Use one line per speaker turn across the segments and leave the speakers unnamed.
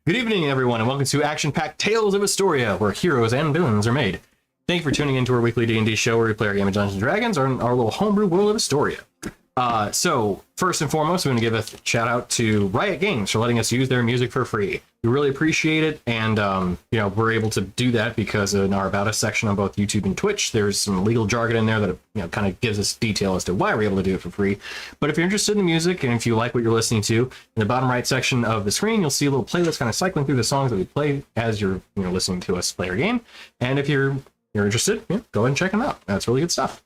Good evening, everyone, and welcome to Action-Packed Tales of Istoria, where heroes and villains are made. Thank you for tuning into our weekly D&D show where we play our game of Dungeons & Dragons, our little homebrew world of Istoria. So, first and foremost, we want to give a shout out to Riot Games for letting us use their music for free. We really appreciate it, and we're able to do that because in our About Us section on both YouTube and Twitch, there's some legal jargon in there that kind of gives us detail as to why we're able to do it for free. But if you're interested in the music, and if you like what you're listening to, in the bottom right section of the screen, you'll see a little playlist kind of cycling through the songs that we play as you're listening to us play our game. And if you're interested, go ahead and check them out. That's really good stuff.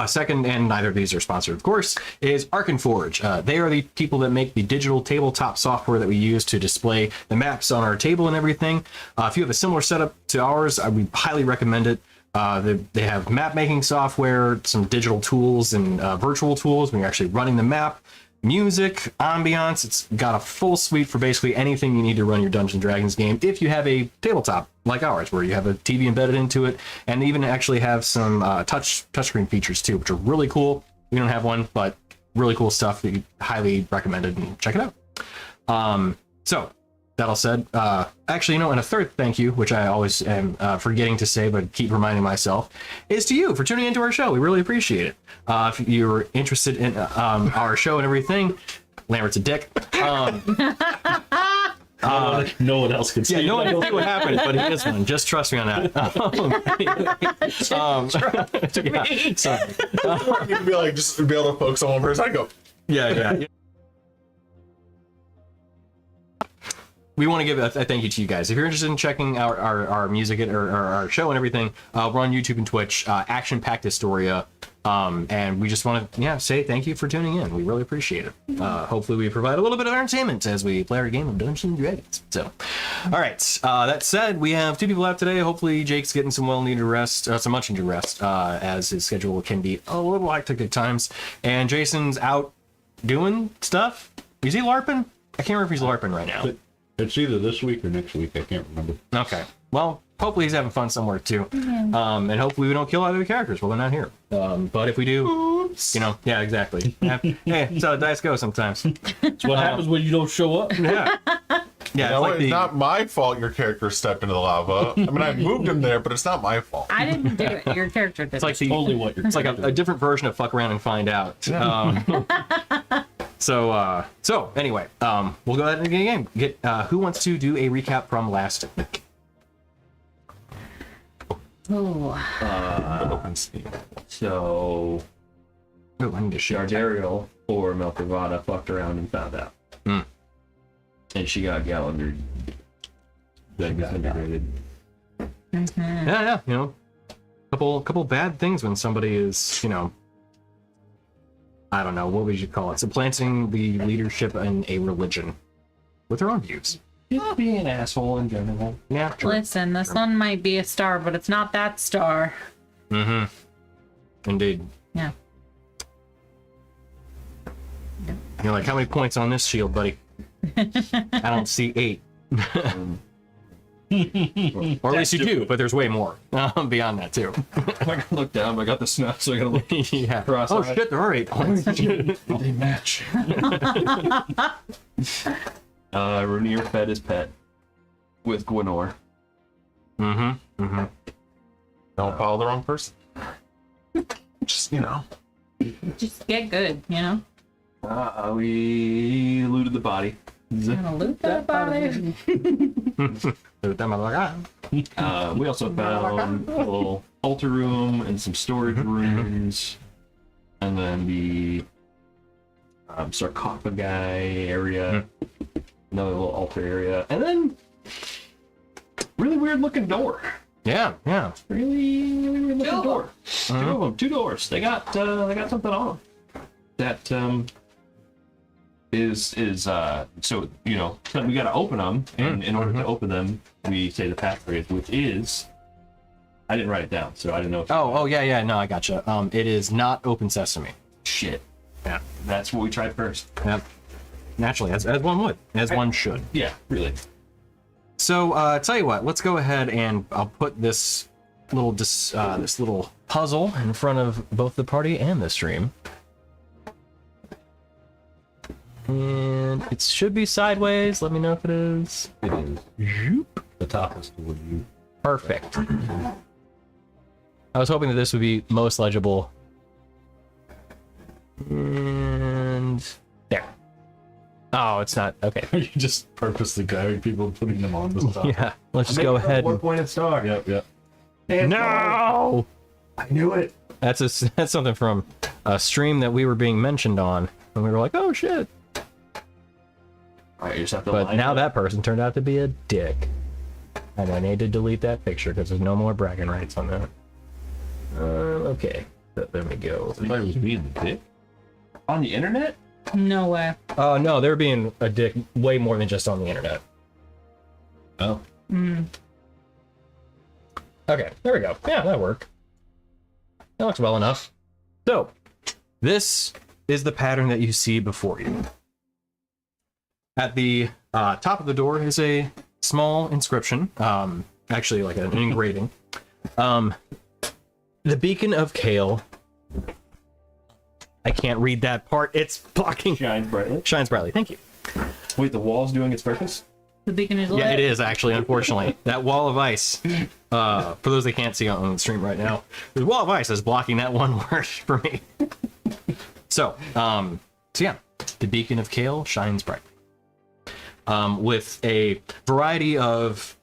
Second, and neither of these are sponsored, of course, is Arkenforge. They are the people that make the digital tabletop software that we use to display the maps on our table and everything. If you have a similar setup to ours, I would highly recommend it. They have map making software, some digital tools and virtual tools when you're actually running the map, music, ambiance. It's got a full suite for basically anything you need to run your Dungeons & Dragons game if you have a tabletop like ours, where you have a TV embedded into it, and they even actually have some touchscreen features too, which are really cool. We don't have one, but really cool stuff that you highly recommended, and check it out. So that all said, actually, and a third thank you, which I always am forgetting to say, but keep reminding myself, is to you for tuning into our show. We really appreciate it. If you're interested in our show and everything, Lambert's a dick.
No one else can see.
Yeah, no one can see what happened, but he is one. Just trust me on that.
Sorry. You'd be like, just be able to focus on one person. I go,
yeah. We want to give a thank you to you guys. If you're interested in checking out our music or our show and everything, we're on YouTube and Twitch, Action-Packed Istoria. And we just want to say thank you for tuning in. We really appreciate it. Hopefully we provide a little bit of entertainment as we play our game of Dungeons & Dragons. So, all right. That said, we have two people out today. Hopefully Jake's getting some well-needed rest, some much-needed rest, as his schedule can be a little hectic at times. And Jason's out doing stuff. Is he LARPing? I can't remember if he's LARPing right now.
It's either this week or next week. I can't remember.
Okay. Well, hopefully he's having fun somewhere too. And hopefully we don't kill either of the characters while they're not here. But if we do,
oops.
Yeah, exactly. Hey, it's how the dice go sometimes.
It's what happens when you don't show up.
Yeah. Yeah,
It's not my fault your character stepped into the lava. I mean, I moved him there, but it's not my fault.
I didn't do it. Your character did.
It's like
Totally what you're.
It's like a different version of fuck around and find out. So anyway, we'll go ahead and get a game. Who wants to do a recap from last week?
So
I need to share.
Dardariel or Melkovada fucked around and found out. And she got Gallander. Then got integrated.
Yeah, couple bad things when somebody is, I don't know, what would you call it? Supplanting the leadership in a religion with their own views.
Just being an asshole in general.
Yeah, true.
Listen, the sun might be a star, but it's not that star.
Indeed.
Yeah.
You're like, how many points on this shield, buddy? I don't see 8. Or at least you do, but there's way more beyond that too.
I gotta look down, but I got the snuff, so I gotta look
Yeah.
across.
Oh shit, there are 8 points.
They match. Renier fed his pet with Gwenor.
Don't follow the wrong person. Just,
Just get good,
We looted the body.
Gonna loot that body.
We also found a little altar room and some storage rooms, and then the sarcophagi area, another little altar area, and then really weird looking door.
Yeah.
Really weird looking door. Two of them, 2 doors. They got something on them that is so we got to open them, and in order to open them, we say the passphrase, which is, I didn't write it down, so I didn't know. If
Yeah. No, I gotcha. It is not open sesame.
Shit.
Yeah.
That's what we tried first.
Yep. Naturally, as one would, as one should.
Yeah, really.
So, tell you what, let's go ahead and I'll put this little puzzle in front of both the party and the stream. And And it should be sideways. Let me know if it is.
It is. The top is toward you.
Perfect. I was hoping that this would be most legible. And there. Oh, it's not. Okay.
You just purposely grabbing people and putting them on the spot.
Yeah. Let's just go ahead.
One pointed star.
Yep.
No!
I knew it.
That's something from a stream that we were being mentioned on, and we were like, "Oh shit!"
All right, you just have to.
But
line
now
up.
that person turned out to be a dick, and I need to delete that picture because there's no more bragging rights on that. Okay, so there we go.
Somebody was being a dick on the internet.
No way.
Oh no, they're being a dick way more than just on the internet.
Oh.
Okay, there we go. Yeah, that worked. That looks well enough. So, this is the pattern that you see before you. At the top of the door is a small inscription, actually like an engraving. The Beacon of Kale. I can't read that part. It's blocking.
Shines brightly.
Shines brightly. Thank you.
Wait, the wall's doing its purpose?
The beacon is lit.
Yeah, it is actually, unfortunately. That wall of ice, for those that can't see on the stream right now, the wall of ice is blocking that one word for me. So yeah, the Beacon of Kale shines brightly. With a variety of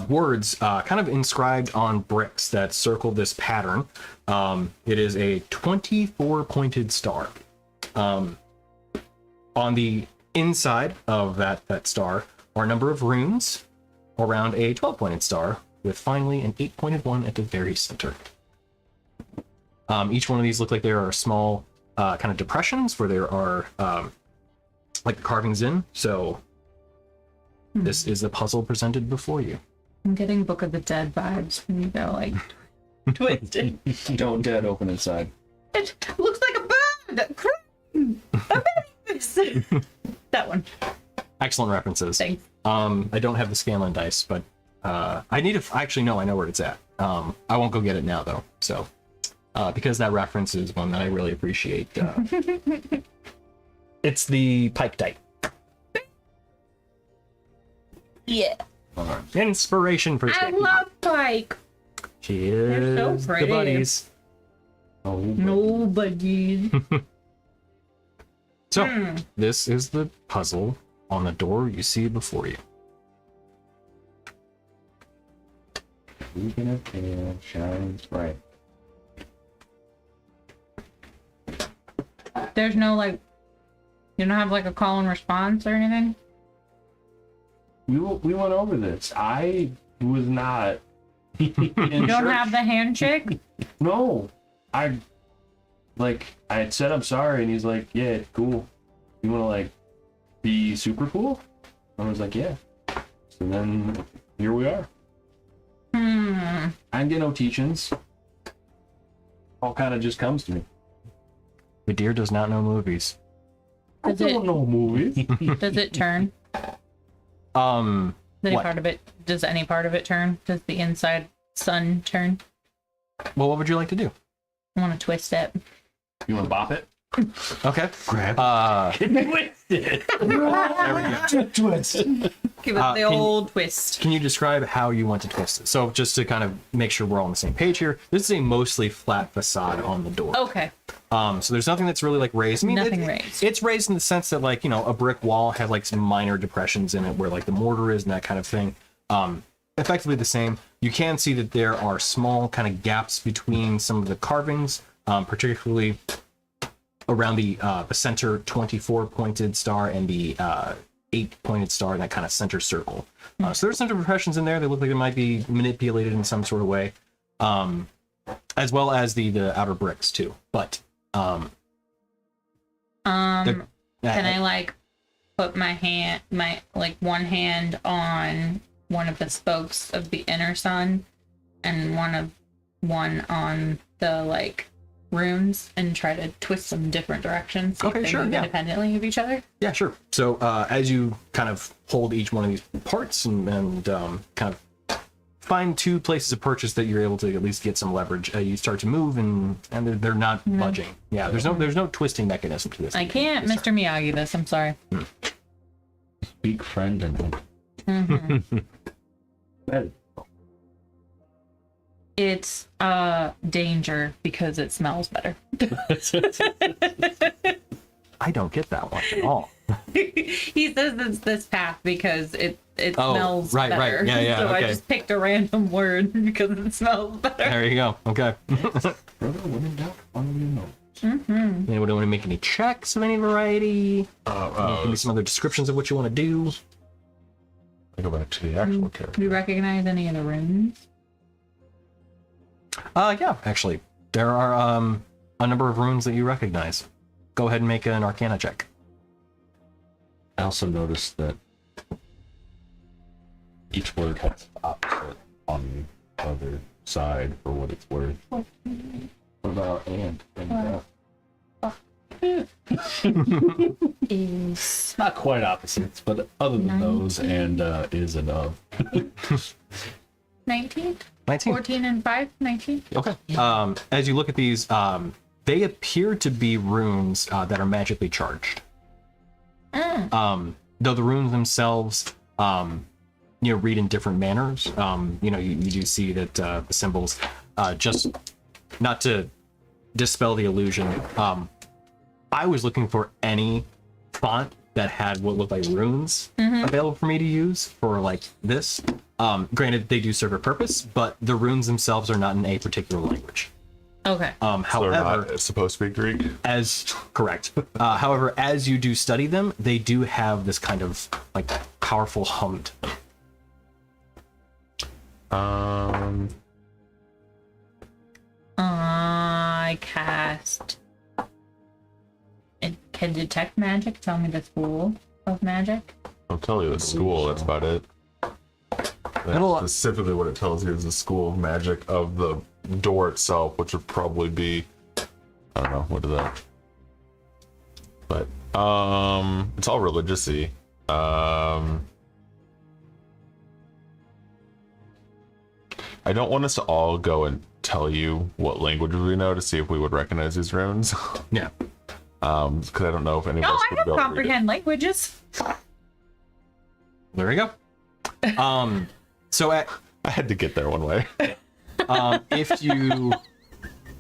words kind of inscribed on bricks that circle this pattern. It is a 24-pointed star. On the inside of that star are a number of runes around a 12-pointed star, with finally an 8-pointed one at the very center. Each one of these look like there are small kind of depressions where there are like carvings in. So this is the puzzle presented before you.
I'm getting Book of the Dead vibes when you go like twisted.
Don't dead open inside.
It looks like a bird. A baby. That one.
Excellent references.
Thanks.
I don't have the Scanlan dice, but I need to actually know. I know where it's at. I won't go get it now though. So because that reference is one that I really appreciate. It's the pike dice.
Yeah.
Inspiration for
I love Pike.
Cheers.
They're so pretty.
The buddies.
Oh,
Nobody.
So this is the puzzle on the door you see before you.
Beacon of Kale shines bright.
There's no like, you don't have like a call and response or anything?
We went over this. I was not.
You don't have the handshake?
No, I had said I'm sorry, and he's like, "Yeah, cool. You want to like be super cool?" I was like, "Yeah." So then here we are. I didn't get no teachings. All kind of just comes to me.
The deer does not know movies.
Does
I don't know movies.
Does it turn?
What?
Does any part of it turn? Does the inside sun turn?
Well, what would you like to do?
I want to twist it.
You want to bop it?
Okay.
Grab.
Twist it.
Twist.
Give it the old twist.
Can you describe how you want to twist it? So just to kind of make sure we're all on the same page here, this is a mostly flat facade on the door.
Okay.
So there's nothing that's really like raised. I mean,
Nothing raised.
It's raised in the sense that like, you know, a brick wall has like some minor depressions in it where like the mortar is and that kind of thing. Effectively the same. You can see that there are small kind of gaps between some of the carvings, particularly around the center 24-pointed star and the 8-pointed star in that kind of center circle. So there's some depressions in there. They look like they might be manipulated in some sort of way, as well as the outer bricks too. But
Can I like put my one hand on one of the spokes of the inner sun and one on the like runes and try to twist them different directions? See if
Okay,
they
sure,
move
yeah.
independently of each other.
Yeah, sure. So as you kind of hold each one of these parts and kind of find two places of purchase that you're able to at least get some leverage. You start to move, and they're not budging. Yeah, there's no twisting mechanism to this.
I can't Mr. Miyagi this. I'm sorry.
Speak friend and
Well,
It's danger because it smells better.
I don't get that one at all.
He says it's this path because it
Oh,
smells
right,
better.
right. Yeah,
So I
okay.
just picked a random word because it smells better.
There you go. Okay.
brother, when in doubt, follow your nose.
Anybody want to make any checks of any variety? Give me some other descriptions of what you want to do.
I go back to the actual character.
Do you recognize any of the runes?
Yeah, actually, there are a number of runes that you recognize. Go ahead and make an Arcana check.
I also noticed that each word has opposite on the other side for what it's worth. What about and
Is
not quite opposites, but other than those, and is and of.
19?
19.
14 and 5? 19?
Okay. As you look at these, they appear to be runes that are magically charged. Though the runes themselves, read in different manners. You do see that the symbols, just not to dispel the illusion. I was looking for any font that had what looked like runes available for me to use for like this. Granted, they do serve a purpose, but the runes themselves are not in a particular language.
Okay.
So they're
However,
not supposed to be Greek.
correct. However, as you do study them, they do have this kind of like powerful hum to them.
I cast. It can detect magic. Tell me the school of magic.
I'll tell you the school. That's about it.
It'll-
That's specifically what it tells you is the school of magic of the door itself, which would probably be, I don't know, what is that? But it's all religious-y. I don't want us to all go and tell you what languages we know to see if we would recognize these runes.
Yeah.
Because I don't know if any of
No,
us
I
would
don't
be able to read it.
comprehend languages.
There we go. So
I had to get there one way.
if you,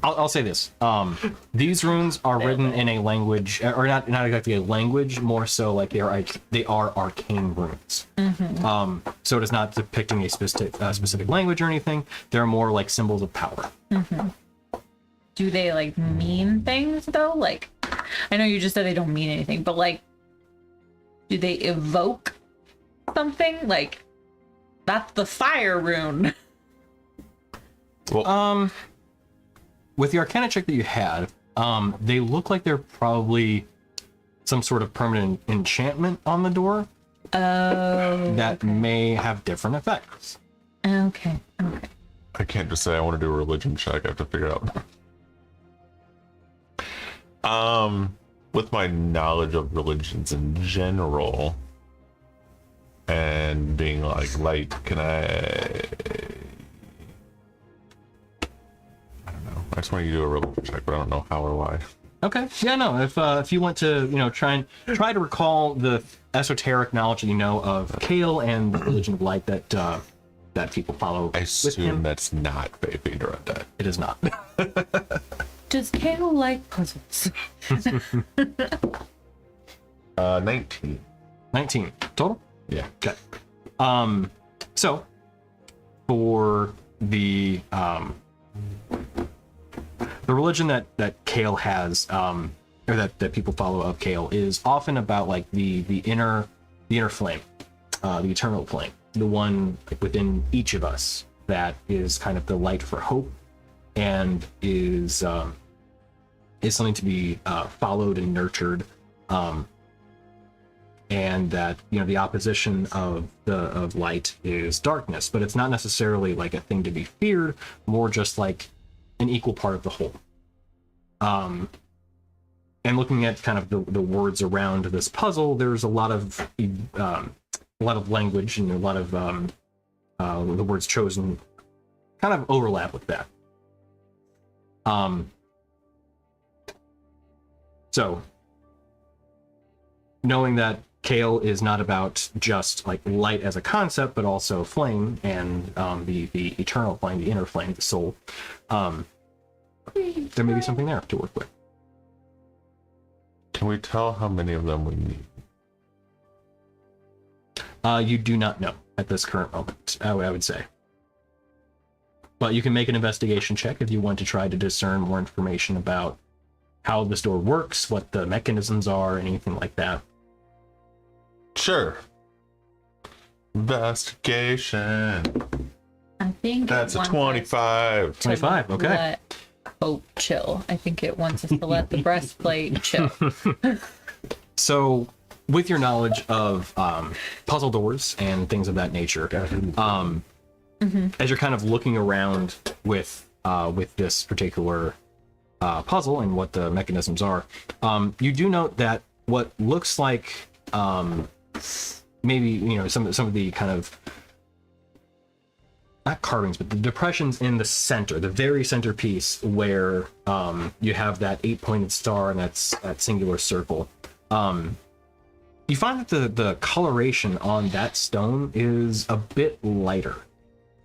I'll say this: these runes are written in a language, or not exactly a language, more so like they are arcane runes. So it is not depicting a specific language or anything. They're more like symbols of power.
Do they like mean things though? Like, I know you just said they don't mean anything, but like, do they evoke something? Like, that's the fire rune.
Well,
With the Arcana check that you had, they look like they're probably some sort of permanent enchantment on the door
Oh.
that may have different effects.
Okay.
I can't just say I want to do a religion check. I have to figure it out. With my knowledge of religions in general, and being like light, can I don't know. I just want you to do a religion check, but I don't know how or why.
Okay. Yeah, no. If you want to, try to recall the esoteric knowledge that you know of Kale and the religion of light that people follow.
I
with
assume
him.
that's not Fae Fiend or Undead.
It is not.
Does Kale like puzzles?
19.
19 total.
Yeah.
Okay. So for the religion that Kale has, or that people follow of Kale, is often about like the inner flame, the eternal flame, the one within each of us that is kind of the light for hope, and is something to be followed and nurtured. And that the opposition of light is darkness, but it's not necessarily like a thing to be feared, more just like an equal part of the whole. And looking at kind of the words around this puzzle, there's a lot of language and a lot of the words chosen kind of overlap with that. So knowing that Kale is not about just like light as a concept, but also flame and the eternal flame, the inner flame, the soul, there may be something there to work with.
Can we tell how many of them we need?
You do not know at this current moment, I would say. But you can make an investigation check if you want to try to discern more information about how this door works, what the mechanisms are, anything like that.
Sure. Investigation.
I think
That's
it
a
wants
25.
us to
25, okay.
Let hope chill. I think it wants us to let the breastplate chill.
So, with your knowledge of puzzle doors and things of that nature, as you're kind of looking around with this particular puzzle and what the mechanisms are, you do note that what looks like maybe some of the kind of not carvings, but the depressions in the center, the very centerpiece where you have that 8-pointed star and that singular circle. You find that the coloration on that stone is a bit lighter.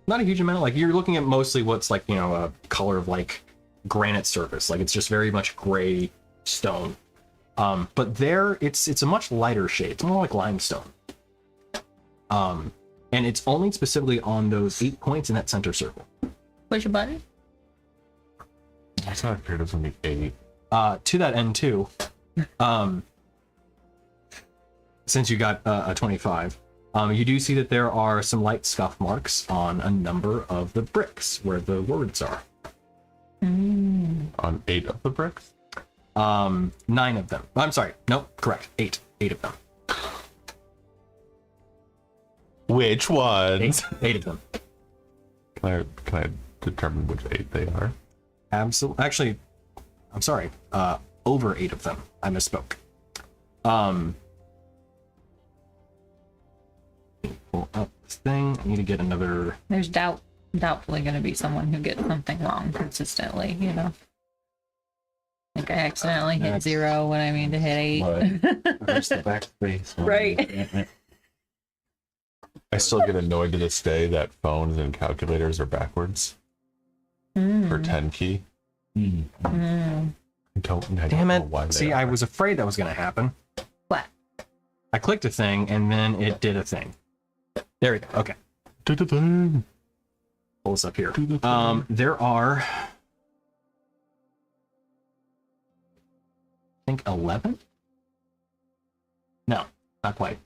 Not a huge amount. Like you're looking at mostly what's like, a color of like granite surface. Like it's just very much gray stone. But there it's a much lighter shade. It's more like limestone. And it's only specifically on those 8 points in that center circle.
Push a button.
That's not fair. Doesn't be 8.
To that end too, since you got a 25, you do see that there are some light scuff marks on a number of the bricks where the words are.
On 8 of the bricks?
9 of them. I'm sorry. Nope, correct. 8 of them.
Which ones?
8 of them.
Can I determine which 8 they are?
Absolutely. Actually, I'm sorry. Over 8 of them. I misspoke. Pull up this thing. I need to get another.
There's doubtfully going to be someone who gets something wrong consistently, Like I accidentally hit 0 when I mean to hit 8.
Where's the back space?
Right.
I still get annoyed to this day that phones and calculators are backwards for 10 key. I don't
Damn
know
it.
why they
See,
are.
I was afraid that was going to happen.
What?
I clicked a thing and then it did a thing. There we go. Okay.
Do the thing.
Pull this up here.
Do the thing.
There are, I think 11? No, not quite.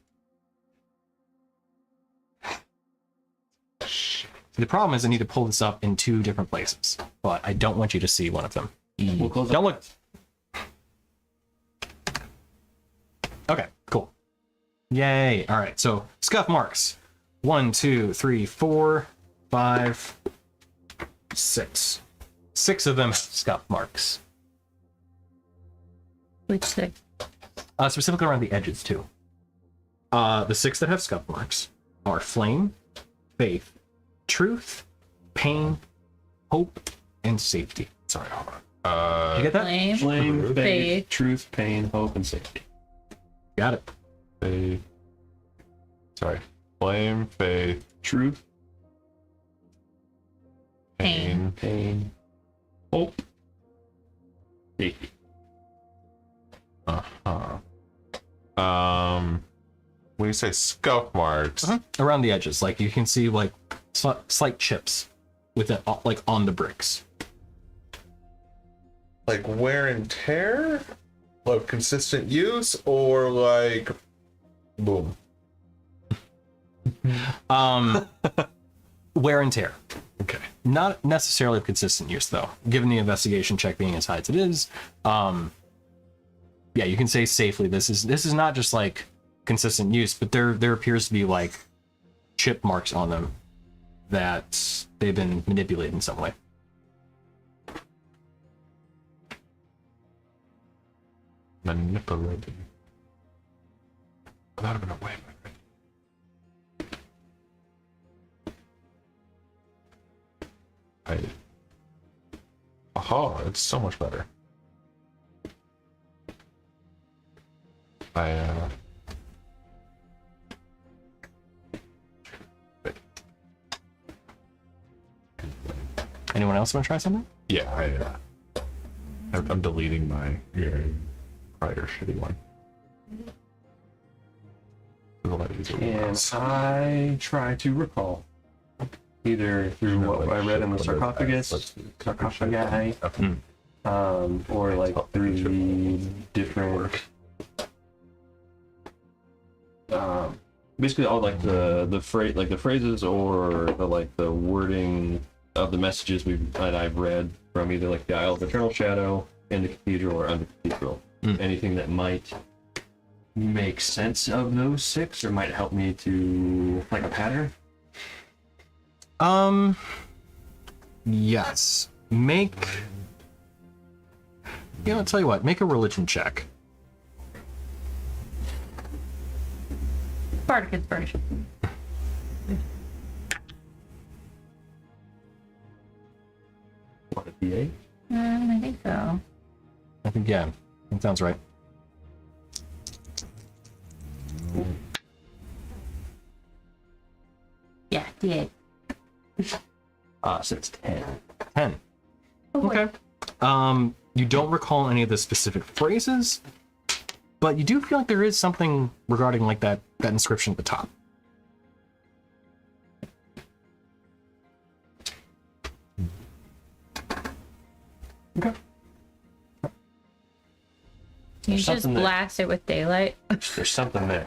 The problem is I need to pull this up in 2 different places, but I don't want you to see one of them.
We'll close
Don't look. Okay, cool. Yay. All right, so scuff marks. 1, 2, 3, 4, 5, 6. 6 of them have scuff marks.
Which 6?
Specifically around the edges, too. The 6 that have scuff marks are flame, faith, truth, pain, hope, and safety. Sorry, hold on. You get that?
Flame.
Flame, faith,
Faith.
truth, pain, hope, and safety.
Got it.
Faith. Sorry. Flame, faith,
Truth,
pain.
pain, hope, safety.
Uh-huh. When you say scuff marks,
Around the edges, like you can see like slight chips with it, like on the bricks.
like wear and tear, like consistent use, or like boom.
Wear and tear.
Okay.
Not necessarily of consistent use, though. Given the investigation check being as high as it is, yeah, you can say safely this is not just like consistent use, but there appears to be like chip marks on them that they've been manipulated in some way.
Manipulated. That would have been a way. Oh, it's so much better.
Anyone else want to try something?
Yeah, I'm deleting my prior shitty one. There's a lot of easier
And
ones.
I try to recall, either through what I read in the sarcophagus, sarcophagi, or like through the different, basically all like the phrase, like the phrases or the wording of the messages that I've read from either like the Isle of Eternal Shadow, in the Cathedral, or Under Cathedral. Anything that might make sense of those 6 or might help me to like a pattern.
Yes. I'll tell you what, make a religion check.
Bardic inspiration.
What, a D8?
I think so.
I think, yeah, that sounds right.
Yeah, D8.
So it's 10.
10. Okay. You don't recall any of the specific phrases, but you do feel like there is something regarding like that inscription at the top.
Okay.
You just
something that-
blast it with daylight.
There's something there.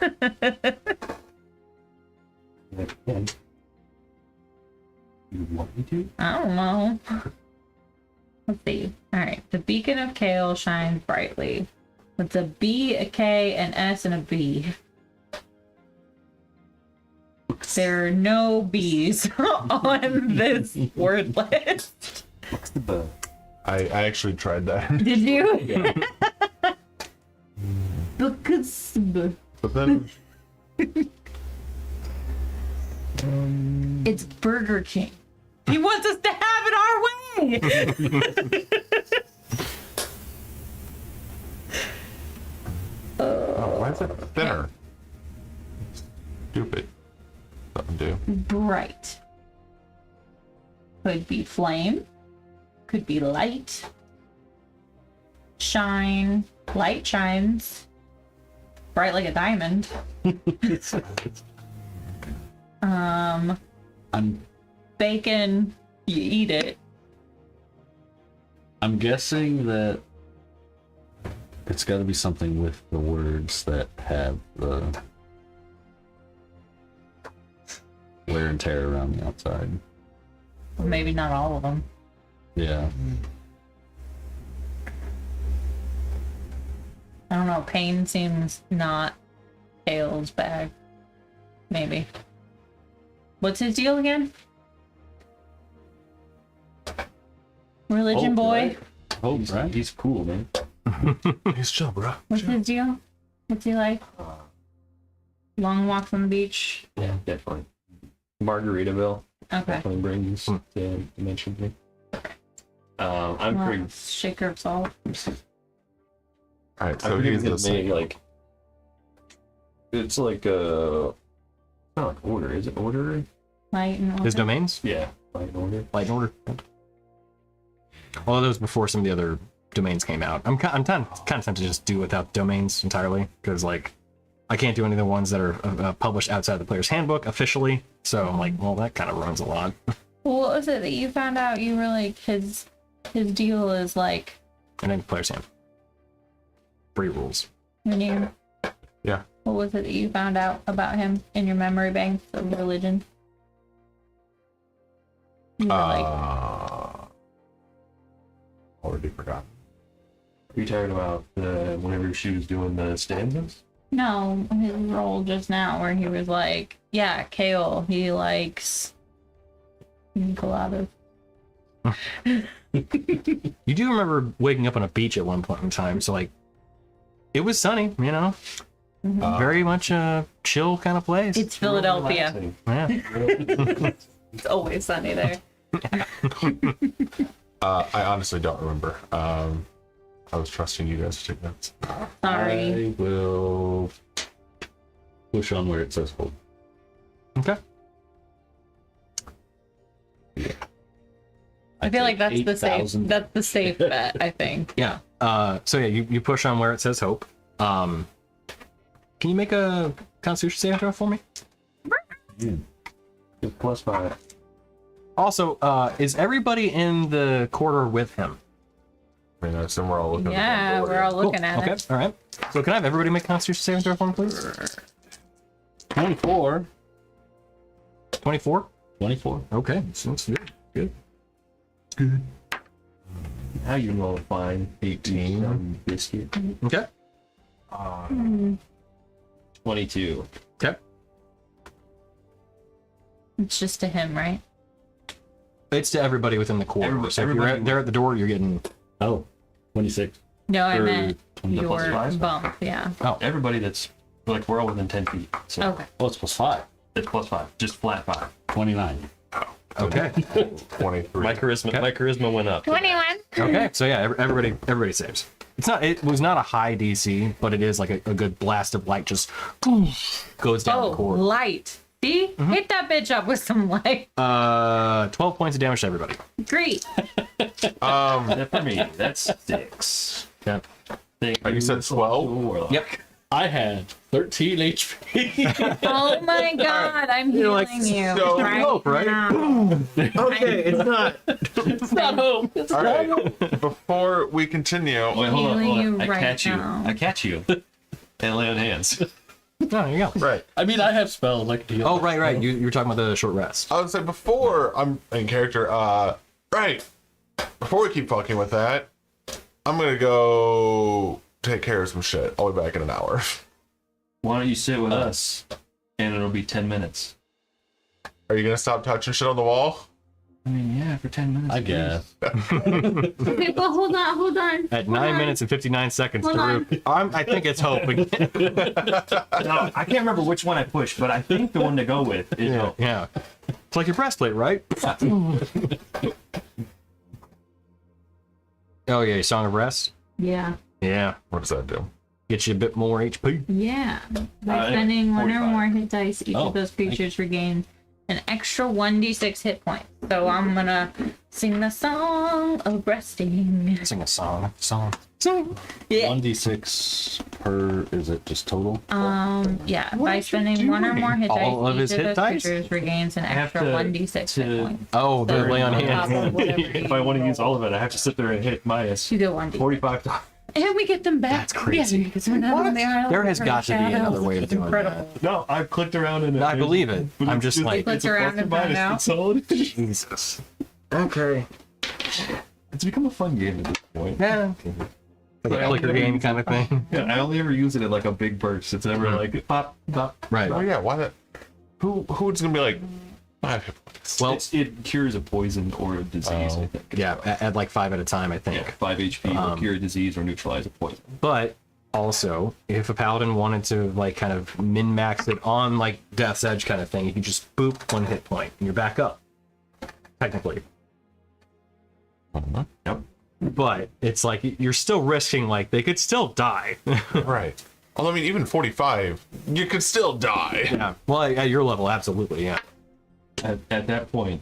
You want me to?
I don't know. Let's see. All right. The beacon of Kale shines brightly. It's a B, a K, an S, and a B. There are no B's on this word list.
What's the bug?
I actually tried that.
Did you?
Yeah.
But then
It's Burger King. He wants us to have it our way.
why is it thinner? Stupid. Something do.
Bright. Could be flame. Could be light. Shine. Light shines. Bright like a diamond.
I'm
Bacon. You eat it.
I'm guessing that it's got to be something with the words that have the wear and tear around the outside.
Well, maybe not all of them.
Yeah.
I don't know. Pain seems not Kale's bag. Maybe. What's his deal again? Religion boy.
Oh, right.
He's cool, man.
He's chill, bro.
What's his deal? What's he like? Long walks on the beach.
Yeah, definitely. Margaritaville
Okay.
definitely brings to mention me. I'm
Well,
pretty.
shaker of salt.
Alright,
I
so
forget
he's
his
the
name. Like, it's like it's not like order. Is it order?
Light and
His
order.
domains?
Yeah, like order.
Light and order. Well, that was before some of the other domains came out. I'm kind of tempted to just do without domains entirely, because like I can't do any of the ones that are published outside the player's handbook officially. So I'm like, well, that kind of ruins a lot.
Well, what was it that you found out? You were like his deal is like
And then player's handbook. Free rules.
when you.
Yeah.
What was it that you found out about him in your memory banks of religion? You were like,
Already forgot.
Are you talking about whenever she was doing the stanzas?
no, his role just now where he was like, yeah, Kale, he likes coladas.
You do remember waking up on a beach at one point in time, so like it was sunny, you know, very much a chill kind of place.
It's Philadelphia.
Relaxing.
Yeah.
It's always sunny there.
I honestly don't remember. I was trusting you guys to take notes.
Sorry.
I will push on where it says hold.
Okay.
I feel like that's the safe.
8,000.
That's the safe bet. I think.
Yeah. So yeah, you push on where it says hope. Can you make a Constitution saving throw for me?
+5.
Also, is everybody in the corridor with him?
I mean, I assume we're all looking
Yeah,
at the
we're all looking at
Okay.
it.
All right. So can I have everybody make Constitution saving throw for me, please?
24.
24.
24.
Okay. So that's good. Good.
How you roll a fine 18 biscuit.
Okay.
22.
Okay.
It's just to him, right?
It's to everybody within the corridor.
Everybody-
So if you're
everybody-
there at the door, you're getting.
Oh, 26.
No, I
Or
meant
20
your
plus five?
bump. Yeah.
Everybody that's like we're all within 10 feet. So
Okay.
Oh, it's +5.
it's +5. Just flat 5.
29.
Okay.
23.
My charisma,
Okay.
my charisma went up.
21.
Okay. So yeah, everybody saves. It was not a high DC, but it is like a good blast of light just goes down the
Oh,
corridor.
light. See? Hit that bitch up with some light.
12 points of damage to everybody.
Great.
That for me, that's 6.
Yeah.
Thank
You said 12?
Warlock.
Yep.
I had 13 HP.
Oh my god, I'm
You're
healing
like,
you.
so-
right
hope, right?
now.
Okay, it's not.
It's not home. It's
All
not home.
right. Before we continue,
Wait, hold on,
Healing
hold on.
you
I
right
catch
now.
you. I catch you. And lay on hands.
Oh, there you go.
right.
I mean, I have spells like heal.
Oh, right. You were talking about the short rest.
I would say before I'm in character, right. Before we keep fucking with that, I'm gonna go take care of some shit. I'll be back in an hour.
Why don't you sit with us? And it'll be 10 minutes.
Are you gonna stop touching shit on the wall?
I mean, yeah, for 10 minutes.
I
please.
guess.
Okay, but hold on.
At 9 minutes and 59 seconds
Hold on.
through. I think it's hope.
No, I can't remember which one I pushed, but I think the one to go with is
Yeah, yeah. It's like your breastplate, right? Oh yeah, Song of Rest.
Yeah.
Yeah,
What does that do?
get you a bit more HP.
Yeah. By
Uh,
spending one or
45.
more hit dice, each
Oh,
of those
thank
creatures regain an extra 1d6 hit points. So I'm gonna sing the song of resting.
Sing a song. Sing.
Yeah.
1d6 per, is it just total?
Yeah. By spending one or more hit dice,
All of
each
his
of
hit
those
dice?
creatures regains an
have
extra
to-
1d6 hit
to-
points.
Oh, the
So
lay on
top of
hands.
whatever
if I want to use all of it, I have to sit there and hit minus
you go 1d.
45 times.
And we get them back.
That's crazy.
Yeah, because we're not on the island.
There has
We're
got to be
shadows.
another way of
It's
doing
incredible.
No, I've clicked around in it.
I believe it.
But
I'm
it's
just like,
Click
it's a
around
plus or
and find
minus.
out.
It's solid.
Jesus. Okay.
It's become a fun game at this point.
Yeah. Like a clicker game kind of thing.
Yeah, I only ever use it in like a big burst. It's never like pop, pop.
Right.
Oh yeah, why that? Who's gonna be like 5 hit points?
Well,
It cures a poison or a disease, I think.
yeah, at like 5 at a time, I think.
Yeah, 5 HP will cure a disease or neutralize a poison.
But also, if a paladin wanted to like kind of min-max it on like Death's Edge kind of thing, you can just boop 1 hit point and you're back up. Technically.
Yep.
But it's like you're still risking like they could still die.
Right. Although I mean, even 45, you could still die.
Yeah. Well, at your level, absolutely, yeah.
At that point,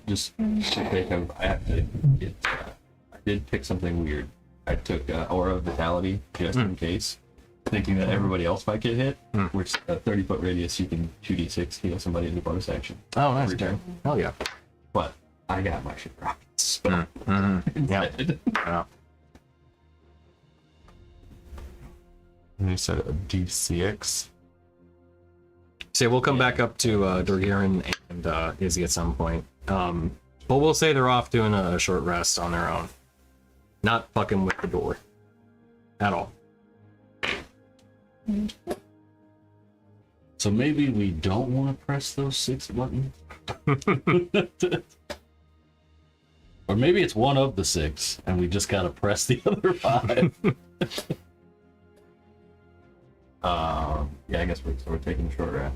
just to take a, I have to get, I did pick something weird. I took Aura of Vitality just in case, thinking that everybody else might get hit, which a 30-foot radius, you can 2d6 heal somebody in the bonus action.
Oh, nice.
Every turn.
Hell yeah.
But I got my shit rocked.
Yeah.
Instead.
Yeah.
And you said a D6.
So yeah, we'll come back up to Dorgirin and Izzy at some point. But we'll say they're off doing a short rest on their own. Not fucking with the door. At all.
So maybe we don't want to press those 6 buttons? Or maybe it's one of the 6 and we just gotta press the other 5.
Yeah, I guess we're taking a short rest.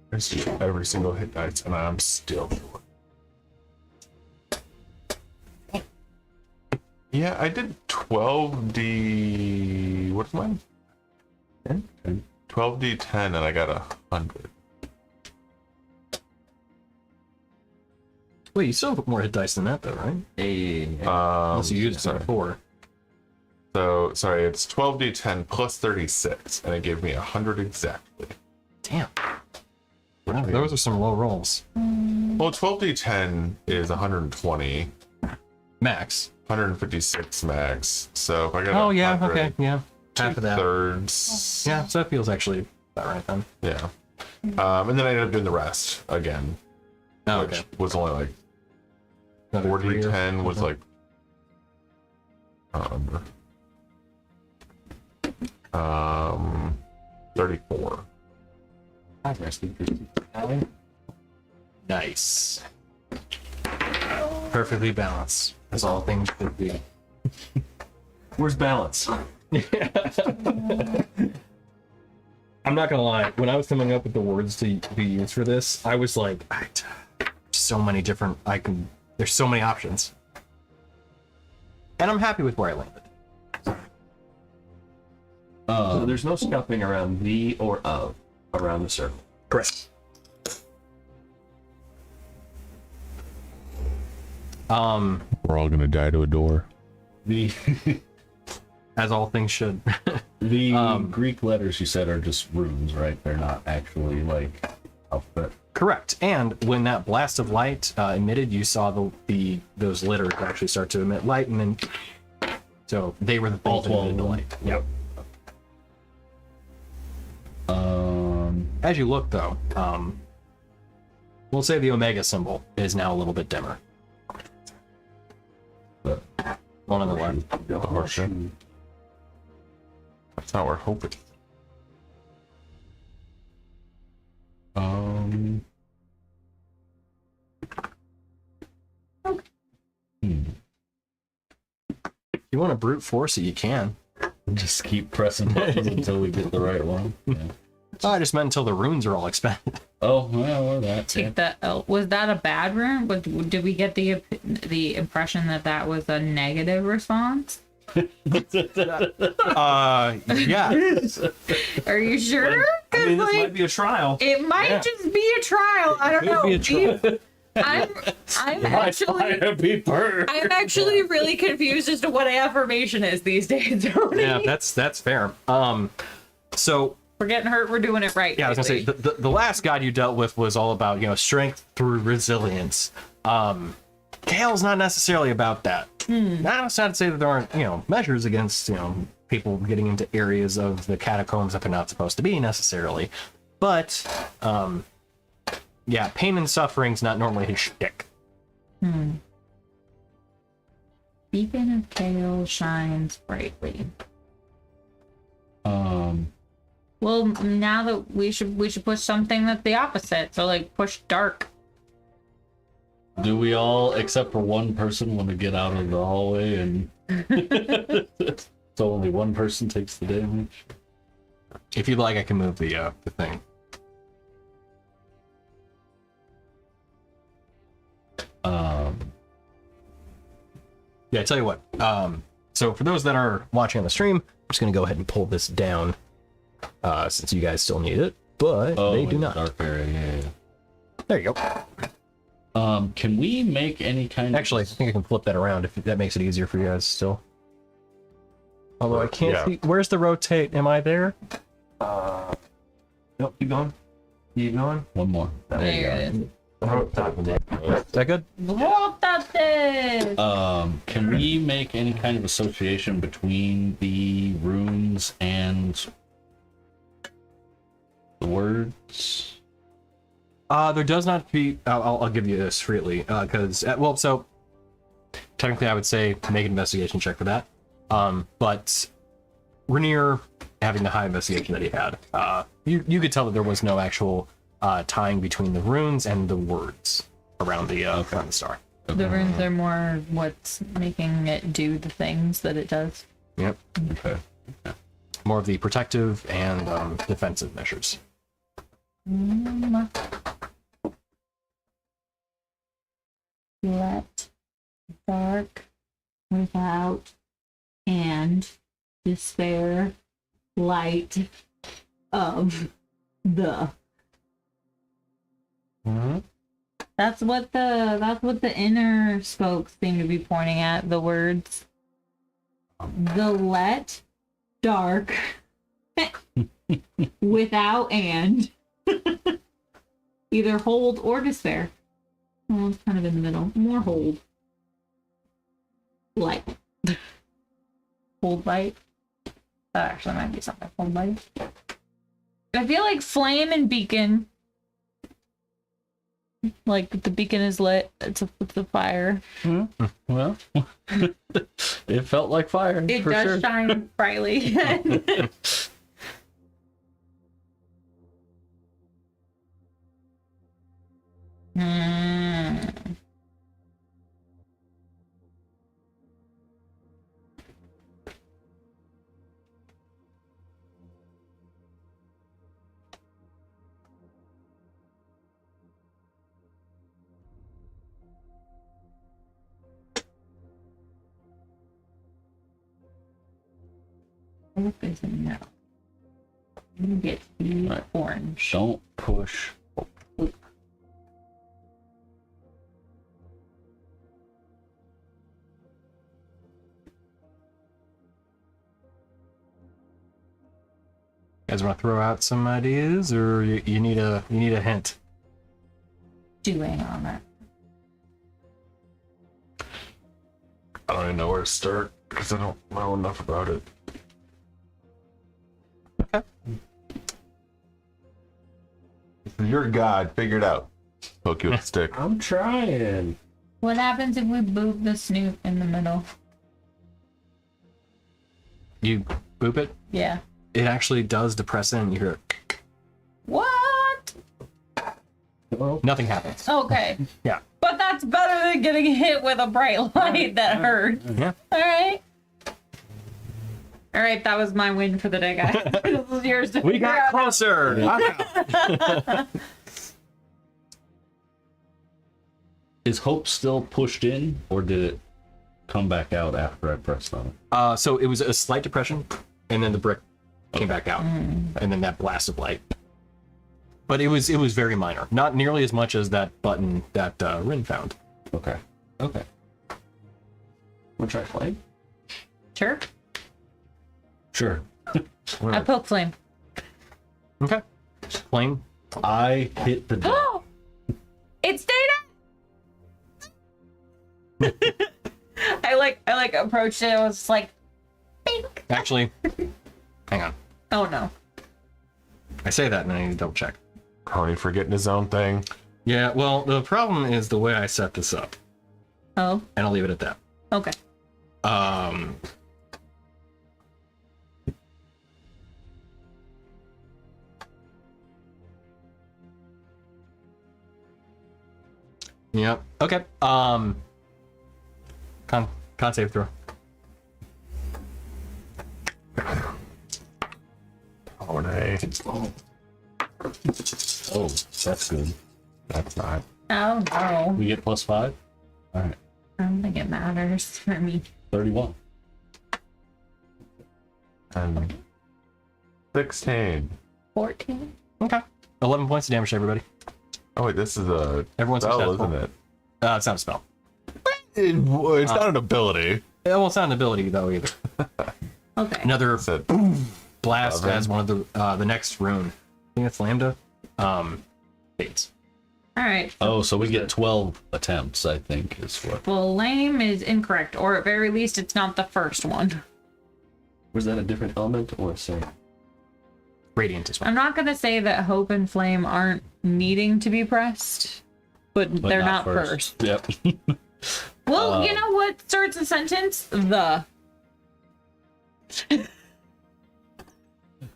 There's every single hit dice, and I'm still short. Yeah, I did 12d. What's mine? 10? 12d10, and I got 100.
Wait, you still have more hit dice than that, though, right? Unless you used it before.
So, sorry, it's 12d10 plus 36, and it gave me 100 exactly.
Damn. Wow, those are some low rolls.
Well, 12d10 is 120,
Max.
156 max. So if I got
Oh, yeah,
100,
okay, yeah. Half of that.
thirds.
Yeah, so that feels actually about right then.
Yeah. And then I ended up doing the rest again,
Oh,
which
okay.
was only like
Another
40-10 was like, I don't remember. 34.
Nice. Perfectly balanced, as all things should be.
Where's balance?
I'm not gonna lie, when I was coming up with the words to be used for this, I was like, so many different, there's so many options. And I'm happy with where I landed.
So there's no scuffing around the or of around the circle.
Correct.
We're all gonna die to a door.
The
As all things should.
the Greek letters you said are just runes, right? They're not actually like alphabet.
Correct. And when that blast of light emitted, you saw those letters actually start to emit light, and then so they were the
All
things that
12
emitted the
of them.
light. Yep. As you look, though, we'll say the Omega symbol is now a little bit dimmer.
But
One on the left.
The horseshoe. That's not where hope is.
If you want to brute force it, you can.
just keep pressing buttons until we get the right one. Yeah.
Oh, I just meant until the runes are all expended.
Oh, well, or that.
Take that. Was that a bad rune? Did we get the impression that that was a negative response?
Yeah.
Are you sure?
I mean, this
Like,
might be a trial.
it might just be a trial. I don't know.
be a trial.
I'm actually really confused as to what affirmation is these days.
Yeah, that's fair. So
We're getting hurt. We're doing it right.
yeah, I was gonna say
lately.
the last god you dealt with was all about strength through resilience. Kale's not necessarily about that. That's not to say that there aren't measures against people getting into areas of the catacombs that they're not supposed to be necessarily, but yeah, pain and suffering's not normally his shtick.
Beacon of Kale shines brightly. Well, now that we should push something that's the opposite. So like push dark.
Do we all, except for one person, want to get out of the hallway and so only one person takes the damage?
If you'd like, I can move the thing. Yeah, I tell you what. So for those that are watching on the stream, I'm just gonna go ahead and pull this down, since you guys still need it, but they do
in the
not.
Dark area, yeah.
There you go.
Can we make any kind
Actually, I think I can flip that around if that makes it easier for you guys still. Although I can't see. Where's the rotate? Am I there?
Nope, keep going. Keep going.
one more?
There it is.
Is that good?
Can we make any kind of association between the runes and the words?
There does not be. I'll give you this freely, because so technically I would say make an investigation check for that. But Rainier, having the high investigation that he had, you could tell that there was no actual tying between the runes and the words around the star.
The runes are more what's making it do the things that it does.
Yep.
Okay.
More of the protective and defensive measures.
Let dark without and despair light of the. That's what the inner spokes seem to be pointing at, the words. The let dark without and either hold or despair. Well, it's kind of in the middle. More hold. Light. Hold light. That actually might be something. Hold light. I feel like flame and beacon. Like the beacon is lit. It's a fire.
Well, it felt like fire.
It
for
does
sure.
shine brightly. What is it now? You get the
Right.
orange.
Don't push.
You guys want to throw out some ideas, or you need a hint?
Doing on it.
I don't even know where to start because I don't know enough about it. You're a god. Figure it out. Poke you with a stick.
I'm trying.
What happens if we boop the snoot in the middle?
You boop it.
Yeah.
It actually does depress it, and you hear it.
What?
Well,
Nothing happens.
Okay.
Yeah.
But that's better than getting hit with a bright light that hurt.
Yeah.
Alright. Alright, that was my win for the day, guys. This is yours to
We
figure
got
out.
closer.
Is Hope still pushed in, or did it come back out after I pressed on it?
So it was a slight depression, and then the brick came back out, and then that blast of light. But it was very minor, not nearly as much as that button that Rin found.
okay. Okay. Wanna try flame?
Sure.
Sure.
I poke flame.
Okay. Flame.
I hit the door.
It stayed up. I like approached it. I was just like, bink.
Actually, hang on.
Oh no.
I say that and I need to double check.
Tony forgetting his own thing.
Yeah, well, the problem is the way I set this up,
Oh.
and I'll leave it at that.
Okay.
Yep. Okay. Con save throw.
Oh, nay.
Oh, that's good.
That's not.
Oh no.
We get +5. All right.
I don't think it matters for me.
31.
And 16.
14.
Okay. 11 points of damage to everybody.
Oh, wait, this is a
Everyone's
spell,
successful.
isn't it?
It's not a spell.
It's not an ability.
Yeah, well, it's not an ability though either.
Okay.
Another
It's a
blast
Eleven.
as one of the next rune. I think it's Lambda. Fades.
All right.
Oh, so we get 12 attempts, I think, is what.
Flame is incorrect, or at very least, it's not the first one.
Was that a different element or same?
Radiant as well.
I'm not gonna say that hope and flame aren't needing to be pressed, but they're not first.
Yep.
Well, you know what starts a sentence? The.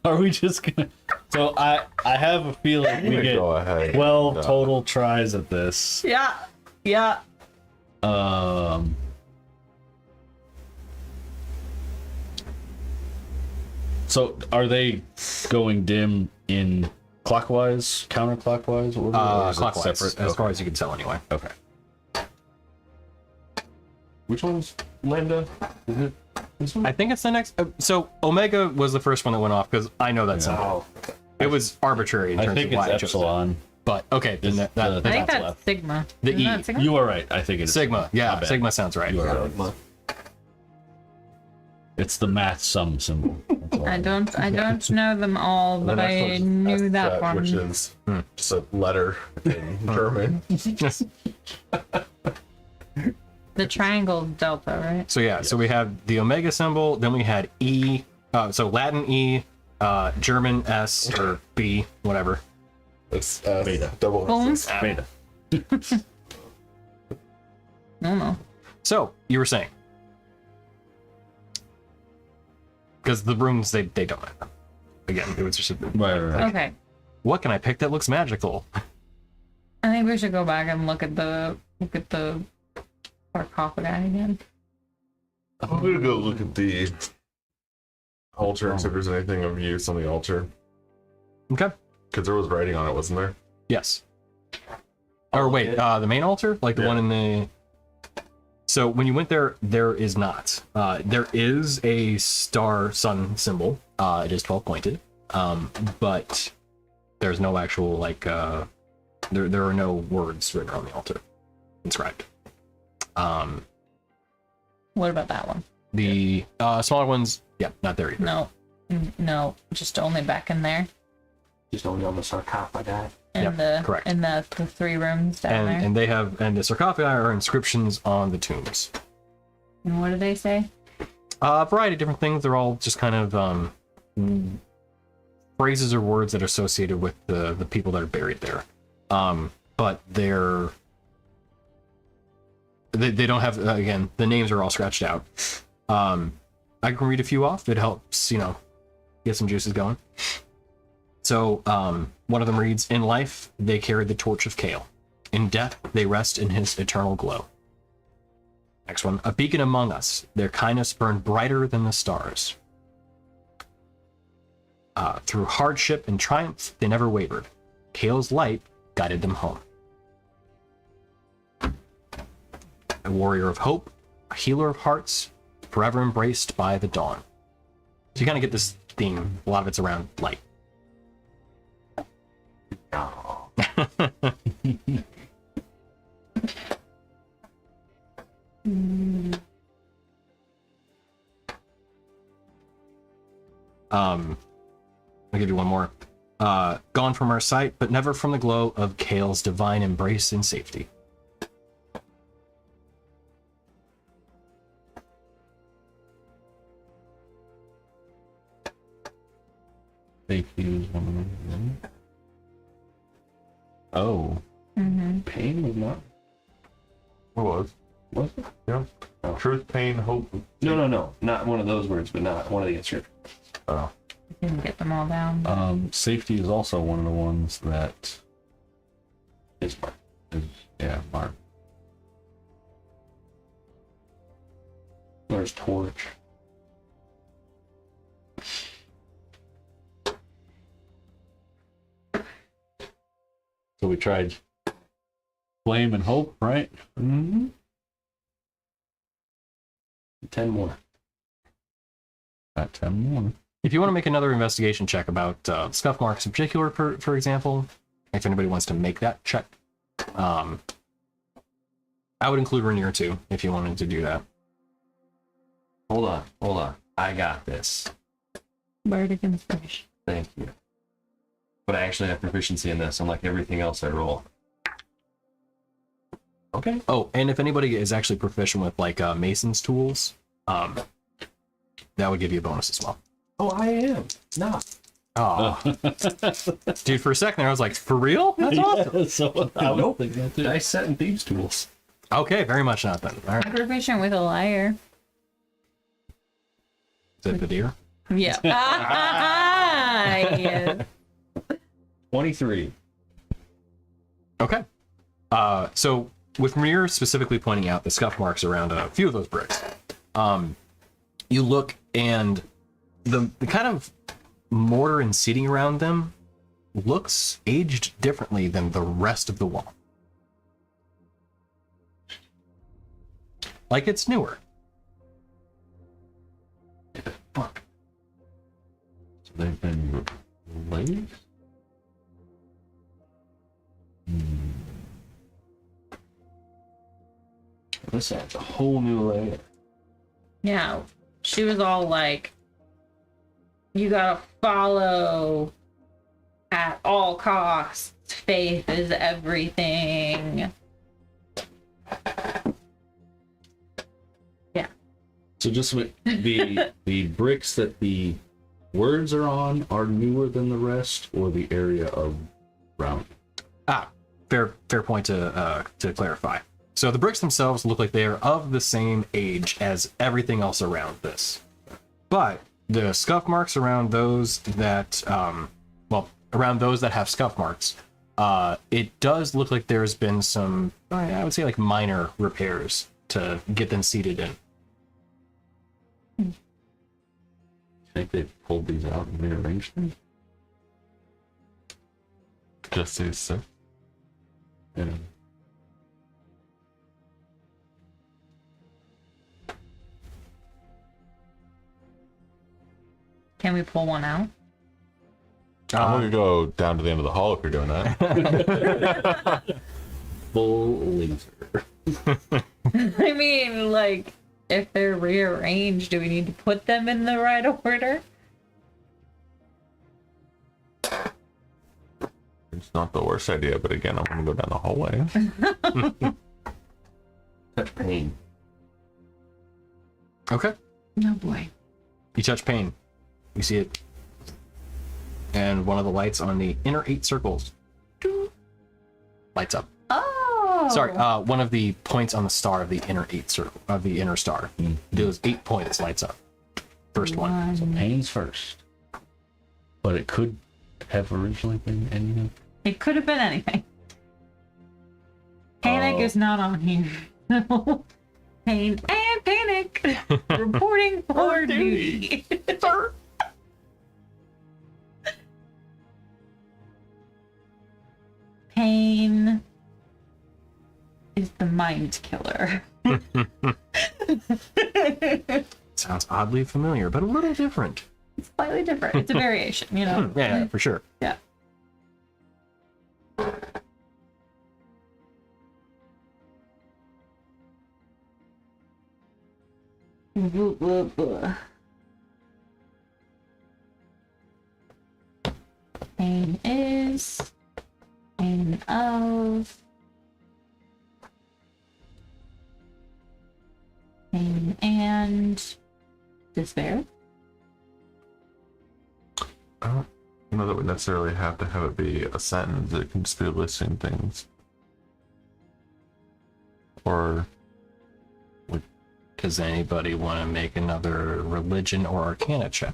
Are we just gonna? So I have a feeling we get
go ahead.
12
No.
total tries at this.
Yeah. Yeah.
So are they going dim in clockwise, counterclockwise? What was it? Or is it
Clockwise,
separate?
as
Okay.
far as you can tell anyway.
Okay.
Which one's Lambda? Is it this one?
I think it's the next. So Omega was the first one that went off because I know that symbol.
Oh,
It was arbitrary in
I
terms
think
of why
it's
I chose it.
epsilon.
But okay, then
It's
that
the-
I think
That's
that's
left.
Sigma.
The
Isn't
E.
that Sigma?
You are right. I think it is
Sigma. Yeah,
My bad.
Sigma sounds right.
You are right.
Sigma.
It's the math sum symbol. That's all.
I don't know them all,
And
but
the next
I
one's
knew
SZ,
that one.
which is just a letter in German.
The triangle delta, right?
So yeah, so we have the Omega symbol, then we had E, so Latin E, German S or B, whatever.
It's
Beta.
double
Boom.
S.
Beta.
No.
So you were saying, because the rooms they don't matter. Again, it was just
Right.
Okay.
what can I pick that looks magical?
I think we should go back and look at the sarcophagi again.
I'm gonna go look at the altar and see if there's anything of use on the altar.
Okay.
Because there was writing on it, wasn't there?
Yes. Or wait, the main altar, like the
Yeah.
one in the. So when you went there, there is not. There is a star sun symbol. It is 12 pointed, but there's no actual like. There are no words written on the altar inscribed.
What about that one?
The smaller ones, yeah, not there either.
No. No, just only back in there.
just only on the sarcophagi.
In
Yep,
the
correct.
in the three rooms down there.
And they have the sarcophagi are inscriptions on the tombs.
And what do they say?
A variety of different things. They're all just kind of phrases or words that are associated with the people that are buried there. But they don't have again, the names are all scratched out. I can read a few off. It helps, get some juices going. So one of them reads, "In life, they carried the torch of Kale. In death, they rest in his eternal glow." Next one, "A beacon among us. Their kindness burned brighter than the stars. Through hardship and triumph, they never wavered. Kale's light guided them home." A warrior of hope, a healer of hearts, forever embraced by the dawn. So you kind of get this theme. A lot of it's around light.
Oh.
I'll give you one more. "Gone from our sight, but never from the glow of Kale's divine embrace and safety."
Safety is one of them. Oh,
Pain was not.
What was?
Was it?
Yeah. Truth, pain, hope.
No. Not one of those words, but not one of the inscriptions.
Oh.
Didn't get them all down.
safety is also one of the ones that
It's marked.
is, yeah, marked.
There's torch.
So we tried flame and hope, right?
Mm-hmm. 10 more.
At 10 more.
If you want to make another investigation check about scuff marks in particular, for example, if anybody wants to make that check, I would include Rainier too, if you wanted to do that.
Hold on. I got this.
Bardic inspiration.
Thank you. But I actually have proficiency in this, unlike everything else I roll. Okay.
Oh, and if anybody is actually proficient with like Mason's tools, that would give you a bonus as well.
Oh, I am. Not.
Oh, dude, for a second there, I was like, for real? That's awesome.
Yeah, so I was thinking that too.
Dice set and thieves tools.
Okay, very much not then. All right,
I'm proficient with a liar.
is it the deer?
Yeah. Yes.
23.
Okay. So with Rainier specifically pointing out the scuff marks around a few of those bricks, you look and the kind of mortar and seating around them looks aged differently than the rest of the wall. Like it's newer.
Fuck. So they've been replaced?
This adds a whole new layer.
Yeah, she was all like, you gotta follow at all costs. Faith is everything. Yeah.
So just with the bricks that the words are on are newer than the rest, or the area of round?
Fair point to clarify. So the bricks themselves look like they are of the same age as everything else around this, but the scuff marks around those that, around those that have scuff marks, it does look like there's been some, I would say, like minor repairs to get them seated in.
I think they've pulled these out and rearranged them.
Just these six.
Yeah.
Can we pull one out?
I'm gonna go down to the end of the hall if you're doing that.
Full laser.
I mean, like, if they're rearranged, do we need to put them in the right order?
It's not the worst idea, but again, I'm gonna go down the hallway.
Touch pain.
Okay.
No boy.
You touch pain. You see it. And one of the lights on the inner 8 circles lights up.
Oh.
Sorry, one of the points on the star of the inner 8 circle of the inner star. Those 8 points lights up. First one.
So pain's first. But it could have originally been anything.
It could have been anything. Panic is not on here. Pain and panic. Reporting for duty. Pain is the mind killer.
Sounds oddly familiar, but a little different.
It's slightly different. It's a variation, you know?
Yeah, for sure.
Yeah. Pain is pain of pain and despair.
I don't know that we necessarily have to have it be a sentence. It can just be listing things. Or
Does anybody want to make another religion or arcana check?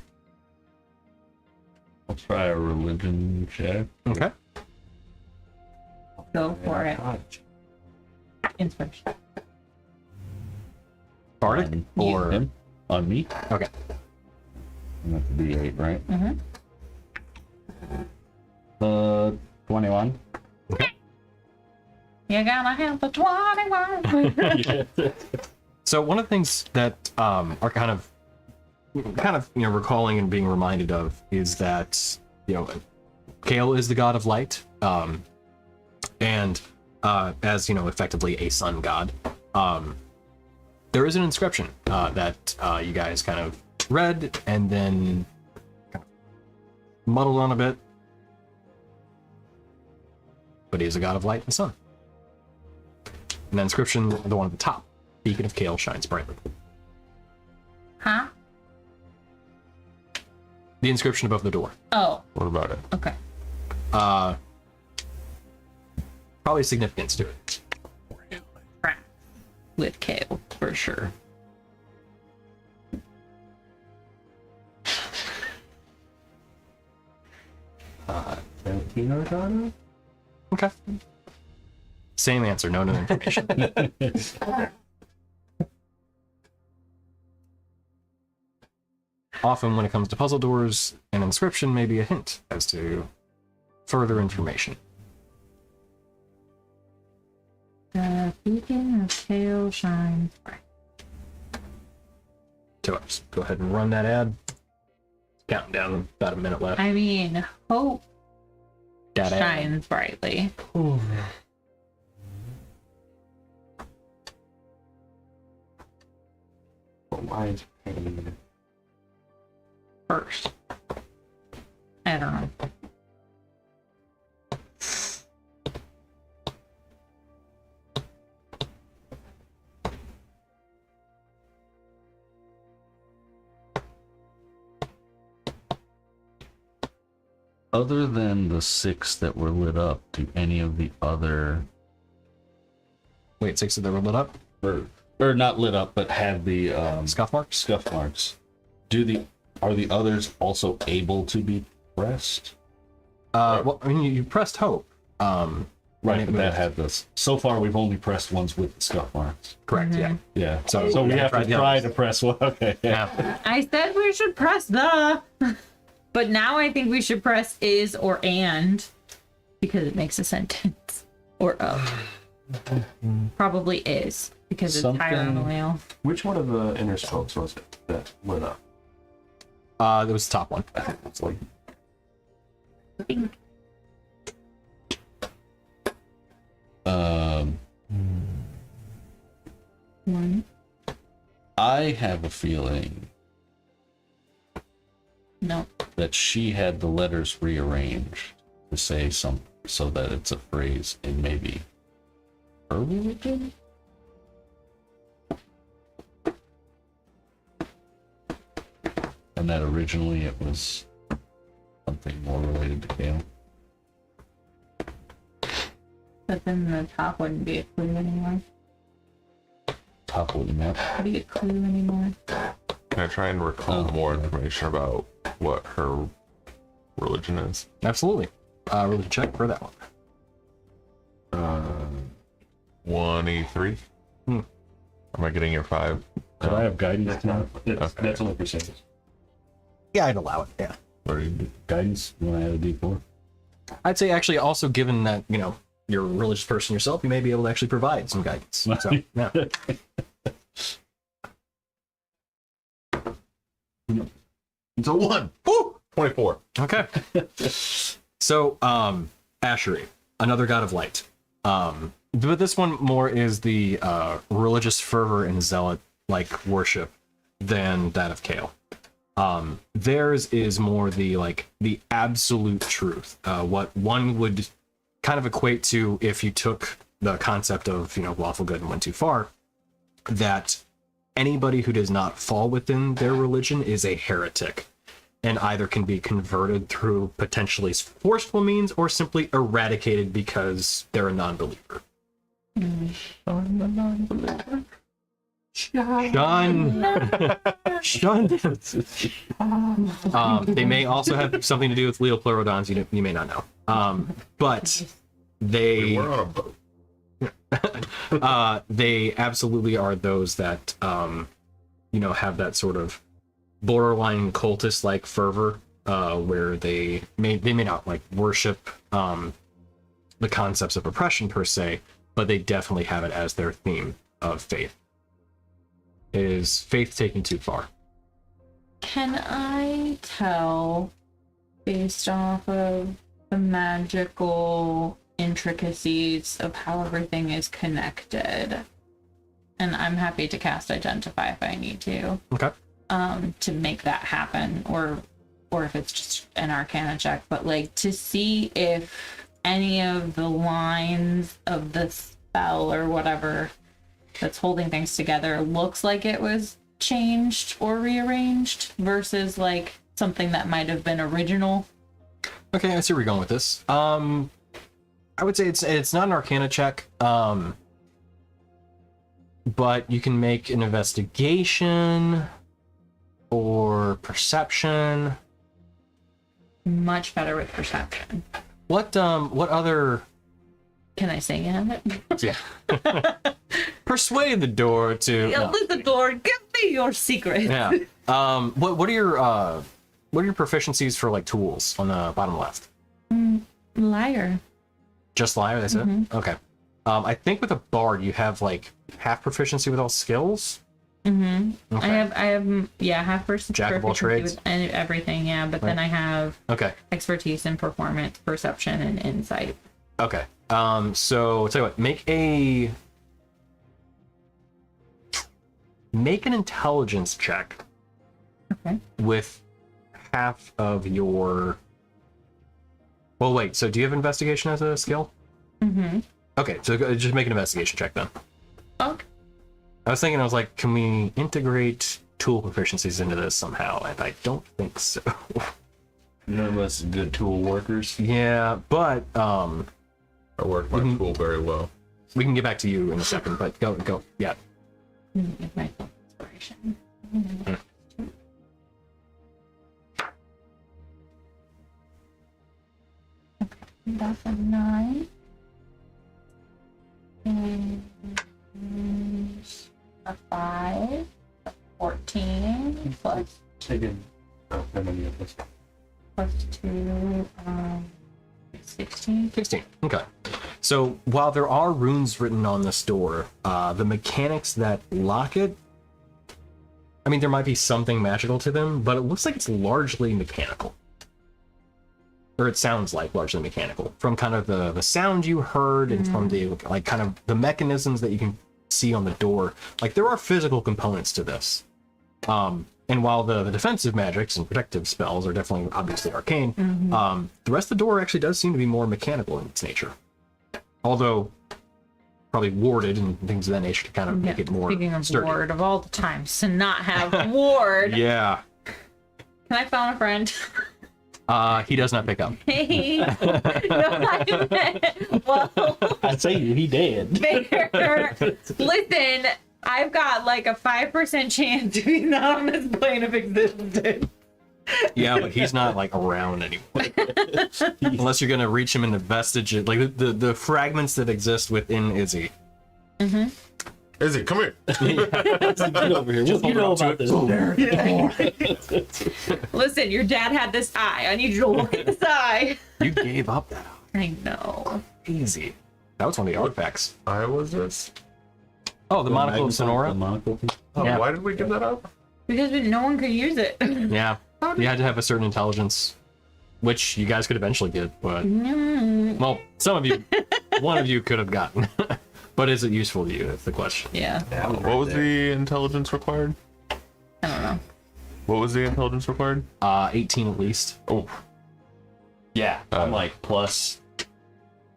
I'll try a religion check.
Okay.
Go for it. Inspiration.
Bardic
On
or
him? On me?
okay.
I'm at the D8, right?
Mm-hmm.
21.
You're gonna have the 21.
So one of the things that are kind of recalling and being reminded of is that Kale is the god of light, and as effectively a sun god. There is an inscription that you guys kind of read and then kind of muddled on a bit, but he is a god of light and sun. And the inscription, the one at the top, beacon of Kale shines brightly.
Huh?
The inscription above the door.
Oh,
what about it?
okay.
Probably significance to it.
With Kale, for sure.
17 Arcana?
Okay. Same answer, no new information. Often when it comes to puzzle doors, an inscription may be a hint as to further information.
The beacon of pale shines bright.
So I'll just go ahead and run that ad. Counting down, about a minute left.
I mean, hope
That ad.
shines brightly.
Lion's pain.
First. I don't know.
Other than the 6 that were lit up, do any of the other
Wait, 6 that were lit up?
or not lit up but had the
Scuff marks?
scuff marks? Are the others also able to be pressed?
Well, I mean, you pressed hope.
Right,
it
but that
moved.
had this. So far, we've only pressed ones with the scuff marks.
Correct, yeah.
Yeah.
So
we
yeah,
have
try
to
the
try
others.
to press one. Okay.
Yeah.
I said we should press the, but now I think we should press is or and because it makes a sentence. Or of. Probably is because it's higher on the
Something-
wheel.
Which one of the inner spokes was it that lit up?
That was the top one.
I think it's like
One.
I have a feeling
No.
that she had the letters rearranged to say some so that it's a phrase in maybe her religion. And that originally it was something more related to Kale.
But then the top wouldn't be a clue anymore.
Top of the map.
How do you get clue anymore?
Can I try and recall more information about what her religion is?
Absolutely. Religion check for that one.
183. Am I getting your 5?
Could I have guidance now?
that's only percentage.
Yeah, I'd allow it, yeah.
What are you?
Guidance? You want to add a D4?
I'd say actually also given that, you know, you're a religious person yourself, you may be able to actually provide some guidance. So, yeah.
It's a 1. Woo! 24.
Okay. So, Ashery, another god of light. But this one more is the religious fervor and zealot like worship than that of Kale. Theirs is more the absolute truth. What one would kind of equate to if you took the concept of, you know, lawful good and went too far, that anybody who does not fall within their religion is a heretic and either can be converted through potentially forceful means or simply eradicated because they're a non-believer. Shun. Shun. They may also have something to do with Leopleurodons, you may not know. But they
We're on a boat.
they absolutely are those that you know, have that sort of borderline cultist like fervor, where they may not like worship the concepts of oppression per se, but they definitely have it as their theme of faith. Is faith taken too far?
Can I tell based off of the magical intricacies of how everything is connected? And I'm happy to cast Identify if I need to.
Okay.
To make that happen, or if it's just an Arcana check, but like to see if any of the lines of the spell or whatever that's holding things together looks like it was changed or rearranged versus like something that might have been original.
Okay, I see where you're going with this. I would say it's not an Arcana check, but you can make an investigation or perception.
Much better with perception.
What other?
Can I sing it?
Yeah. Persuade the door to. No.
Open the door. Give me your secret.
Yeah. What are your proficiencies for like tools on the bottom left?
Liar.
Just liar, that's it? Okay. I think with a bard, you have like half proficiency with all skills. Okay.
I have half
Jack of all trades?
with everything, yeah, but then I have
Okay.
expertise in performance, perception, and insight.
Okay. So I'll tell you what, make an intelligence check
Okay.
with half of your. Well, wait. So do you have investigation as a skill? Okay, so just make an investigation check then.
Okay.
I was thinking, I was like, can we integrate tool proficiencies into this somehow? And I don't think so.
None of us good tool workers.
Yeah, but
I work my tool very well.
we can get back to you in a second. But go. Yeah.
Give myself inspiration. Okay, that's a 9. And a 5. A 14. Plus
Taking how many of us?
2. 16.
16. Okay. So while there are runes written on this door, the mechanics that lock it, I mean, there might be something magical to them, but it looks like it's largely mechanical. Or it sounds like largely mechanical. From kind of the sound you heard and from the, like, kind of the mechanisms that you can see on the door. Like, there are physical components to this. And while the defensive magics and protective spells are definitely obviously arcane, the rest of the door actually does seem to be more mechanical in its nature. Although probably warded and things of that nature to kind of make it more
Speaking of
sturdy.
ward, of all the times to not have ward.
Yeah.
Can I phone a friend?
He does not pick up.
Hey. No, I meant, well,
I'd say he did.
fair. Listen, I've got like a 5% chance to be not on this plane of existence.
Yeah, but he's not like around anymore. Unless you're gonna reach him in the vestiges, like the fragments that exist within Izzy.
Izzy, come here.
Get over here. What do you know about this?
Listen, your dad had this eye. I need you to look at this eye.
You gave up that.
I know.
Easy. That was one of the artifacts.
I was this.
Oh, the monocle of
The
Sonora.
monocle.
Oh,
Yeah.
why did we give that up?
Because no one could use it.
Yeah, you had to have a certain intelligence, which you guys could eventually get, but well, some of you, one of you could have gotten. But is it useful to you? That's the question.
Yeah.
What was the intelligence required?
I don't know.
What was the intelligence required?
18 at least.
Oh,
Yeah, I'm like plus.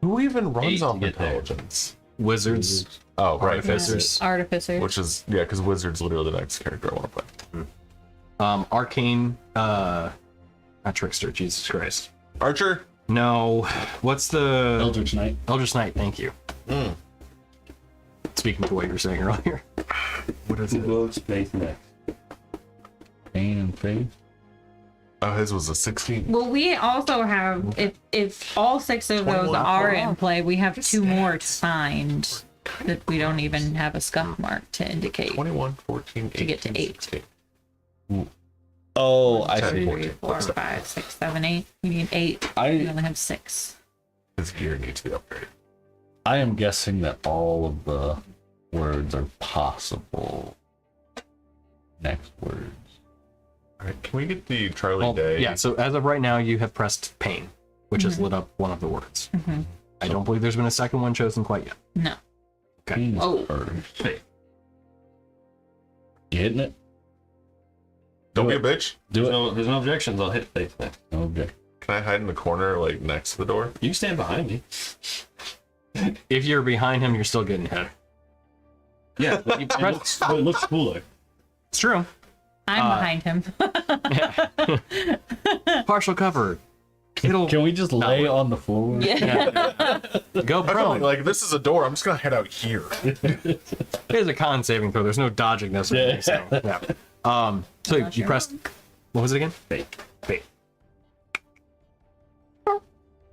who even runs
8 to
off
get there.
intelligence?
Wizards,
Oh, right.
artificers,
Artificer.
Which is, yeah, because Wizard's literally the next character I want to play.
arcane, not trickster. Jesus Christ.
Archer?
No, what's the
Eldritch Knight.
Eldritch Knight? Thank you. Speaking to what you were saying earlier. What is it?
Goes space next.
Pain and faith.
Oh, his was a 16.
Well, we also have, if all 6 of those
21.
are in play, we have 2 more to find that we don't even have a scuff mark to indicate.
21, 14, 18,
get to 8.
16.
Oh, I
10,
see.
3, 4, 5, 6, 7, 8. We need 8. We only have 6.
His gear needs to be upgraded.
I am guessing that all of the words are possible next words.
All right, can we get the Charlie
Well,
Day?
yeah, so as of right now, you have pressed pain, which has lit up one of the words. I don't believe there's been a second one chosen quite yet.
No.
Pain is
Oh.
first. You hitting it?
Don't be a bitch.
Do it.
There's no objections. I'll hit faith next.
Okay.
Can I hide in the corner, like, next to the door?
You can stand behind me.
If you're behind him, you're still getting hit.
Yeah,
It looks cooler.
It's true.
I'm behind him.
Partial cover. It'll
Can we just lay on the floor?
Yeah.
go
I feel
prone.
like this is a door. I'm just gonna head out here.
There's a con saving throw. There's no dodging this.
Yeah.
So, yeah. So you pressed. What was it again?
Fate.
Fate.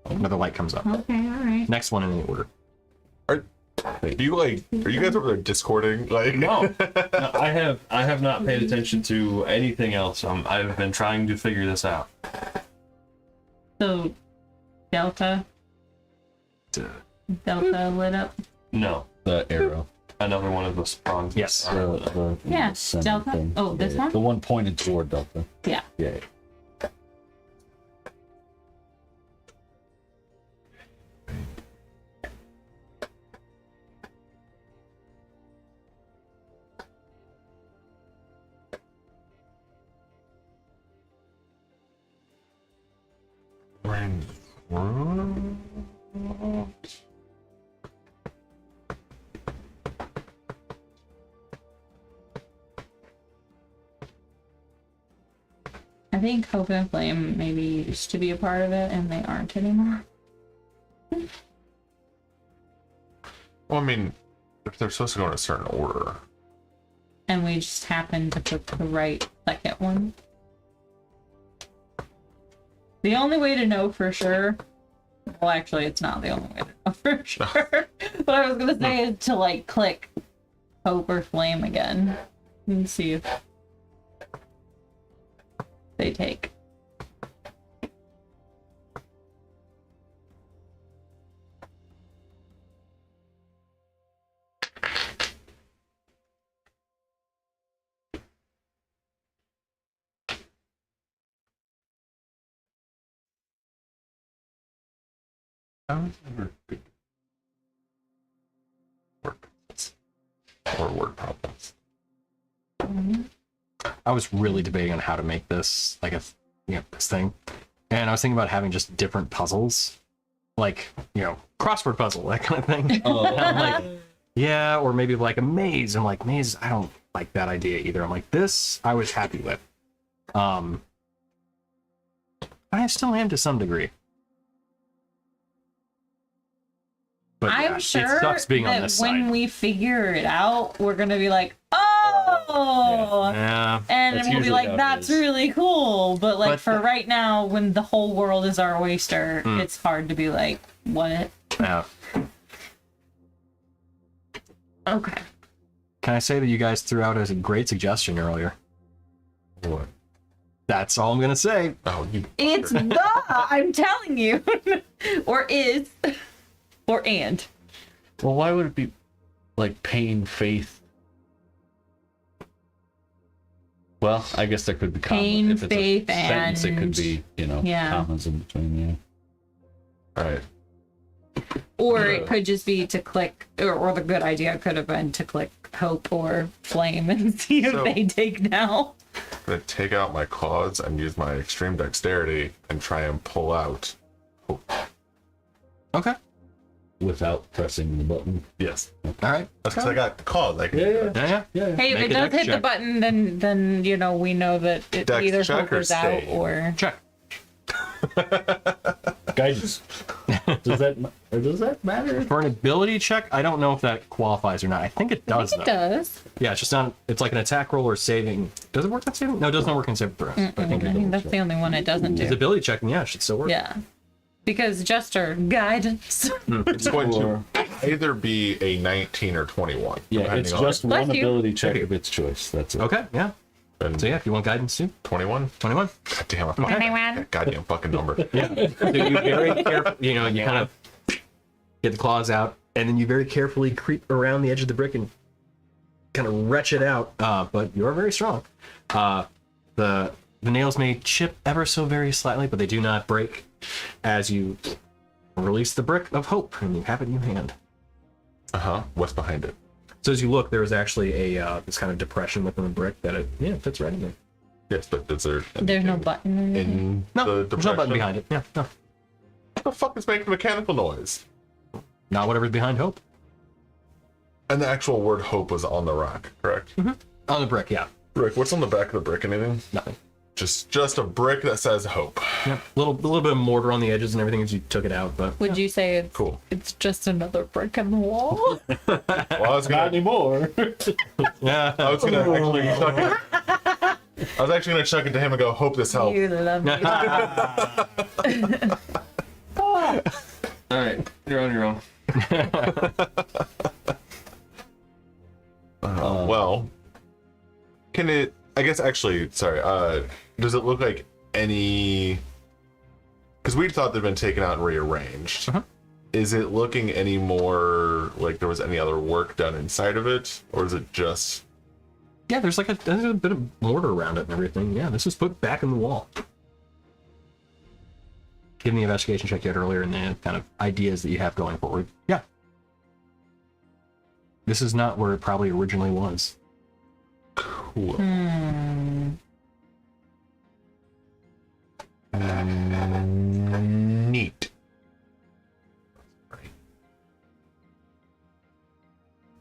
Another light comes up.
Okay, alright.
Next one in the order.
Are you guys over there discording? Like,
No, I have not paid attention to anything else. I've been trying to figure this out.
So, Delta Delta lit up.
No,
The arrow.
another one of the prongs.
Yes.
Yeah,
the center
Delta.
thing.
Oh, this one?
The one pointed toward Delta.
Yeah.
Yeah.
Range through.
I think Hope and Flame maybe used to be a part of it, and they aren't anymore.
Well, I mean, if they're supposed to go in a certain order.
And we just happened to put the right second one. The only way to know for sure, well, actually, it's not the only way to know for sure. What I was gonna say is to like click Hope or Flame again and see if they take.
That was never good. Word problems. Or word problems.
I was really debating on how to make this like this thing, and I was thinking about having just different puzzles, like crossword puzzle, that kind of thing.
Oh.
And I'm like, yeah, or maybe like a maze. I'm like, maze, I don't like that idea either. I'm like, this I was happy with. I still am to some degree. But yeah,
I'm sure
it sucks being on
that
this
when
side.
we figure it out, we're gonna be like, oh,
Yeah.
and
That's
we'll be
usually
like,
how it
that's
is.
really cool. But like
But
for right now, when the whole world is our oyster, it's hard to be like, what?
Yeah.
Okay.
Can I say that you guys threw out a great suggestion earlier?
What?
That's all I'm gonna say.
Oh, you.
It's the, I'm telling you. Or is. Or and.
Well, why would it be like pain, faith? Well, I guess there could be
Pain,
if it's
faith,
a sentence, it could
and-
be,
yeah.
commas in between. Yeah.
Alright.
Or it could just be to click, or the good idea could have been to click Hope or Flame and see if
So-
they take now.
I'm gonna take out my claws and use my extreme dexterity and try and pull out.
Okay.
Without pressing the button.
Yes.
All right.
That's because I got claws. I can do that.
Yeah.
Yeah.
Hey, if
Make
it
a
does
dex
hit the
check.
button, then we know that it
Dex
either
check
Hope
or
is out
stay?
or
Check.
Guidance. Does that matter?
For an ability check, I don't know if that qualifies or not. I think it
I
does.
think it
though.
does.
Yeah, it's just not. It's like an attack roll or saving. Does it work on saving? No, it does not work on saving throws. But I think
I think that's the only one it doesn't
it's
do.
ability checking. Yeah, it should still work.
Yeah, because Jester guidance.
It's going
Or-
to either be a 19 or 21.
Yeah,
depending
it's
on
just
it.
Bless
one
you.
ability check of its choice. That's it.
Okay. Yeah.
And
So yeah, if you want guidance too,
21.
21.
God damn, I fucking
21.
that goddamn fucking number.
Yeah. So you very careful. You kind of get the claws out, and then you very carefully creep around the edge of the brick and kind of retch it out. But you are very strong. The nails may chip ever so very slightly, but they do not break as you release the brick of hope, and you have it in your hand.
What's behind it?
So as you look, there is actually a this kind of depression within the brick that it fits right in there.
Yes, but is there
There's no
anything
button. Or anything.
in
No,
the
there's no button
depression?
behind it. Yeah, no,
What the fuck is making mechanical noise?
not whatever's behind hope.
And the actual word hope was on the rock, correct?
On the brick, yeah,
Rick, what's on the back of the brick? Anything?
nothing.
Just a brick that says hope.
Yeah, little bit of mortar on the edges and everything as you took it out, but
Would you say it's
Cool.
it's just another brick in the wall?
Well, I was
Not
gonna,
anymore.
yeah.
I was gonna actually chuck it. I was actually gonna chuck it to him and go, hope this helps.
You love me.
All right, you're on your own.
Well, can it? I guess actually, sorry. Does it look like any? Because we thought they'd been taken out and rearranged. is it looking any more like there was any other work done inside of it, or is it just?
Yeah, there's like there's a bit of mortar around it and everything. Yeah, this was put back in the wall. Given the investigation check you had earlier and the kind of ideas that you have going forward. Yeah. This is not where it probably originally was.
Cool. Neat.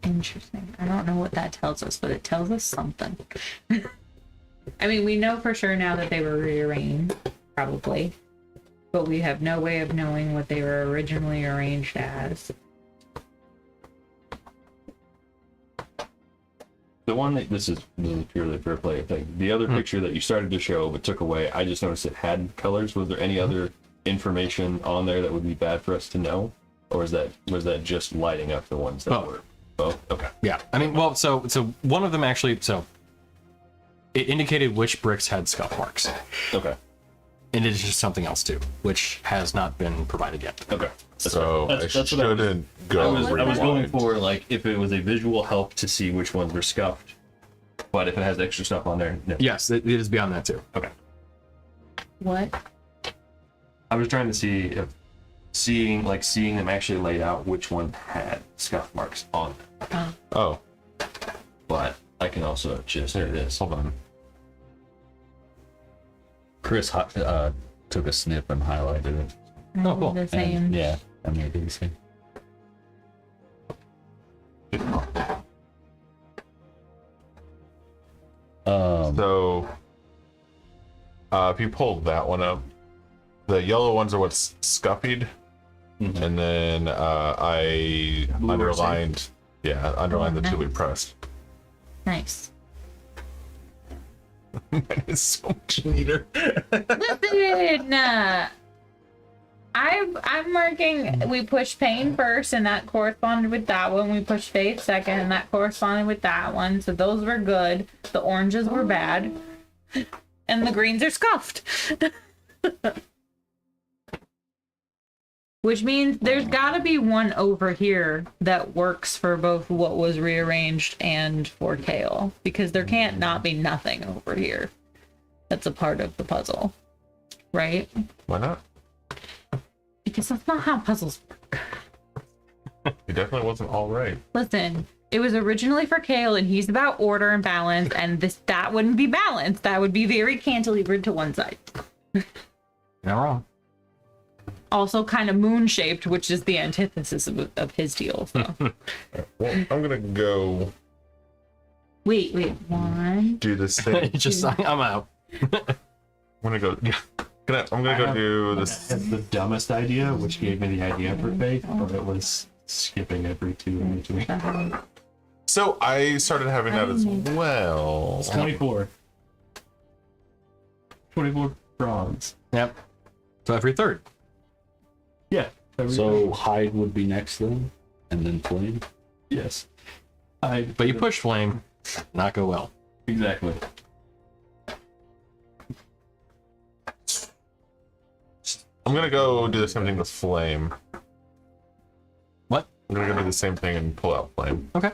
Interesting. I don't know what that tells us, but it tells us something. I mean, we know for sure now that they were rearranged, probably. But we have no way of knowing what they were originally arranged as.
The one that this is purely fair play thing. The other picture that you started to show but took away, I just noticed it had colors. Was there any other information on there that would be bad for us to know, or was that just lighting up the ones that were? Oh, okay.
Yeah, I mean, well, so one of them actually, so it indicated which bricks had scuff marks,
Okay.
and it is just something else too, which has not been provided yet.
Okay.
So
That's
I
what I was-
shouldn't go.
I was going
rewind.
for like if it was a visual help to see which ones were scuffed, but if it has extra stuff on there, no.
Yes, it is beyond that too.
Okay.
What?
I was trying to see if seeing them actually laid out which one had scuff marks on them,
Oh,
but I can also just do this.
hold on.
Chris took a snip and highlighted it.
Oh, cool.
The same.
And, yeah, I made it the same.
So, if you pull that one up, the yellow ones are what's scuffied, and then I
Blue are
underlined, underlined the two we pressed.
Nice.
It's so much neater.
Listen, I'm marking. We pushed pain first, and that corresponded with that one. We pushed faith second, and that corresponded with that one. So those were good. The oranges were bad, and the greens are scuffed. Which means there's got to be one over here that works for both what was rearranged and for Kale, because there can't not be nothing over here that's a part of the puzzle, right?
Why not?
Because that's not how puzzles work.
He definitely wasn't all right.
Listen, it was originally for Kale, and he's about order and balance, and that wouldn't be balanced. That would be very cantilevered to one side.
You're not wrong.
Also kind of moon-shaped, which is the antithesis of his deal. So.
Well, I'm gonna go
Wait, one.
do this thing.
Just I'm out.
I'm gonna go. Yeah. I'm gonna go do
I
this.
had the dumbest idea, which gave me the idea for faith, but it was skipping every two in between.
So I started having that as well.
24. 24 bronze.
Yep. So every third.
Yeah.
So hide would be next then, and then flame.
yes.
But you push flame, not go well.
Exactly.
I'm gonna go do the same thing with flame.
What?
I'm gonna go do the same thing and pull out flame.
Okay.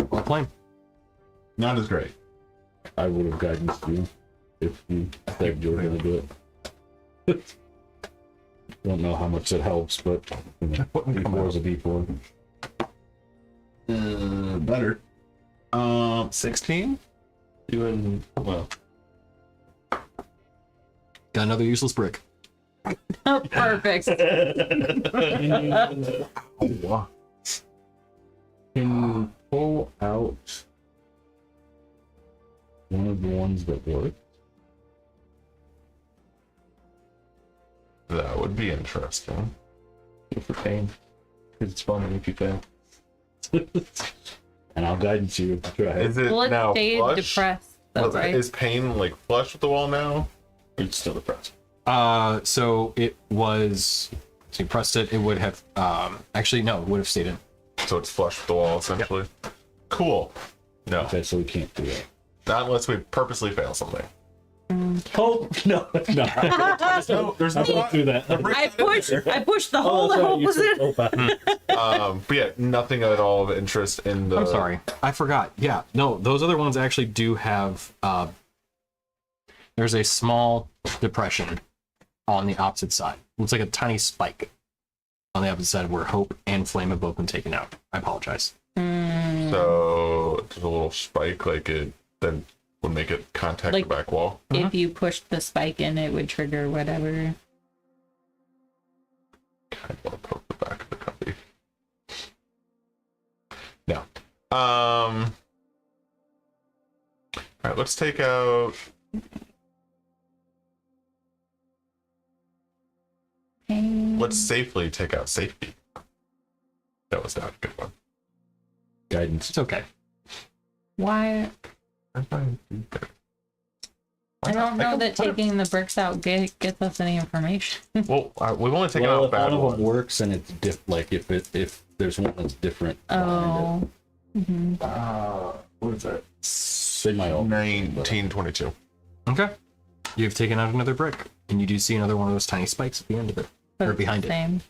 Well, flame.
Not as great.
I would have guidance you if you said you were gonna do it. Don't know how much it helps, but you know, D4 is a D4.
Better. 16?
Doing well.
Got another useless brick.
Oh, perfect.
Wow.
Can you pull out one of the ones that work?
That would be interesting.
Go for pain. Because it's fun if you fail.
And I'll guidance you if you try.
Is it
Well, it
now
stayed
flush?
depressed, though, right?
Is pain like flush with the wall now?
It's still depressed.
So it was. So you pressed it. It would have. Actually, no. It would have stayed in.
So it's flush with the wall essentially. Cool. No,
Okay, so we can't do that.
not unless we purposely fail something.
Hope? No.
There's no
I won't do that.
I pushed the hole
Oh,
that
that's right,
hope
you
was
said
in.
hope out.
but yeah, nothing at all of interest in the.
I'm sorry, I forgot. Yeah, no, those other ones actually do have. There's a small depression on the opposite side. Looks like a tiny spike on the opposite side where Hope and Flame have both been taken out. I apologize.
So there's a little spike, like it then would make it contact
Like-
the back wall.
If you pushed the spike in, it would trigger whatever.
I want to poke the back of the copy. No. All right, let's take out. Let's safely take out safety. That was not a good one.
Guidance.
It's okay.
Why? I don't know that taking the bricks out gets us any information.
Well, we've only taken
Well,
out
if
bad
one of
ones.
them works and it's like if there's one that's different.
Oh.
What is that?
They might all.
1922.
Okay. You've taken out another brick, and you do see another one of those tiny spikes at the end of it, or behind it.
Same.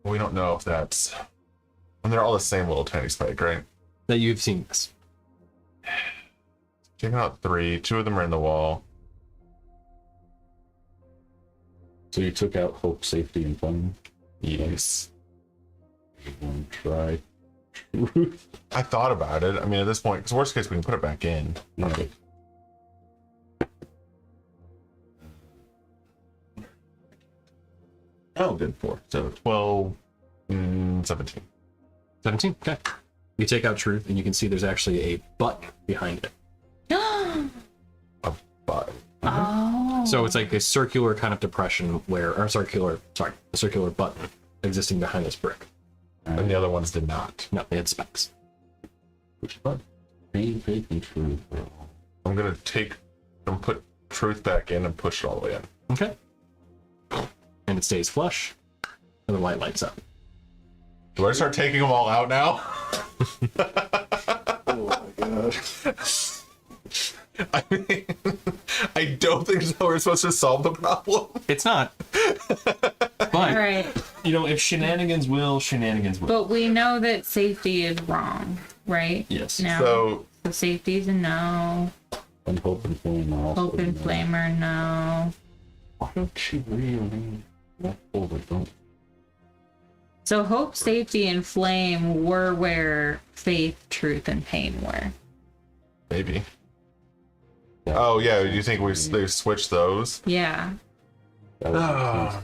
We don't know if that's. And they're all the same little tiny spike, right?
That you've seen this.
Taking out 3. 2 of them are in the wall.
So you took out hope, safety, and fun.
Yes.
You want to try truth?
I thought about it. I mean, at this point, because worst case, we can put it back in.
Right.
Oh, good 4. So 12, 17.
17? Okay. You take out Truth, and you can see there's actually a button behind it.
But
Oh.
So it's like a circular kind of depression a circular button existing behind this brick.
and the other ones did not.
No, they had spikes.
Push button. Pain, faith, and truth.
I'm gonna take and put truth back in and push it all the way in.
Okay. And it stays flush, and the light lights up.
Do I start taking them all out now?
Oh my god.
I mean, I don't think so. We're supposed to solve the problem.
It's not. But
All right.
You know, if shenanigans will, shenanigans will.
But we know that safety is wrong, right?
Yes.
No.
So
So safety's a no.
And hope and flame are also.
Hope and flame are no.
Why don't you really? Not over, don't.
So hope, safety, and flame were where faith, truth, and pain were.
maybe. Oh yeah, you think they switched those?
Yeah.
That was
Ah.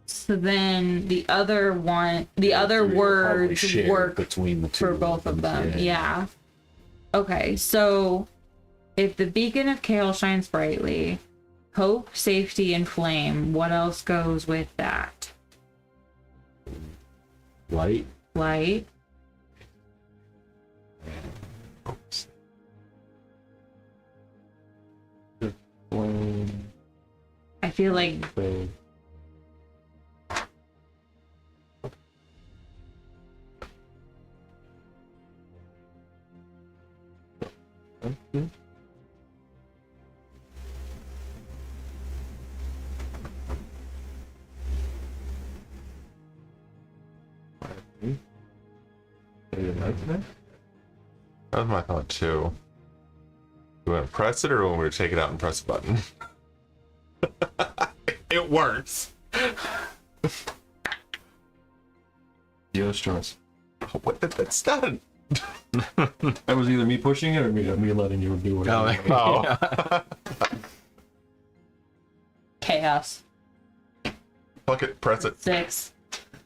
So then the other one, the other
Probably
words
shared
work
between the two
for both of them.
Yeah.
Yeah. Okay, so if the beacon of Kale shines brightly, hope, safety, and flame, what else goes with that?
Light.
Light. I feel like
That was my thought too. We want to press it, or when we take it out and press the button? It works.
Dealer's choice.
What? That's not an.
That was either me pushing it or me letting you do it.
Oh,
chaos.
fuck it. Press it.
6.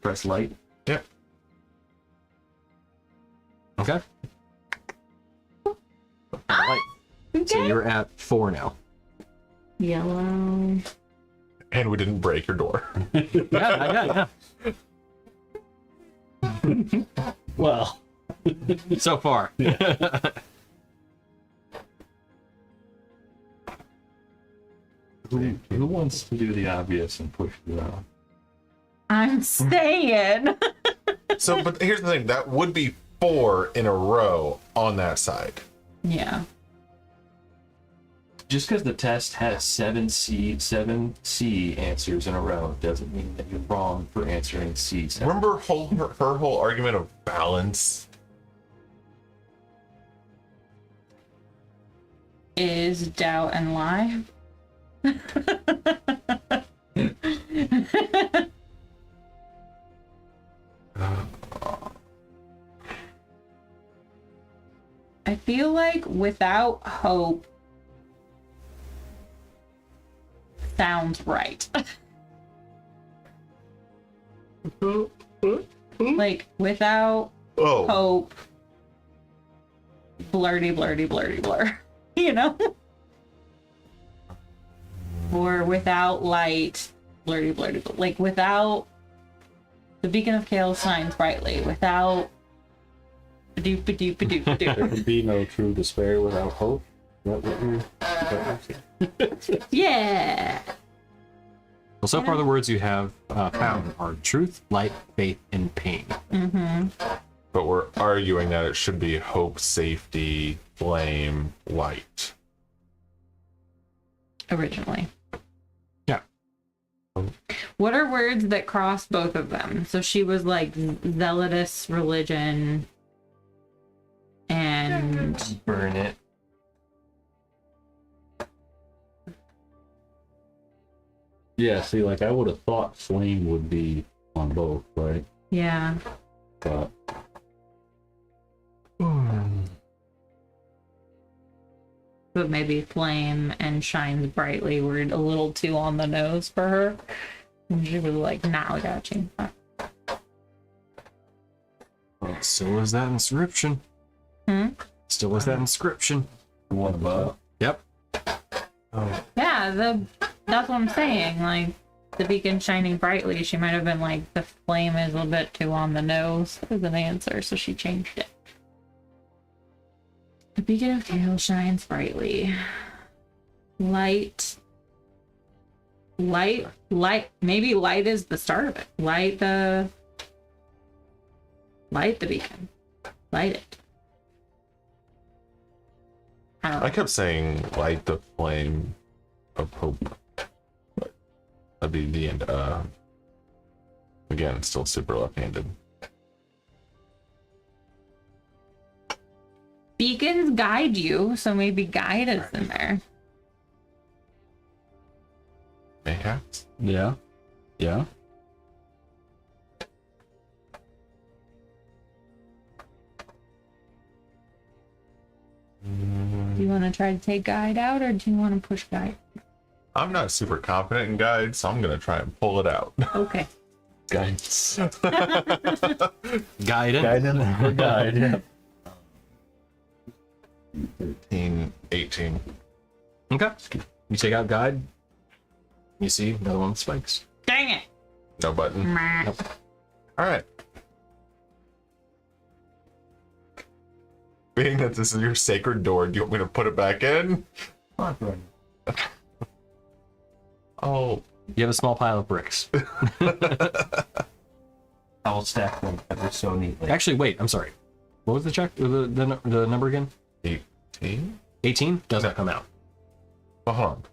Press light.
Yep.
okay. Light. So you're at 4 now.
Yellow.
And we didn't break your door.
Yeah.
Well.
So far.
Who wants to do the obvious and push it out?
I'm staying.
So, but here's the thing. That would be 4 in a row on that side.
Yeah.
Just because the test has seven C answers in a row doesn't mean that you're wrong for answering C.
Remember her whole argument of balance?
Is doubt and lie. I feel like without hope sounds right. Like without
Oh,
hope, blurty, blur. You know? Or without light, blurty, blur. Like without the beacon of chaos shines brightly. Without
There can be no true despair without hope. Is that what you're
yeah.
Well, so far the words you have found are truth, light, faith, and pain.
Mm-hmm.
but we're arguing that it should be hope, safety, flame, light.
Originally.
Yeah.
What are words that cross both of them? So she was like zealotous religion and
Burn it.
Yeah, see, like I would have thought flame would be on both, right?
yeah.
But
But maybe flame and shines brightly were a little too on the nose for her. And she was like, nah, we gotta change that.
Still is that inscription. Still is that inscription.
what about?
Yep.
Yeah, that's what I'm saying. Like, the beacon shining brightly, she might have been like, the flame is a little bit too on the nose as an answer, so she changed it. The beacon of tail shines brightly. Light. Maybe light is the start of it. Light the beacon. Light it. I don't know.
I kept saying light the flame of hope. But that'd be the end. Again, it's still super left-handed.
Beacons guide you, so maybe guide is in there.
Mayhaps?
Yeah. Yeah.
Do you want to try to take guide out, or do you want to push guide?
I'm not super confident in guide, so I'm gonna try and pull it out.
Okay.
Guidance.
Guidance.
Guidance or guide, yeah.
13, 18.
Okay. You take out guide. You see another one with spikes.
Dang it.
No button.
Meh.
Nope.
All right. Being that this is your sacred door, do you want me to put it back in? Oh,
You have a small pile of bricks.
I will stack them ever so neatly.
Actually, wait. I'm sorry. What was the check? The number again?
18?
18 does not come out.
Oh, hold on.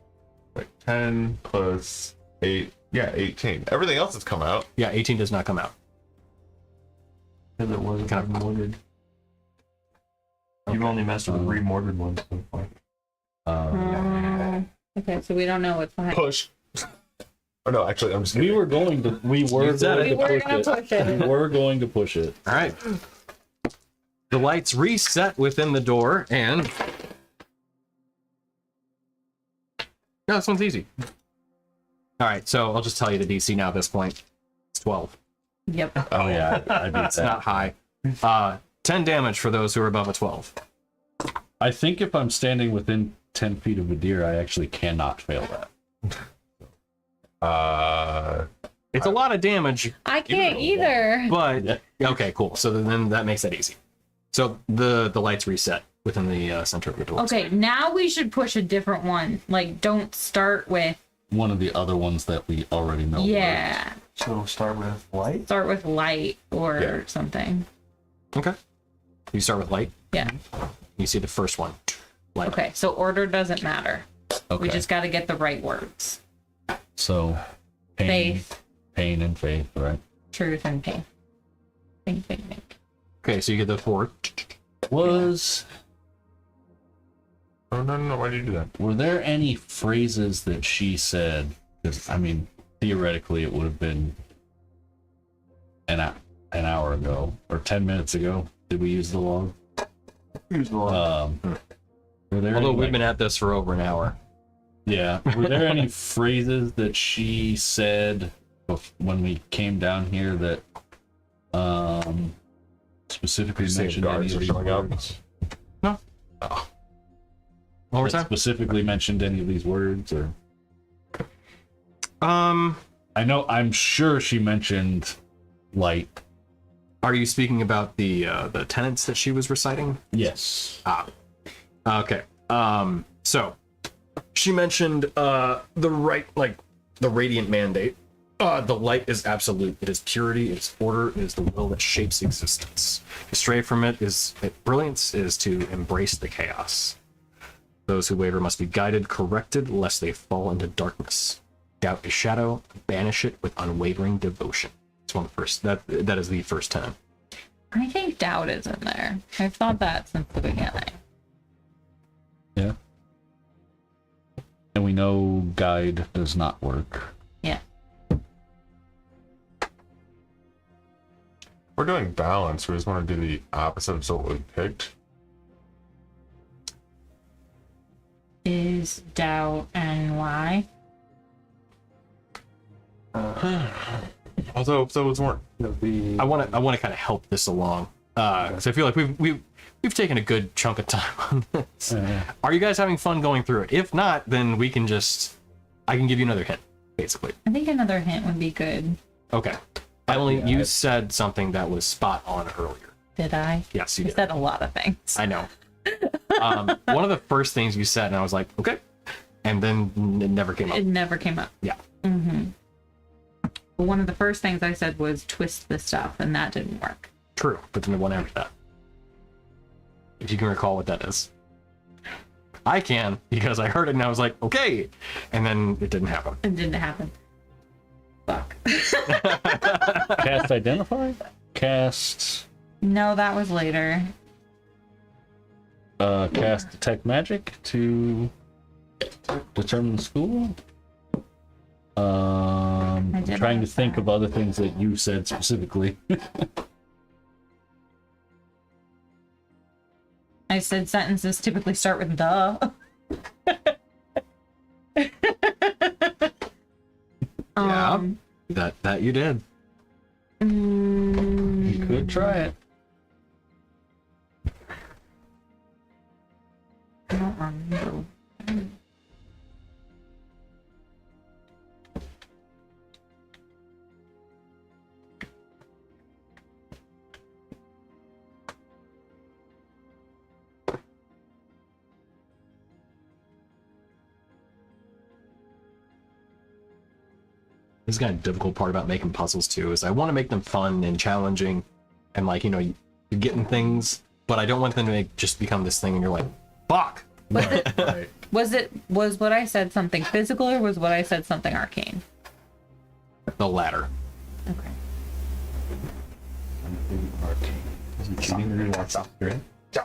Wait, 10 plus 8. Yeah, 18. Everything else has come out.
Yeah, 18 does not come out.
Because it wasn't
Kind of-
remorted. You've only messed with remorted ones so far.
Okay, so we don't know what's behind.
Push. Oh, no, actually, I'm just
We
kidding.
were going to
We were
gonna push it.
We were going to push it.
All right. The lights reset within the door, and no, this one's easy. All right, so I'll just tell you the DC now at this point. It's 12.
Yep.
Oh yeah, I beat
It's
that.
not high. 10 damage for those who are above a 12.
I think if I'm standing within 10 feet of a deer, I actually cannot fail that.
It's a lot of damage,
I can't either.
but okay, cool. So then that makes that easy. So the lights reset within the center of the door.
Okay, now we should push a different one. Like, don't start with,
One of the other ones that we already know.
yeah.
So start with light.
Start with light or
Yeah.
something.
Okay. You start with light.
Yeah.
You see the first one. Light.
Okay, so order doesn't matter.
Okay.
We just got to get the right words.
So, pain,
Faith,
pain and faith, right?
truth, and pain. Think.
Okay, so you get the 4.
Was
Oh, no, why did you do that?
were there any phrases that she said? Because I mean, theoretically, it would have been an hour ago or 10 minutes ago. Did we use the log?
Use the log.
Were there
Although
any,
we've been at this for over an hour.
yeah, were there any phrases that she said when we came down here that specifically mentioned any
Guards
of
are
these
showing up.
words?
One more
That
time.
specifically mentioned any of these words, or
Um,
I'm sure she mentioned light.
are you speaking about the tenets that she was reciting?
Yes.
Okay. So she mentioned the right, like the radiant mandate. The light is absolute. It is purity. It is order. It is the will that shapes existence. To stray from it is brilliance. Is to embrace the chaos. Those who waver must be guided, corrected, lest they fall into darkness. Doubt is shadow. Banish it with unwavering devotion. It's one of the first. That is the first tenet.
I think doubt is in there. I've thought that since the beginning.
Yeah. And we know guide does not work.
Yeah.
We're doing balance. We just want to do the opposite of what we picked.
Is doubt and why?
Although if those weren't.
I want to kind of help this along. So I feel like we've taken a good chunk of time on this. Are you guys having fun going through it? If not, then I can give you another hint, basically.
I think another hint would be good.
Okay. Emily, you said something that was spot on earlier.
Did I?
Yes, you
I
did.
said a lot of things.
I know. One of the first things you said, and I was like, okay. And then it never came up.
It never came up.
Yeah.
Well, one of the first things I said was twist the stuff, and that didn't work.
True, but then the one after that. If you can recall what that is. I can, because I heard it and I was like, okay. And then it didn't happen.
It didn't happen. Fuck.
Cast identify? Cast
No, that was later.
cast detect magic to determine the school. I'm
did
trying to
like
think
that.
of other things that you said specifically.
I said sentences typically start with the.
Yeah. That you did.
You could try it.
I don't remember.
This is kind of difficult part about making puzzles too, is I want to make them fun and challenging and like, you're getting things, but I don't want them to just become this thing and you're like, fuck.
Right.
Was what I said something physical, or was what I said something arcane?
The latter.
Okay.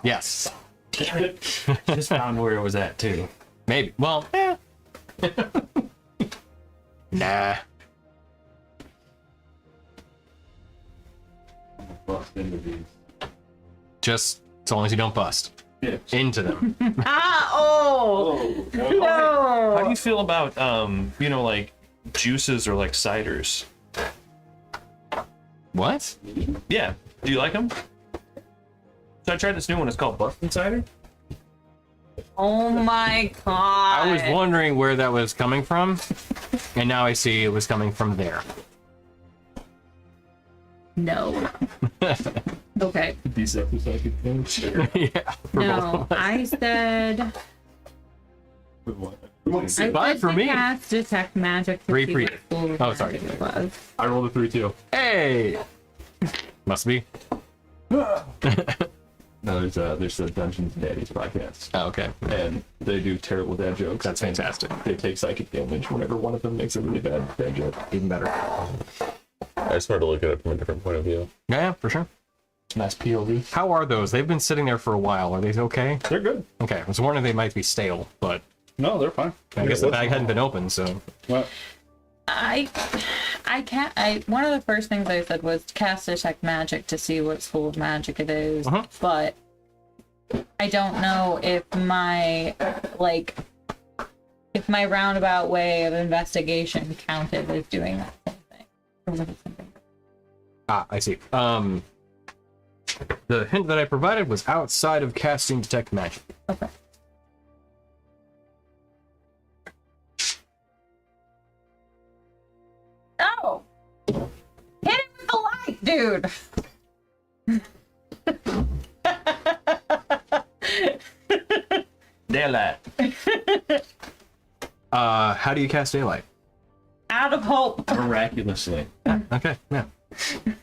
Yes.
Just found where it was at too.
Maybe. Well, nah.
Bust into these.
Just as long as you don't bust into them.
Oh
How
no!
do you feel about like juices or like ciders?
What?
Yeah. Do you like them? So I tried this new one. It's called Bustin' Cider.
Oh my god!
I was wondering where that was coming from, and now I see it was coming from there.
No. Okay.
Yeah. for both
No,
of us.
I said. I
Five
said
for
to
me.
cast detect magic. To
Three
see
for you.
what school of
Oh, sorry.
magic it was.
I rolled a 3 too.
Hey. Must be.
No, there's the Dungeons and Daddies podcast,
Oh, okay.
and they do terrible dad jokes.
That's fantastic.
They take psychic damage whenever one of them makes a really bad dad joke.
Even better.
I just wanted to look at it from a different point of view.
Yeah, for sure.
Nice POV.
How are those? They've been sitting there for a while. Are they okay?
They're good.
Okay, I was wondering they might be stale, but
No, they're fine.
I guess the bag hadn't been opened, so.
Well,
I can't. One of the first things I said was cast detect magic to see what school of magic it is,
Uh-huh.
but I don't know if my roundabout way of investigation counted as doing that same thing. Or was it something?
Ah, I see. The hint that I provided was outside of casting detect magic.
Okay. Oh! Hit it with the light, dude!
Daylight.
How do you cast daylight?
Out of hope.
Miraculously.
Okay, yeah.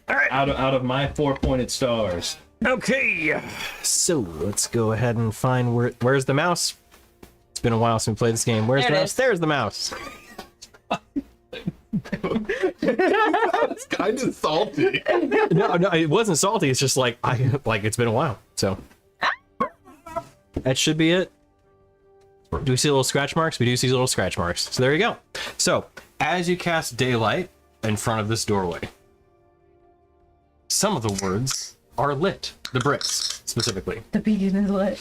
Out of my 4-pointed stars.
Okay, so let's go ahead and find where's the mouse? It's been a while since we played this game. Where's
There
the
it
mouse?
is.
There's the mouse.
It's kind of salty.
No, it wasn't salty. It's just like it's been a while. So that should be it. Do we see little scratch marks? We do see little scratch marks. So there you go. So as you cast daylight in front of this doorway, some of the words are lit. The bricks specifically.
The beacon is lit.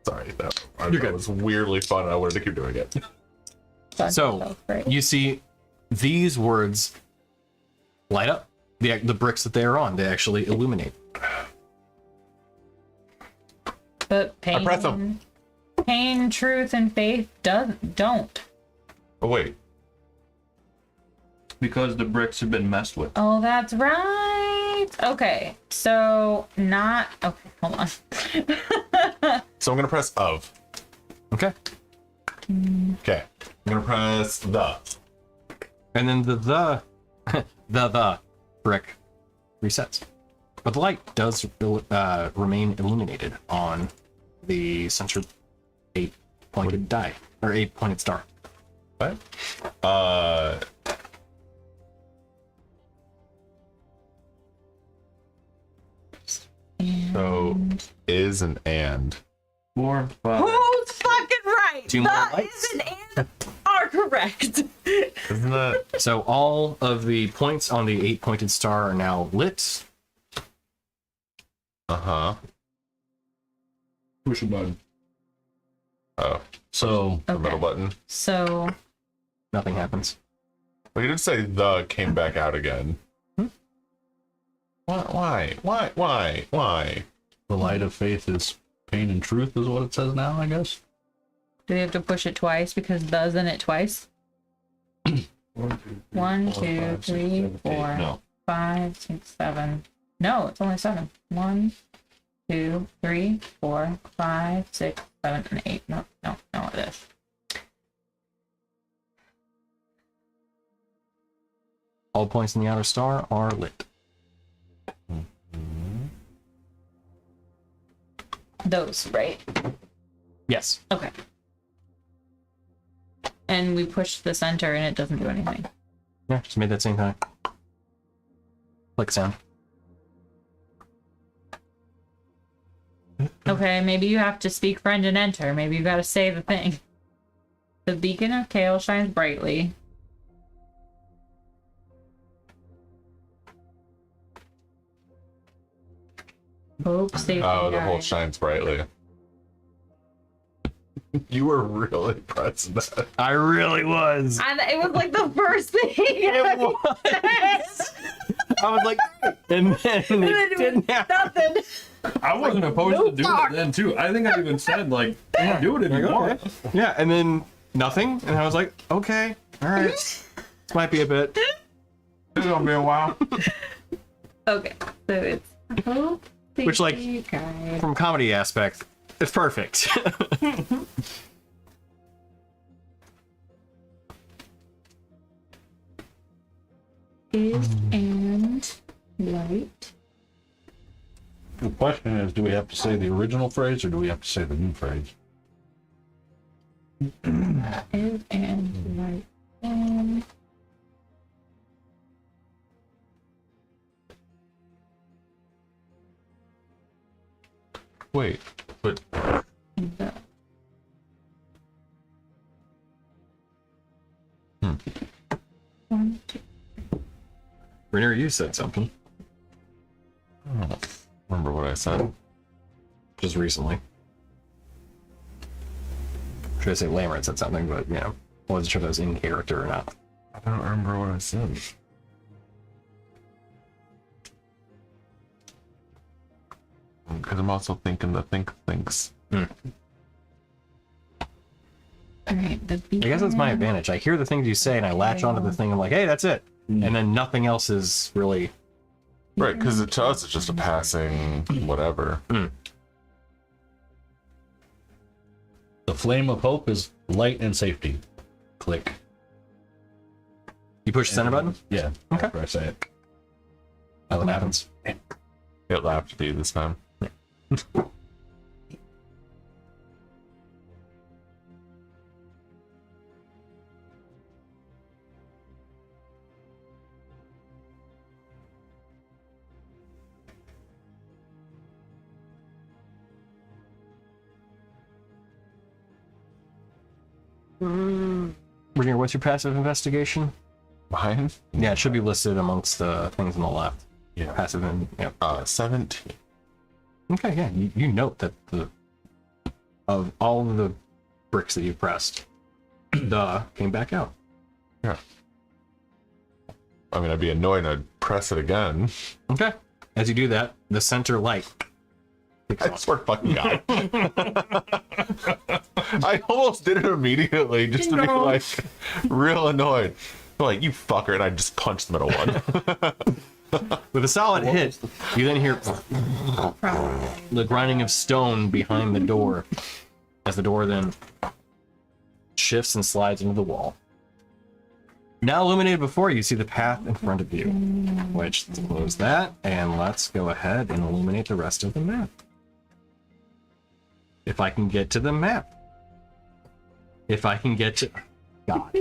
Sorry, that
good.
was weirdly fun. I wanted to keep doing it.
So you see these words light up. The bricks that they are on, they actually illuminate.
But pain,
I press them.
Pain, truth, and faith don't.
Oh wait,
Because the bricks have been messed with.
Oh, that's right. Okay, so not. Okay, hold on.
so I'm gonna press of.
Okay.
Okay, I'm gonna press the.
And then the brick resets. But the light does remain illuminated on the center 8-pointed die, or 8-pointed star.
What? So is an and.
4, 5.
Who's fucking right?
Two more
The
lights.
is and are correct.
Isn't that?
So all of the points on the 8-pointed star are now lit.
Uh-huh.
Push a button.
Oh,
so
the middle
Okay,
button.
so
Nothing happens.
Well, you didn't say the came back out again. Why?
the light of faith is pain and truth is what it says now, I guess.
do we have to push it twice because the's in it twice? 1, 2, 3, 4,
No.
5, 6, 7. No, it's only 7. 1, 2, 3, 4, 5, 6, 7, and 8. No, it is.
All points in the outer star are lit.
Those, right?
Yes.
Okay. And we push the center and it doesn't do anything.
Yeah, just made that same time. Click sound.
Okay, maybe you have to speak friend and enter. Maybe you gotta say the thing. The beacon of Kale shines brightly. Hope, safety,
Oh, the whole
guide.
shines brightly. You were really pressing that.
I really was.
And it was like the first thing.
It was. I was like, and then it didn't happen.
Nothing.
I wasn't opposed to doing it then, too. I think I even said, like, yeah, do it if you want.
Yeah, and then nothing, and I was like, okay, all right, this might be a bit.
It's gonna be a while.
Okay, so it's hope,
Which, like,
safety, guide.
From comedy aspect, it's perfect.
Is and light.
The question is, do we have to say the original phrase or do we have to say the new phrase?
Is and right.
Wait, but
The, one, two.
Rainier, you said something
I don't remember what I said.
just recently. Should I say Lamert said something, but I wasn't sure if that was in character or not.
I don't remember what I said. Because I'm also thinking the thinks.
All right. The
I guess that's my advantage. I hear the things you say and I latch onto the thing. I'm like, hey, that's it. And then nothing else is really.
Right, because to us it's just a passing whatever.
The flame of hope is light and safety. Click.
You push the center button?
Yeah.
Okay.
After I say it.
Nothing happens.
It'll have to be this time.
Rainier, what's your passive investigation?
Mine?
Yeah, it should be listed amongst the things on the left.
Yeah.
Passive and
17.
Okay, yeah. You note that of all of the bricks that you pressed, the came back out.
Yeah. I mean, I'd be annoyed and I'd press it again.
Okay. As you do that, the center light.
I swear to fucking God. I almost did it immediately just to be like real annoyed. Like, you fucker, and I just punched the middle one.
With a solid hit, you then hear the grinding of stone behind the door as the door then shifts and slides into the wall. Now illuminated before you, see the path in front of you, which close that, and let's go ahead and illuminate the rest of the map. If I can get to the map. If I can get to... God.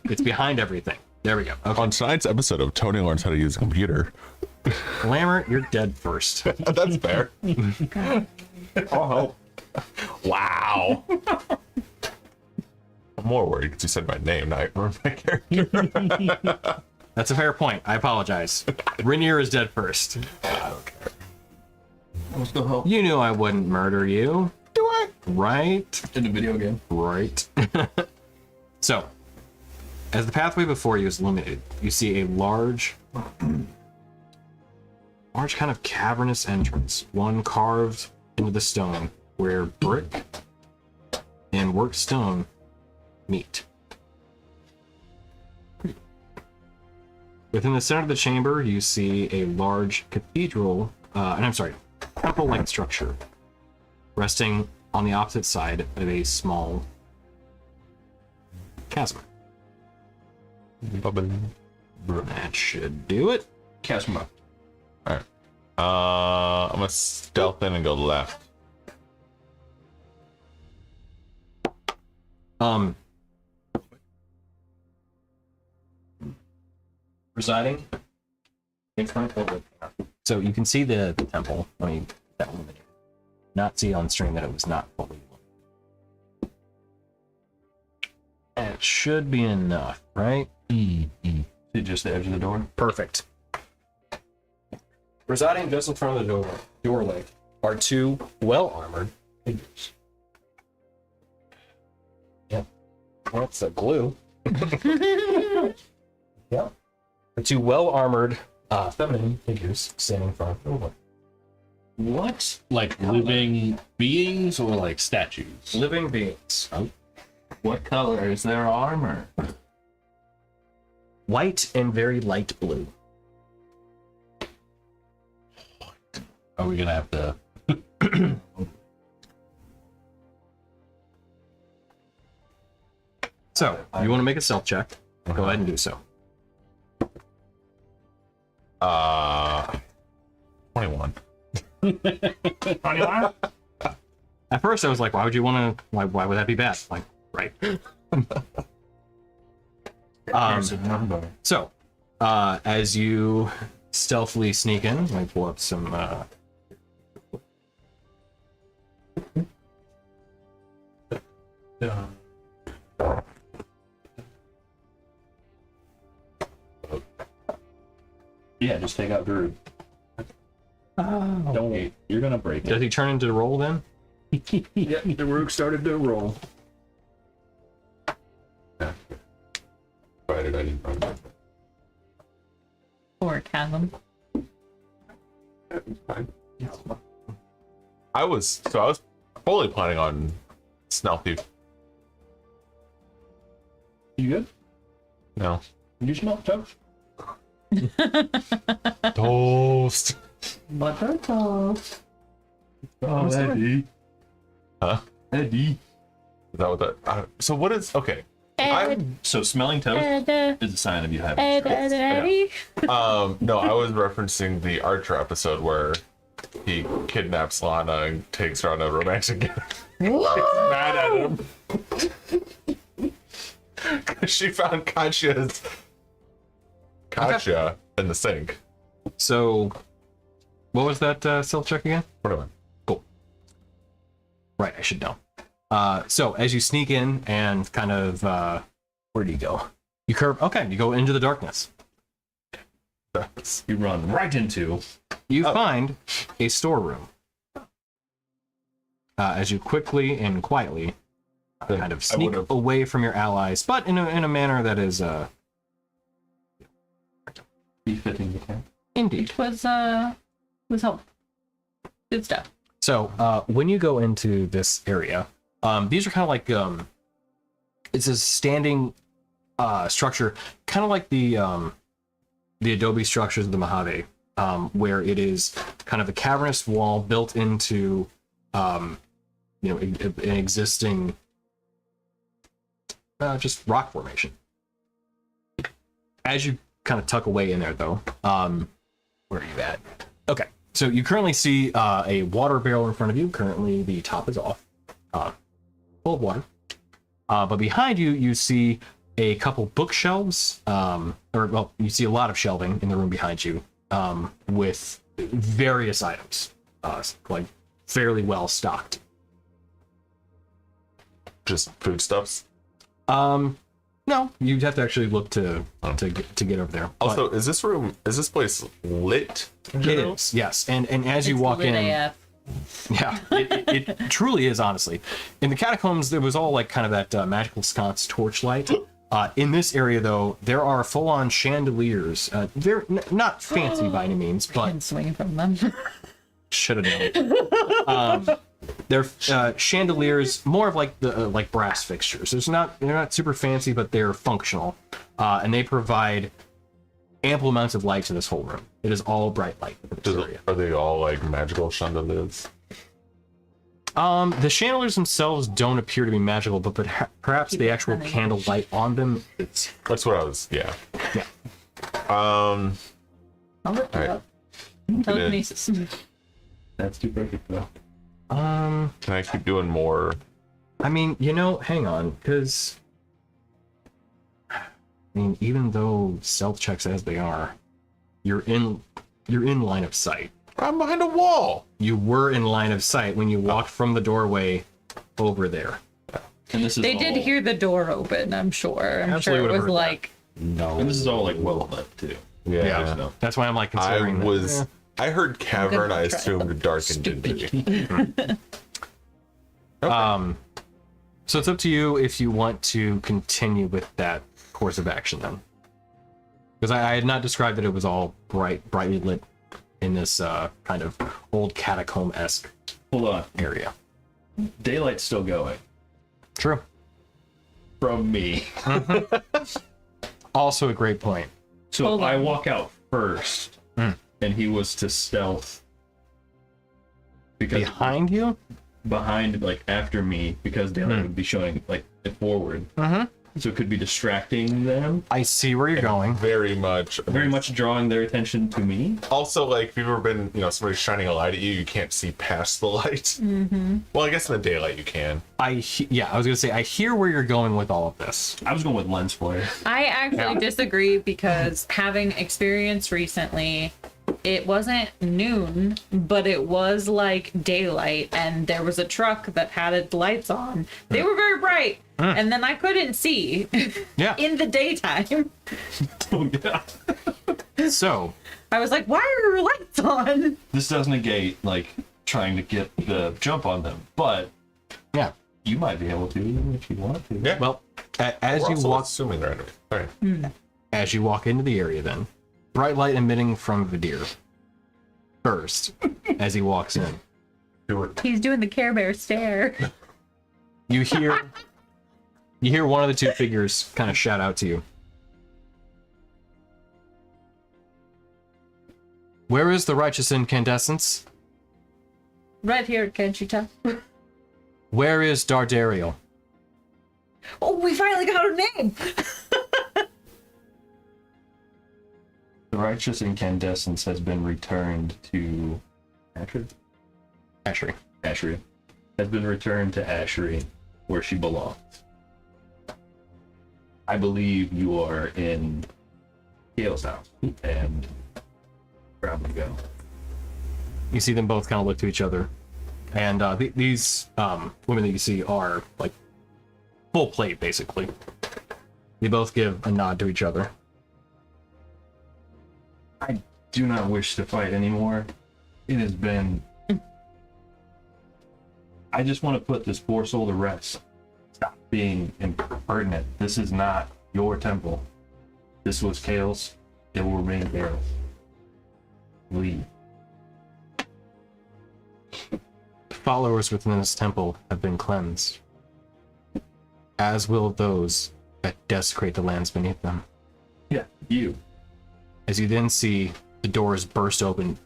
It's behind everything. There we go. Okay.
On tonight's episode of Tony Learns How to Use a Computer.
Lambert, you're dead first.
That's fair. Oh, wow. I'm more worried because you said my name, not my character.
That's a fair point. I apologize. Rainier is dead first.
I don't care.
Let's go help
You knew I wouldn't murder you.
Do I?
Right?
in the video game.
Right. So, as the pathway before you is illuminated, you see a large kind of cavernous entrance, one carved into the stone, where brick and worked stone meet. Within the center of the chamber, you see a large cathedral, temple-like structure, resting on the opposite side of a small chasm. That should do it.
Casma.
Alright. I'm gonna stealth in and go left.
Residing in front of the... So you can see the temple. I mean, that illuminated. Not see on stream that it was not fully illuminated. And it should be enough, right?
See just the edge of the door.
Perfect. Residing just in front of the doorway are two well-armored figures. Yep. That's a glue. Yep. The two well-armored feminine figures standing in front of the doorway.
What?
Like living beings or like statues?
Living beings.
What color is their armor?
White and very light blue.
Are we gonna have to?
So, you want to make a stealth check? Go ahead and do so.
21. 21.
At first, I was like, why would you want to? Why would that be bad? Like, right. So, as you stealthily sneak in, let me pull up some.
Yeah, just take out Drew. Don't wait. You're gonna break
Does
it.
he turn into the roll then?
Yep, the rook started to roll.
Provided I didn't run that.
Or chasm.
Fine. I was fully planning on stealthy.
You good?
No.
You smell toast?
Toast.
Butter toast.
Oh, Eddie.
Huh?
Eddie.
Is that what that? So what is? Okay.
So smelling toast is a sign of you having stress.
No, I was referencing the Archer episode where he kidnaps Lana and takes her on a romantic game. She's mad at him. She found Katya in the sink.
So, what was that stealth check again?
What am I?
Cool. Right, I should know. So as you sneak in and kind of, where do you go? You curve. Okay, you go into the darkness.
You run right into.
You find a storeroom. As you quickly and quietly kind of sneak away from your allies, but in a manner that is
Befitting the camp.
indeed.
It was helpful. Good stuff.
So when you go into this area, these are kind of like it's a standing structure, kind of like the adobe structures of the Mojave, where it is kind of a cavernous wall built into an existing just rock formation. As you kind of tuck away in there, though, where are you at? Okay, so you currently see a water barrel in front of you. Currently, the top is off, full of water. But behind you, you see a couple bookshelves, you see a lot of shelving in the room behind you, with various items, like fairly well stocked.
Just foodstuffs.
No, you'd have to actually look to get over there. But
Also, is this place lit?
it is, yes. And as you walk in,
AF.
yeah, it truly is, honestly. In the catacombs, there was all like kind of that magical sconce torchlight. In this area, though, there are full-on chandeliers. They're not fancy by any means, but
And swing from them.
should have known. They're chandeliers, more of like the like brass fixtures. They're not super fancy, but they're functional, and they provide ample amounts of light to this whole room. It is all bright light in this area.
Are they all like magical chandeliers?
The chandeliers themselves don't appear to be magical, but perhaps the actual candle light on them is.
That's what I was. Yeah.
Yeah.
I'll look it
Alright.
up. Telekinesis.
That's too perfect though.
Can I keep doing more?
I mean, hang on, because even though stealth checks as they are, you're in line of sight.
I'm behind a wall.
You were in line of sight when you walked from the doorway over there.
And this is
They
all,
did hear the door open, I'm sure. I'm
Absolutely
sure it
would've
was
heard
like,
No.
And this is all like well lit too.
Yeah.
So,
That's why I'm like
I
considering that.
was. I heard cavern. I
try.
assumed dark and dingy.
So it's up to you if you want to continue with that course of action then. Because I had not described that it was all brightly lit in this kind of old catacomb-esque
hold on.
area.
Daylight's still going.
True.
From me.
Also a great point.
So
Hold
I
on.
walk out first, and he was to stealth because
Behind you?
behind, like after me, because daylight would be showing like it forward. So it could be distracting them.
I see where you're going.
Very much.
Very much drawing their attention to me.
Also, like, if you've ever been, somebody's shining a light at you, you can't see past the light. Mm-hmm. Well, I guess in the daylight you can.
I was gonna say I hear where you're going with all of this.
I was going with lens flare.
I actually disagree because having experience recently, it wasn't noon, but it was like daylight, and there was a truck that had its lights on. They were very bright, and then I couldn't see
Yeah.
in the daytime.
Oh, yeah.
So
I was like, why are your lights on?
This does negate, like, trying to get the jump on them, but
yeah.
you might be able to if you want to.
Yeah.
Well, as
We're
you
also
walk
assuming they're enemy. All right.
as you walk into the area, then bright light emitting from Vidir first as he walks in.
Do it.
He's doing the Care Bear stare.
You hear one of the two figures kind of shout out to you. Where is the righteous incandescence?
Right here, can't you tell?
Where is Dardariel?
Oh, we finally got her name!
The righteous incandescence has been returned to Ashri.
Ashri.
Has been returned to Ashri, where she belongs. I believe you are in Gale's house, and probably go.
You see them both kind of look to each other, and these women that you see are like full plate, basically. They both give a nod to each other.
I do not wish to fight anymore. It has been... I just want to put this poor soul to rest. Stop being impertinent. This is not your temple. This was Kale's. It will remain Kale's. Leave.
Followers within this temple have been cleansed, as will those that desecrate the lands beneath them.
Yeah, you.
As you then see the doors burst open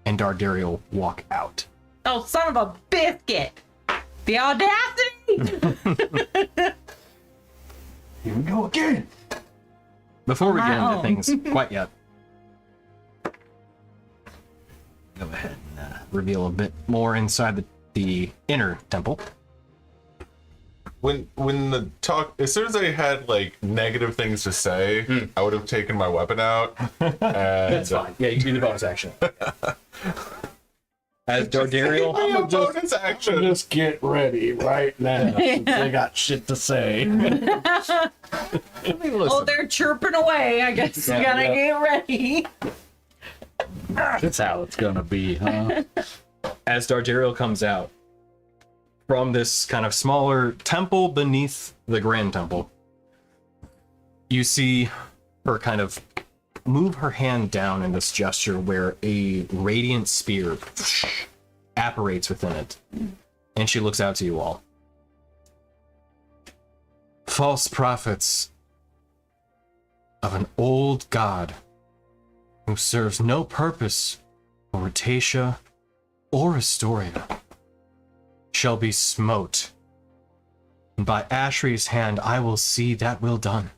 and Dardariel walk out.
Oh, son of a biscuit! The audacity!
Here we go again.
Before we get into
Wow.
things quite yet, go ahead and reveal a bit more inside the inner temple.
When the talk, as soon as I had like negative things to say, I would have taken my weapon out. And,
That's fine. Yeah, you can do the bonus action. As Dardariel,
I'm a bonus action.
Just get ready right now. Since they got shit to say.
I mean,
Oh,
listen,
they're chirping away. I guess you gotta get ready.
That's how it's gonna be, huh?
as Dardariel comes out from this kind of smaller temple beneath the Grand Temple, you see her kind of move her hand down in this gesture where a radiant spear apparates within it, and she looks out to you all. False prophets of an old god who serves no purpose for Rhotatia or Istoria shall be smote, and by Ashri's hand I will see that will done.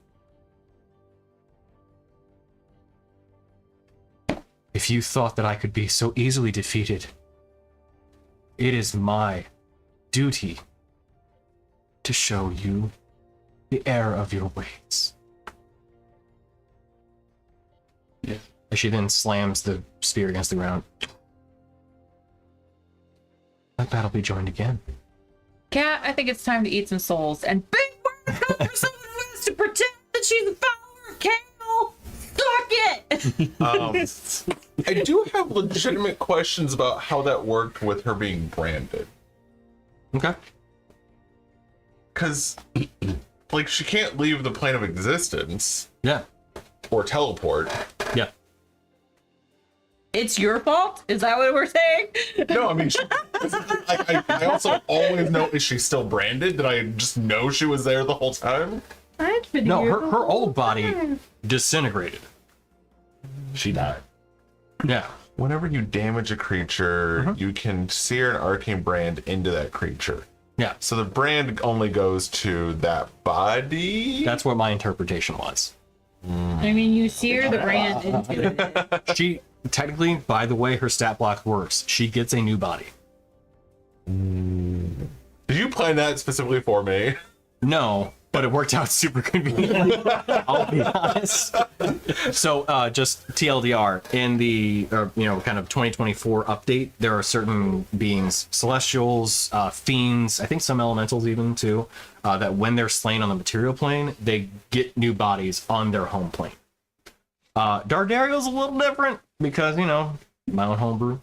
If you thought that I could be so easily defeated, it is my duty to show you the error of your ways.
Yes.
As she then slams the spear against the ground. Let battle be joined again.
Cat, I think it's time to eat some souls. And big word for someone who has to pretend that she's a follower of Kale. Suck it!
I do have legitimate questions about how that worked with her being branded.
Okay.
Because, like, she can't leave the plane of existence
Yeah.
or teleport.
Yeah.
It's your fault? Is that what we're saying?
No, I mean, I also always know, is she still branded? Did I just know she was there the whole time?
I've been
No,
here
her
the
old
whole
body
time.
disintegrated.
She died.
Yeah.
Whenever you damage a creature, you can sear an arcane brand into that creature.
Yeah,
So the brand only goes to that body.
that's what my interpretation was.
I mean, you sear the brand into it.
She technically, by the way her stat block works, she gets a new body.
Did you plan that specifically for me?
No, but it worked out super convenient. I'll be honest. So, just TLDR, in the kind of 2024 update, there are certain beings, celestials, fiends, I think some elementals even too, that when they're slain on the material plane, they get new bodies on their home plane. Dardariel's a little different because my own homebrew,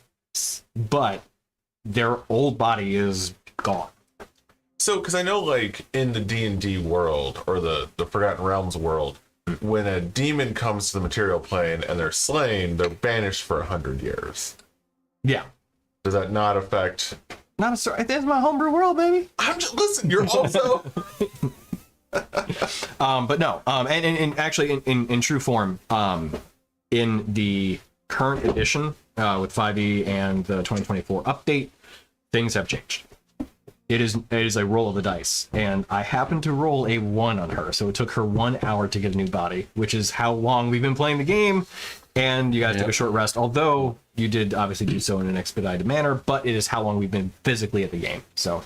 but their old body is gone.
So, because I know, like, in the D&D world, or the Forgotten Realms world, when a demon comes to the material plane and they're slain, they're banished for 100 years.
Yeah.
Does that not affect...
Not a story. That's my homebrew world, baby.
Listen, you're also...
But no, and actually in true form, in the current edition with 5e and the 2024 update, things have changed. It is a roll of the dice, and I happened to roll a 1 on her, so it took her 1 hour to get a new body, which is how long we've been playing the game, and you guys took a short rest, although you did obviously do so in an expedited manner, but it is how long we've been physically at the game. So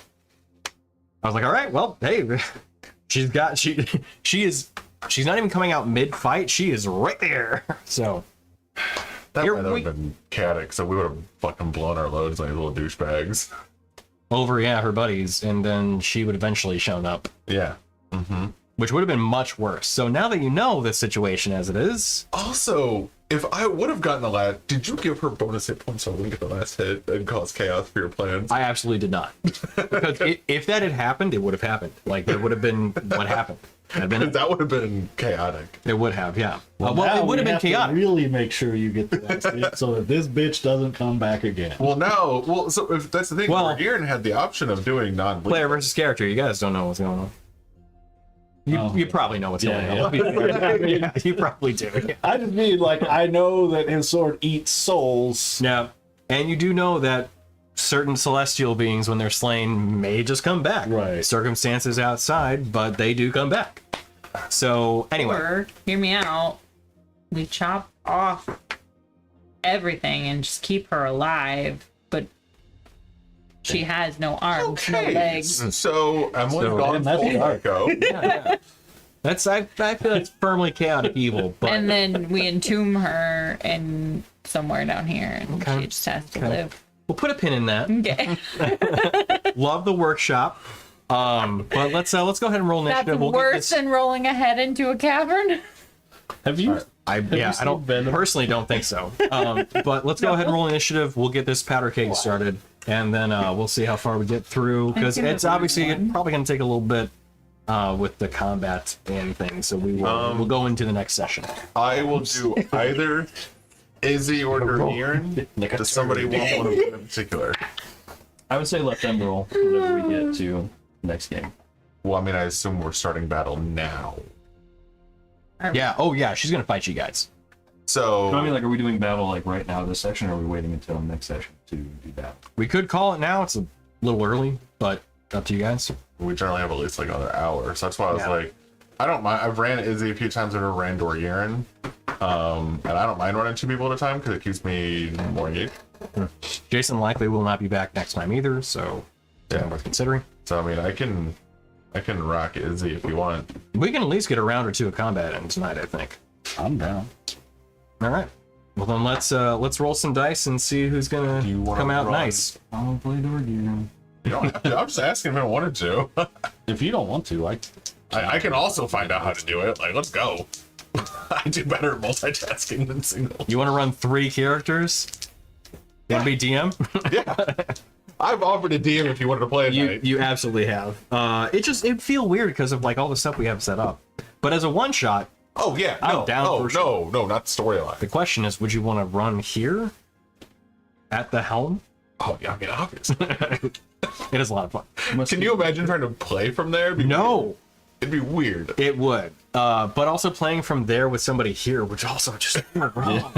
I was like, all right, well, hey, she's not even coming out mid-fight, she is right there. So
That
Here
might
we-
have been chaotic, so we would have fucking blown our loads like little douchebags.
over, her buddies, and then she would eventually shown up,
Yeah. Mm-hmm.
which would have been much worse. So now that you know the situation as it is,
Also, if I would have gotten the last... Did you give her bonus hit points so I wouldn't get the last hit and cause chaos for your plans?
I absolutely did not. Because if that had happened, it would have happened. Like, it would have been what happened. That'd been,
That would have been chaotic.
it would have, yeah. Well,
now
it would have
we
been
to
chaotic.
really make sure you get the last hit so that this bitch doesn't come back again.
Well, no. Well, so if that's the thing.
Well-
Aaron had the option of doing non-lethal.
Player versus character, you guys don't know what's going on. You probably know what's going on. Yeah, you probably do. Yeah.
I just mean, like, I know that his sword eats souls.
Now, and you do know that certain celestial beings, when they're slain, may just come back.
Right.
Circumstances outside, but they do come back. So, anyway.
Or, hear me out, we chop off everything and just keep her alive, but she has no arms, no legs.
So Emily
So-
gone
And that's
full
dark.
psycho.
Yeah. That's I feel it's firmly chaotic evil, but
And then we entomb her in somewhere down here, and
Okay.
she just has to
Okay.
live.
we'll put a pin in that.
Okay.
Love the workshop. But let's go ahead and roll
That's
initiative. We'll get
worse
this-
than rolling a head into a cavern.
Have you?
I
seen
don't
Venom?
personally don't think so. But let's go ahead and roll initiative. We'll get this powder cake started, and then we'll see how far we get through, because
give it
it's obviously
one.
probably going to take a little bit with the combat and things. So we'll go into the next session.
I will do either Izzy or Aaron. Does somebody want one of them in particular?
I would say let them roll whenever we get to the next game.
Well, I mean, I assume we're starting battle now.
Yeah. Oh yeah. She's going to fight you guys.
So,
So, I mean, like, are we doing battle like right now this session, or are we waiting until next session to do that?
We could call it now. It's a little early, but up to you guys.
we generally have at least like another hour. So that's why I was
Yeah.
like, I don't mind. I've ran Izzy a few times. I've never ran Aaron. And I don't mind running two people at a time because it keeps me more engaged.
Jason likely will not be back next time either, so yeah, worth considering.
So, I mean, I can rock Izzy if you want.
We can at least get a round or two of combat in tonight, I think.
I'm down.
All right. Well, then let's roll some dice and see who's gonna
Do you wanna
come out
run?
nice.
I'll play the again.
You don't have to. I'm just asking if I wanted to.
If you don't want to,
I can also find out how to do it. Like, let's go. I do better at multitasking than single.
You want to run 3 characters? And be DM?
Yeah. I've offered a DM if you wanted to play it. Night.
You absolutely have. It'd feel weird because of like all the stuff we have set up. But as a one shot,
Oh yeah,
I'm
no,
down
no,
for
no, not the storyline.
the question is, would you want to run here at the helm?
Oh yeah, I mean obviously.
It is a lot of fun.
Can you imagine trying to play from there?
No,
It'd be weird.
it would. But also playing from there with somebody here, which also just
Oh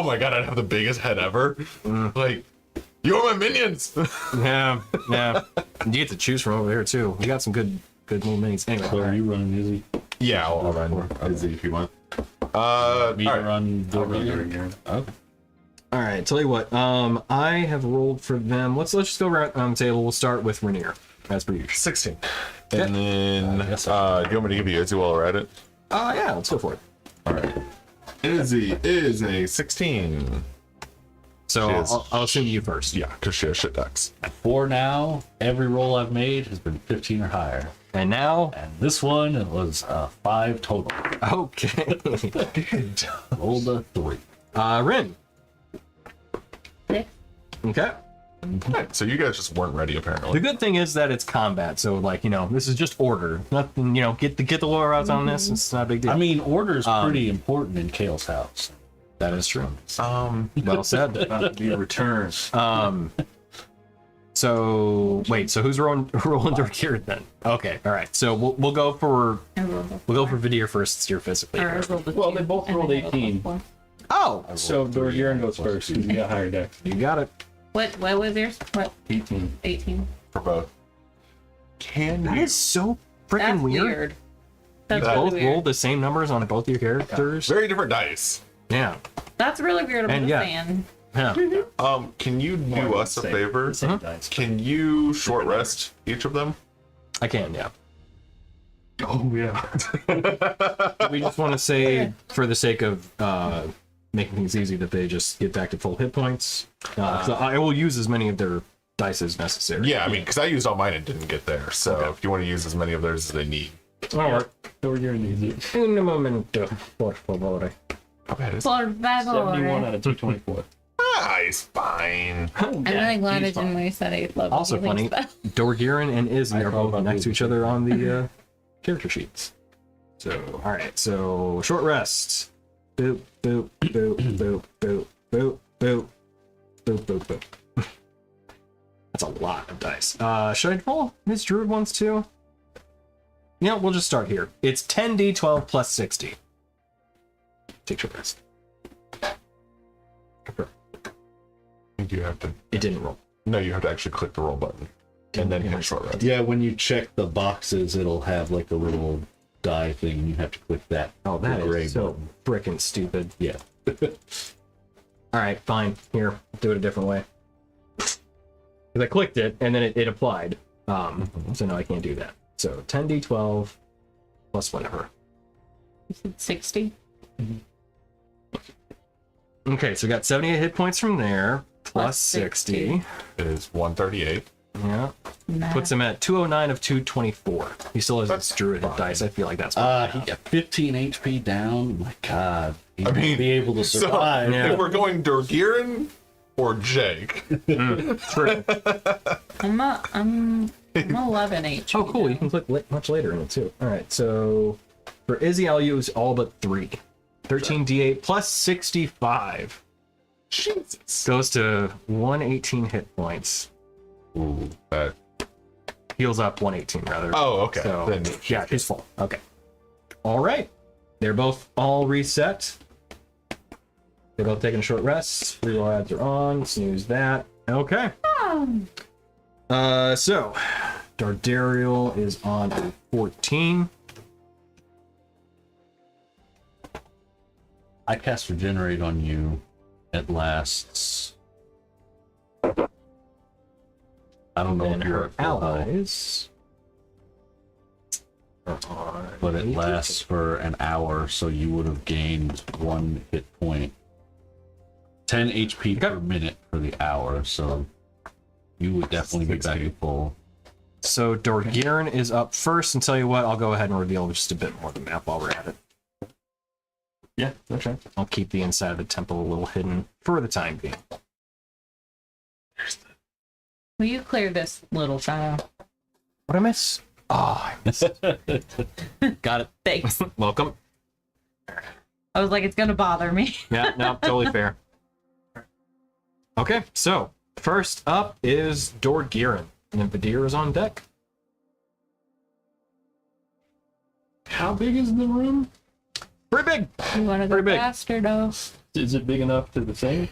my god, I'd have the biggest head ever. Like, You're my minions.
Yeah, yeah. You get to choose from over there too. You got some good little minis. Anyway,
So are you running Izzy?
Yeah, I'll run Izzy if you want.
Me
All
to
right.
run
I'll run
Dorgir?
Dorgir.
Okay.
all right. Tell you what. I have rolled for them. Let's just go around the table. We'll start with Rainier, as per usual.
16. And then,
I guess
do you want me to give you Izzy while we're at it?
Yeah. Let's go for it.
All right. Izzy is a 16.
So
Cheers.
I'll assume you first.
Yeah, because she has shit decks.
For now, every roll I've made has been 15 or higher.
And now,
And this one, it was 5 total.
okay.
Rolled a 3.
Rin.
6.
Okay.
Alright, so you guys just weren't ready
The
apparently.
good thing is that it's combat, so like this is just order. Nothing, get the lore outs on this. It's not a big deal.
I mean, order's pretty important in Kale's house.
that is true.
Well
said.
About to be returned.
So wait, so who's rolling Dorkir then? Okay, all right. So we'll go for Vidir first. Since you're physically here.
Well, they both rolled 18.
Oh,
So Dorgiran goes first because you got higher deck.
you got it.
What was yours? What?
18.
18.
for both. Can
That
you?
is so freaking
That's
weird.
weird.
You
That's
both
really
rolled
weird.
the same numbers on both your characters.
Very different dice.
Yeah.
That's really weird. I'm
And
just
yeah.
saying.
Yeah.
Can you do us a
Same-
favor?
Same dice.
Can you short rest each of them?
I can. Yeah.
Oh, yeah.
We just want to say, for the sake of making things easy, that they just get back to full hit points. So I will use as many of their dice as necessary.
Yeah, I mean, because I used all mine and didn't get there. So if you want to use as many of theirs as they need.
All right.
Dorgiran needs it.
Un momento, por favor.
How bad is it?
Por
71
favor.
out of 224.
He's fine.
I'm really glad I didn't waste that 8 level.
Also
healing
funny,
spell.
Dorgiran and Izzy are both
thought
next to
about
each other on the character sheets. So, all right. So, short rest. Boop, boop, boop, boop, boop, boop, boop, boop, boop, boop. That's a lot of dice. Should I roll his druid ones too? Yeah, we'll just start here. It's 10d12 plus 60. Take short rest.
You have to.
It didn't roll.
No, you have to actually click the roll button and then hit short rest.
Yeah, when you check the boxes, it'll have like a little die thing, and you have to click that.
Oh, that
gray
is so
button.
frickin' stupid.
Yeah.
All right, fine. Here, do it a different way. Because I clicked it and then it applied. So now I can't do that. So 10d12 plus whatever.
You said 60?
Okay, so we got 78 hit points from there, plus
Plus
60.
It is 138.
Yeah,
Nah.
puts him at 209 of 224. He still has his druid hit dice. I feel like that's
He got 15 HP down. My God. He
I mean,
won't be able to
So
survive.
Yeah.
if we're going Dorgiran or Jake,
true.
I'm 11 HP.
Oh, cool. You can click much later in it too. All right, so for Izzy, I'll use all but 3. 13d8 plus 65
Jesus.
goes to 118 hit points.
Ooh.
Heals up 118 rather.
Oh, okay.
So,
Then
yeah, he's full. Okay. All right. They're both all reset. They're both taking a short rest. Reroll ads are on. Snooze that. Okay. So Dardariel is on a 14.
I cast Regenerate on you. It lasts. I don't know
And
if you're
her
at full health,
allies are on
but it
80.
lasts for an hour, so you would have gained 1 hit point. 10 HP
Okay.
per minute for the hour, so you would definitely be back at full.
So Dorgiran is up first, and tell you what, I'll go ahead and reveal just a bit more of the map while we're at it.
Yeah, okay.
I'll keep the inside of the temple a little hidden for the time being.
Will you clear this little child?
What I miss? Oh, I missed it. Got it.
Thanks.
Welcome.
I was like, it's gonna bother me.
Yeah, no, totally fair. Okay, so first up is Dorgiran, and then Vidir is on deck.
How big is the room?
Pretty big.
You wanna go
Pretty big.
faster though?
Is it big enough to the same?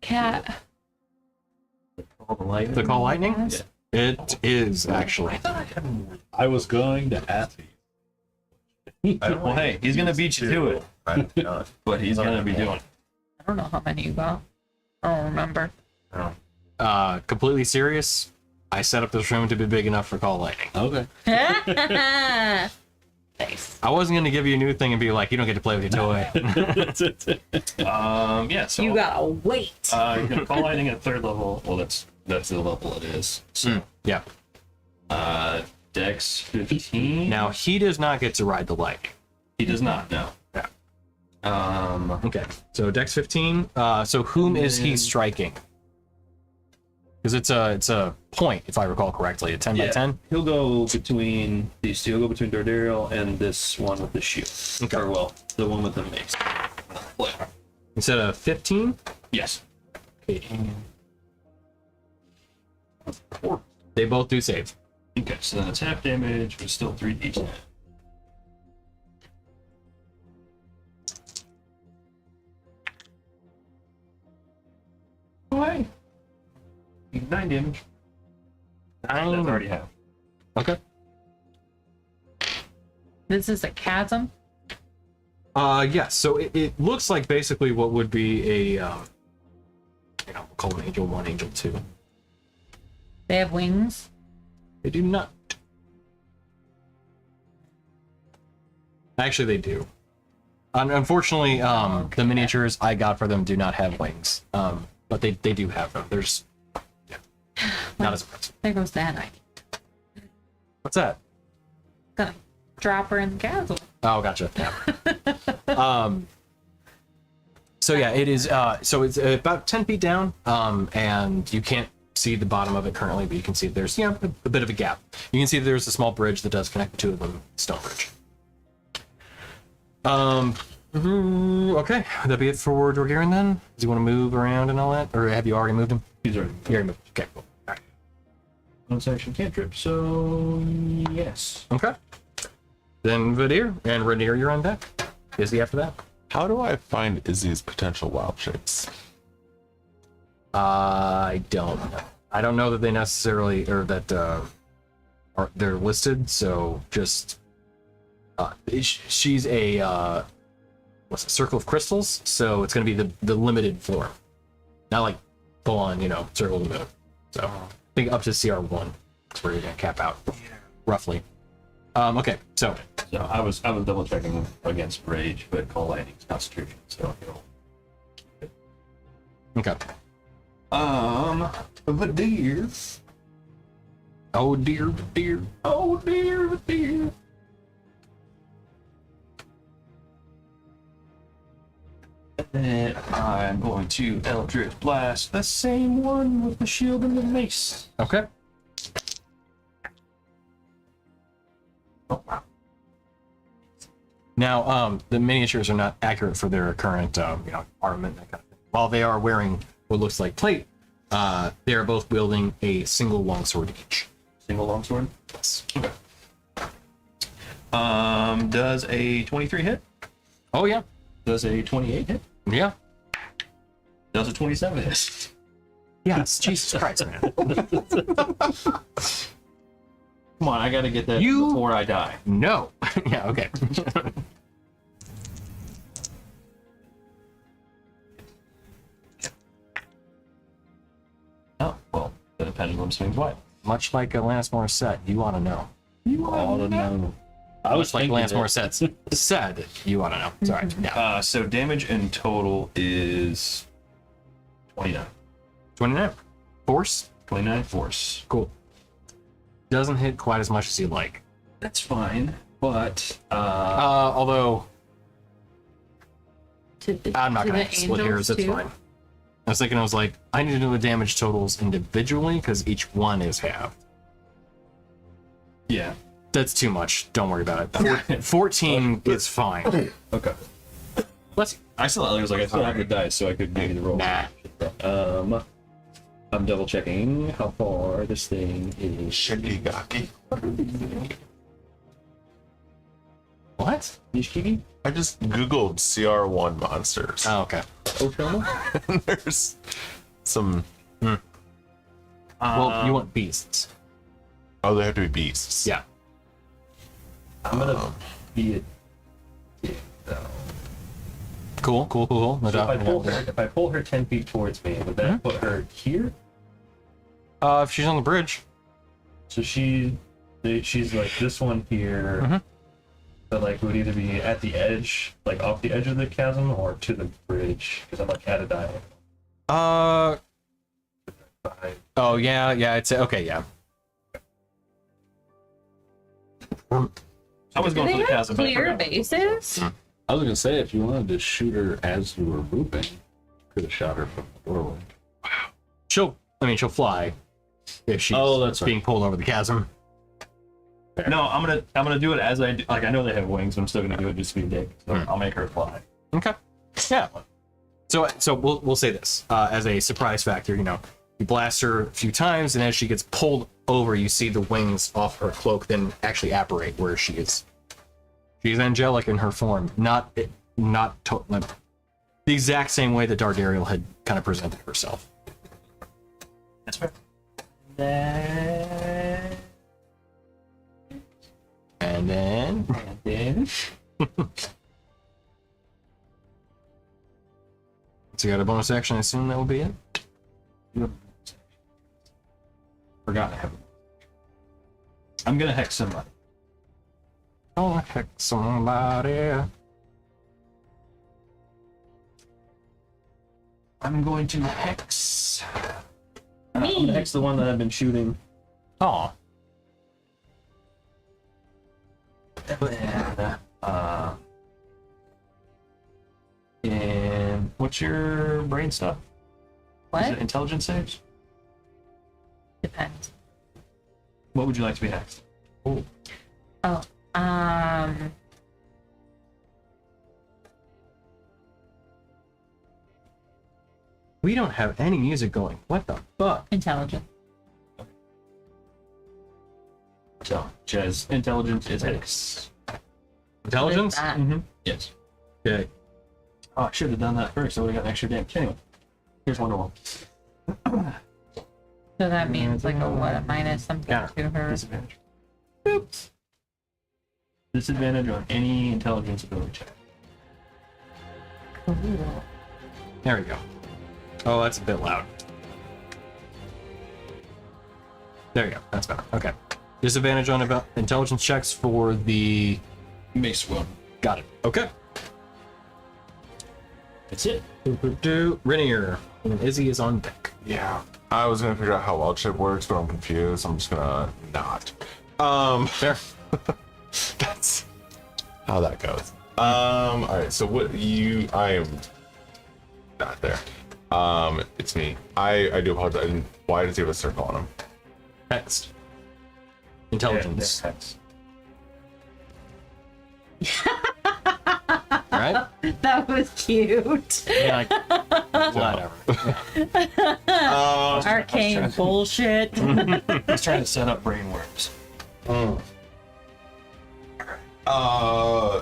Cat.
All the light.
To call lightning?
Yes.
It is actually.
I was going to ask you.
Well, hey, he's gonna beat you to it, but he's gonna be doing it.
I don't know how many you got. I don't remember.
Completely serious. I set up this room to be big enough for call lightning.
Okay.
Nice.
I wasn't gonna give you a new thing and be like, you don't get to play with your toy.
Yeah. So
You gotta wait.
you're gonna call lightning at 3rd level. Well, that's the level it is. So,
Yeah.
Dex 15.
Now he does not get to ride the lightning.
He does not. No.
Yeah.
Okay.
So Dex 15. So whom is he striking? Because it's a point, if I recall correctly, a 10 by 10.
He'll go between these two. He'll go between Dardariel and this one with the shield.
Okay.
Or well, the one with the mace.
Instead of 15.
Yes.
They both do save.
Okay, so then it's half damage, but still 3d10. Oh, hey. 9 damage. That's already half.
Okay.
This is a chasm.
Yes. So it looks like basically what would be a, we'll call them Angel 1, Angel 2.
They have wings.
They do not. Actually, they do. Unfortunately, the miniatures I got for them do not have wings. But they do have them. There's, not as impressive.
There goes that idea.
What's that?
Gonna drop her in the chasm.
Oh, gotcha. Yeah. So yeah, it is. So it's about 10 feet down, and you can't see the bottom of it currently, but you can see there's a bit of a gap. You can see there's a small bridge that does connect the two of them, stone bridge. Okay, would that be it for Dorgiran then? Does he want to move around and all that, or have you already moved him?
He's already.
You already moved. Okay, cool. All right.
Bonus action cantrip, so yes.
Okay. Then Vadir and Rhaenyra, you're on deck. Izzy after that.
How do I find Izzy's potential wild shapes?
I don't know. I don't know that they necessarily, or that they're listed. So just she's a what's it, circle of crystals. So it's going to be the limited form, not like full on, circle of the moon. So I think up to CR1 is where you're going to cap out, roughly. Okay, so
So I was double checking against rage, but call lightning's concentration. So
okay.
But dear.
Oh dear, dear.
Oh dear, dear. And I'm going to Eldritch Blast, the same one with the shield and the mace.
Okay.
Oh, wow.
Now, the miniatures are not accurate for their current, armament, that kind of thing. While they are wearing what looks like plate, they are both wielding a single longsword each.
Single longsword.
Yes.
Okay. Does a 23 hit?
Oh yeah,
Does a 28 hit?
yeah,
Does a 27 hit?
yes. Jesus Christ, man!
Come on, I gotta get that
You-
before I die.
No. Yeah. Okay.
Oh, well, then a pendulum swings wide.
Much like Alanis Morissette, you want to know.
All to know. I was
Much like
thinking
Alanis
that-
Morissette said, you want to know. Sorry. Yeah.
So damage in total is 29.
29. Force.
29 force.
Cool. Doesn't hit quite as much as you like.
That's fine, but
Although I'm not
to
gonna
the
split hairs.
angels,
It's
too?
fine. I was thinking, I was like, I need to know the damage totals individually because each one is halved.
yeah.
That's too much. Don't worry about it. 14 is fine.
Okay.
Let's.
I still have the dice, so I could give you the roll.
Nah.
I'm double checking how far this thing is.
Shigigaki.
What?
Nishiki?
I just googled CR1 monsters.
Oh, okay.
Oshama?
And there's some
Well, you want beasts.
Oh, they have to be beasts.
Yeah.
I'm gonna be a dick, though.
Cool. No
So
doubt.
if I pull her 10 feet towards me, would that put her here?
If she's on the bridge.
So she's like this one here.
Mhm.
But like, it would either be at the edge, like off the edge of the chasm, or to the bridge, because I'm like at a diagonal.
Oh yeah. It's okay. Yeah.
I was
Do
going
they
for the
have
chasm. but I
clear
forgot.
bases?
I was gonna say, if you wanted to shoot her as you were moving, could have shot her from the doorway.
She'll fly if she's
That's right.
being pulled over the chasm.
No, I'm gonna do it as I do. Like, I know they have wings, but I'm still gonna do it just to be a dick. So I'll make her fly.
Okay. Yeah. So we'll say this as a surprise factor. You blast her a few times, and as she gets pulled over, you see the wings off her cloak then actually apparate where she is. She's angelic in her form, not the exact same way that Dardariel had kind of presented herself.
That's fair.
And then so you got a bonus action. I assume that will be it.
Forgot I have. I'm gonna hex somebody.
Oh, heck, somebody.
I'm going to hex. I'm gonna hex the one that I've been shooting.
Oh,
And what's your brain stuff? Is
What?
it intelligence saves?
Depends.
What would you like to be hexed?
Oh,
we don't have any music going. What the fuck?
intelligent.
So, Jez, intelligence is hex.
Intelligence?
What is that?
Mm-hmm. Yes.
Okay.
Oh, I should have done that first. I would have got an extra damage. Anyway, here's Wonder Woman.
So that means like a minus something
Yeah.
to her.
Disadvantage. Oops. Disadvantage on any intelligence ability check.
Cool.
There we go. Oh, that's a bit loud. There you go. That's better. Okay. Disadvantage on about intelligence checks for the
Mace will.
Got it. Okay.
That's it.
Rinier. And Izzy is on deck.
Yeah. I was gonna figure out how wild shape works, but I'm confused. I'm just gonna not.
Fair.
That's how that goes. All right. So I am not there. It's me. I do apologize. Why does he have a circle on him?
Next. Intelligence. Right?
That was cute.
Yeah. Whatever.
Arcane bullshit.
He's trying to set up brainworms.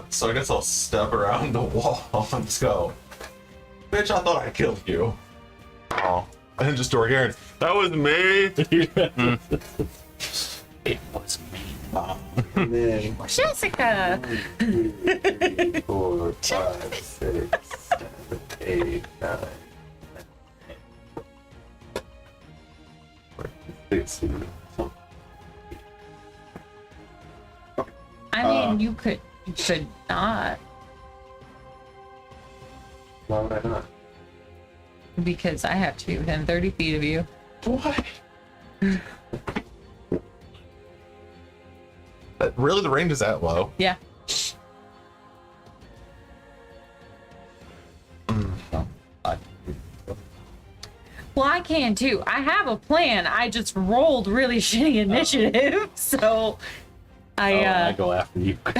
So I guess I'll step around the wall and just go, bitch, I thought I killed you. Oh, and just Dorgarian, that was me.
It was me.
And then
Jessica.
4, 5, 6, 7, 8, 9, 6.
I mean, you could not,
Why would I not?
because I have to be within 30 feet of you.
What? Really, the range is that low?
Yeah. Well, I can too. I have a plan. I just rolled really shitty initiative, so
I go after you.
I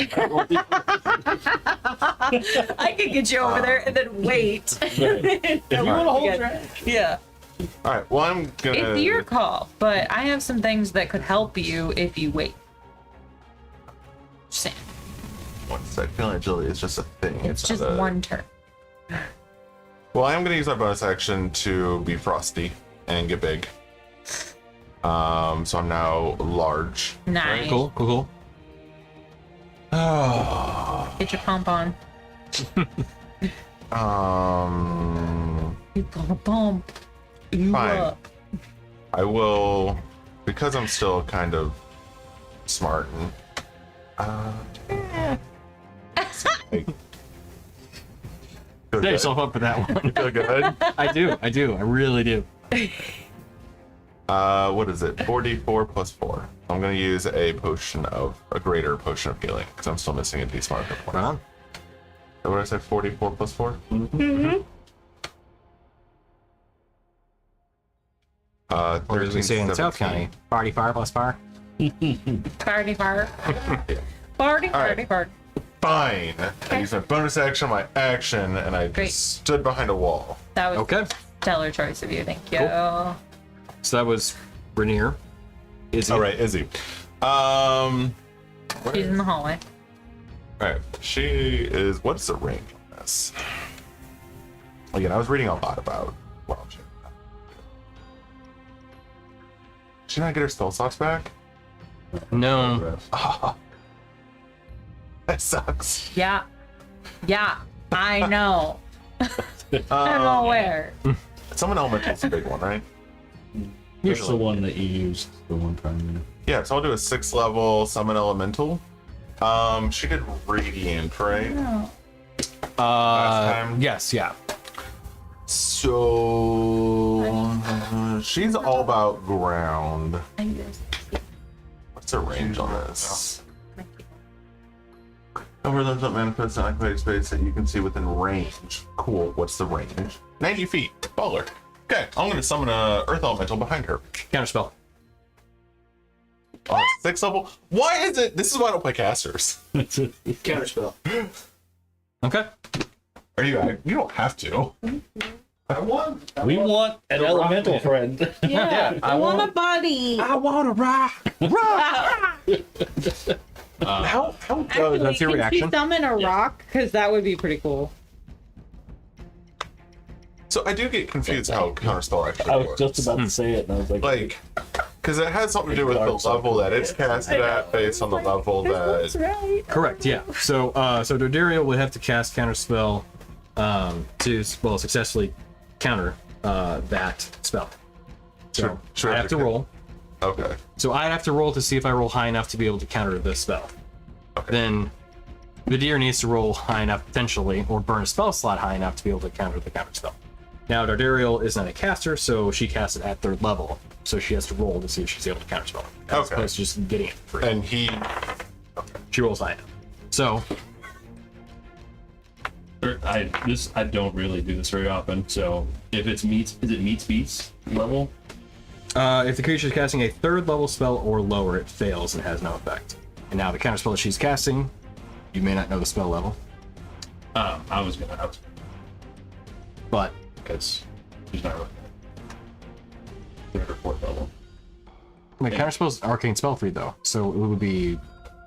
could get you over there and then wait. If you
want to
hold your
Yeah.
All right. Well, I'm gonna.
It's your call, but I have some things that could help you if you wait. Just saying.
One sec. Feeling agility is just a thing.
It's just
not a-
one turn.
Well, I am gonna use my bonus action to be frosty and get big. So I'm now large.
Nice.
Cool.
Oh.
Get your pump on. You pump. You
Fine.
up.
I will, because I'm still kind of smart and like, feel
Set
good.
yourself up for that one.
Feel good.
I do. I really do.
What is it? 4d4 plus 4. I'm gonna use a greater potion of healing because I'm still missing a decent amount of hit points.
Right on.
So what did I say? 4d4 plus 4.
Or as we say in South County, party fire plus fire.
Party fire. Party,
All right.
party, party.
Fine. I used my bonus action, my action, and I
Great.
just stood behind a wall.
That was
Okay.
stellar choice of you. Thank you.
Cool. So that was Rainier. Izzy.
All right, Izzy.
She's in the hallway.
All right, she is. What's the range on this? Again, I was reading a lot about. Well, she not get her spell slots back?
No.
That sucks.
Yeah. Yeah. I know. I'm
Um,
aware.
Summon Elemental's a big one, right?
Here's the one that you used the one time.
Yeah, so I'll do a 6th level Summon Elemental. She did Radiant, right?
No.
Last time?
Yes, yeah.
So she's all about ground.
I just
What's her range on this? Over those that manifest an activated space that you can see within range. Cool. What's the range? 90 feet. Baller. Okay, I'm gonna summon a Earth Elemental behind her.
Counterspell.
On a 6th level. Why is it? This is why I don't play casters.
Counterspell.
Okay.
Are you? You don't have to.
I won.
We want an elemental friend.
Yeah. I want a buddy.
I want to rock. How
Actually,
that's your
can
reaction.
she summon a rock? Because that would be pretty cool.
So I do get confused how counterspell actually
I was
works.
just about to say it, and I was like,
Because it has something to do with the level that it's casted at, based on the level
That's
that.
right.
Correct, yeah. So Dodario would have to cast counterspell to successfully counter that spell. So
Should
I have to roll.
Okay.
So I have to roll to see if I roll high enough to be able to counter this spell.
Okay.
Then the deer needs to roll high enough potentially, or burn a spell slot high enough to be able to counter the counter spell. Now Dardariel is not a caster, so she casts it at 3rd level. So she has to roll to see if she's able to counterspell. As
Okay.
opposed to just getting it for free.
And he.
She rolls high enough. So
I don't really do this very often. So if it's meets, is it meets beats level?
if the creature is casting a 3rd level spell or lower, it fails and has no effect. And now the counterspell that she's casting, you may not know the spell level,
I was gonna,
but
because she's not really 3rd or 4th level.
I mean, counterspell's arcane spell free though, so it would be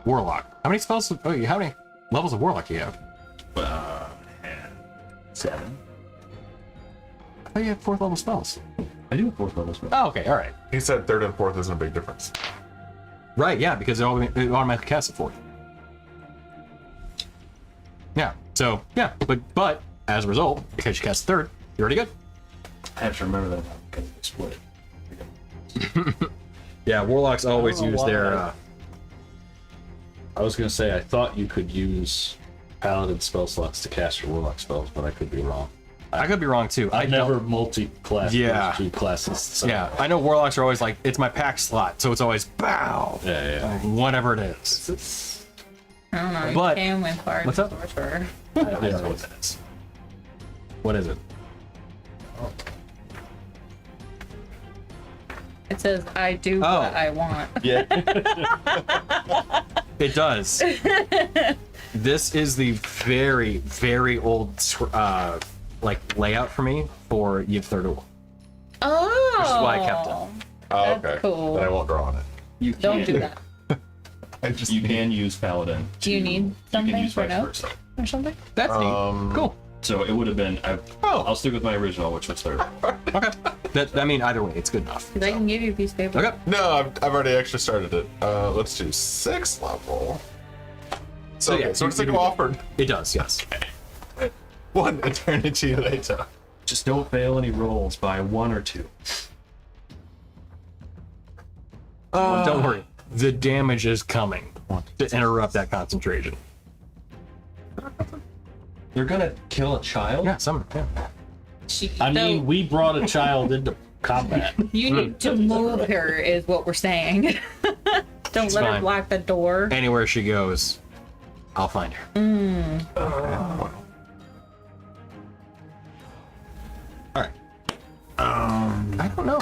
warlock. How many spells? Oh, how many levels of warlock do you have?
And 7.
I thought you had 4th level spells.
I do have 4th level spell.
Oh, okay, all right.
He said 3rd and 4th isn't a big difference.
Right, yeah, because it automatically casts it for you. Yeah, so, yeah, but as a result, because you cast 3rd, you're already good.
I have to remember that now because they split.
Yeah, warlocks always
I don't know
use
why
their...
I was gonna say I thought you could use paladin spell slots to cast your warlock spells, but I could be wrong.
I could be wrong, too.
I've never multi-classed
Yeah.
those 2 classes. So.
Yeah, I know warlocks are always like, it's my pack slot, so it's always bow.
Yeah.
Whatever it is.
I don't know.
But-
You can win far.
What's up?
Sorcerer.
I don't know what that is. What is it?
It says, I do what I want.
Yeah.
It does. This is the very, very old layout for me for Yiv Third.
Oh.
Which is why I kept it.
Oh,
That's
okay.
cool.
Then I won't draw on it.
You
Don't do that.
I just.
You can use paladin.
Do you need
You
something
can use
for
vice
notes
versa.
or something?
That's neat. Cool.
So it would have been. I'll stick with my original, which was 3rd.
Okay. That I mean, either way, it's good enough.
Because I can give you a piece of paper.
Okay.
No, I've already actually started it. Let's do 6th level. So,
yeah,
okay, so
you-
what's it
you
go
do-
offered?
It does, yes.
1 eternity later.
Just don't fail any rolls by 1 or 2.
Don't worry. The damage is coming to interrupt that concentration.
They're gonna kill a child?
Yeah, some. Yeah.
I mean, we brought a child into combat.
You need to move her, is what we're saying. Don't
She's
let her
fine.
block the door.
Anywhere she goes, I'll find her. All right. I don't know.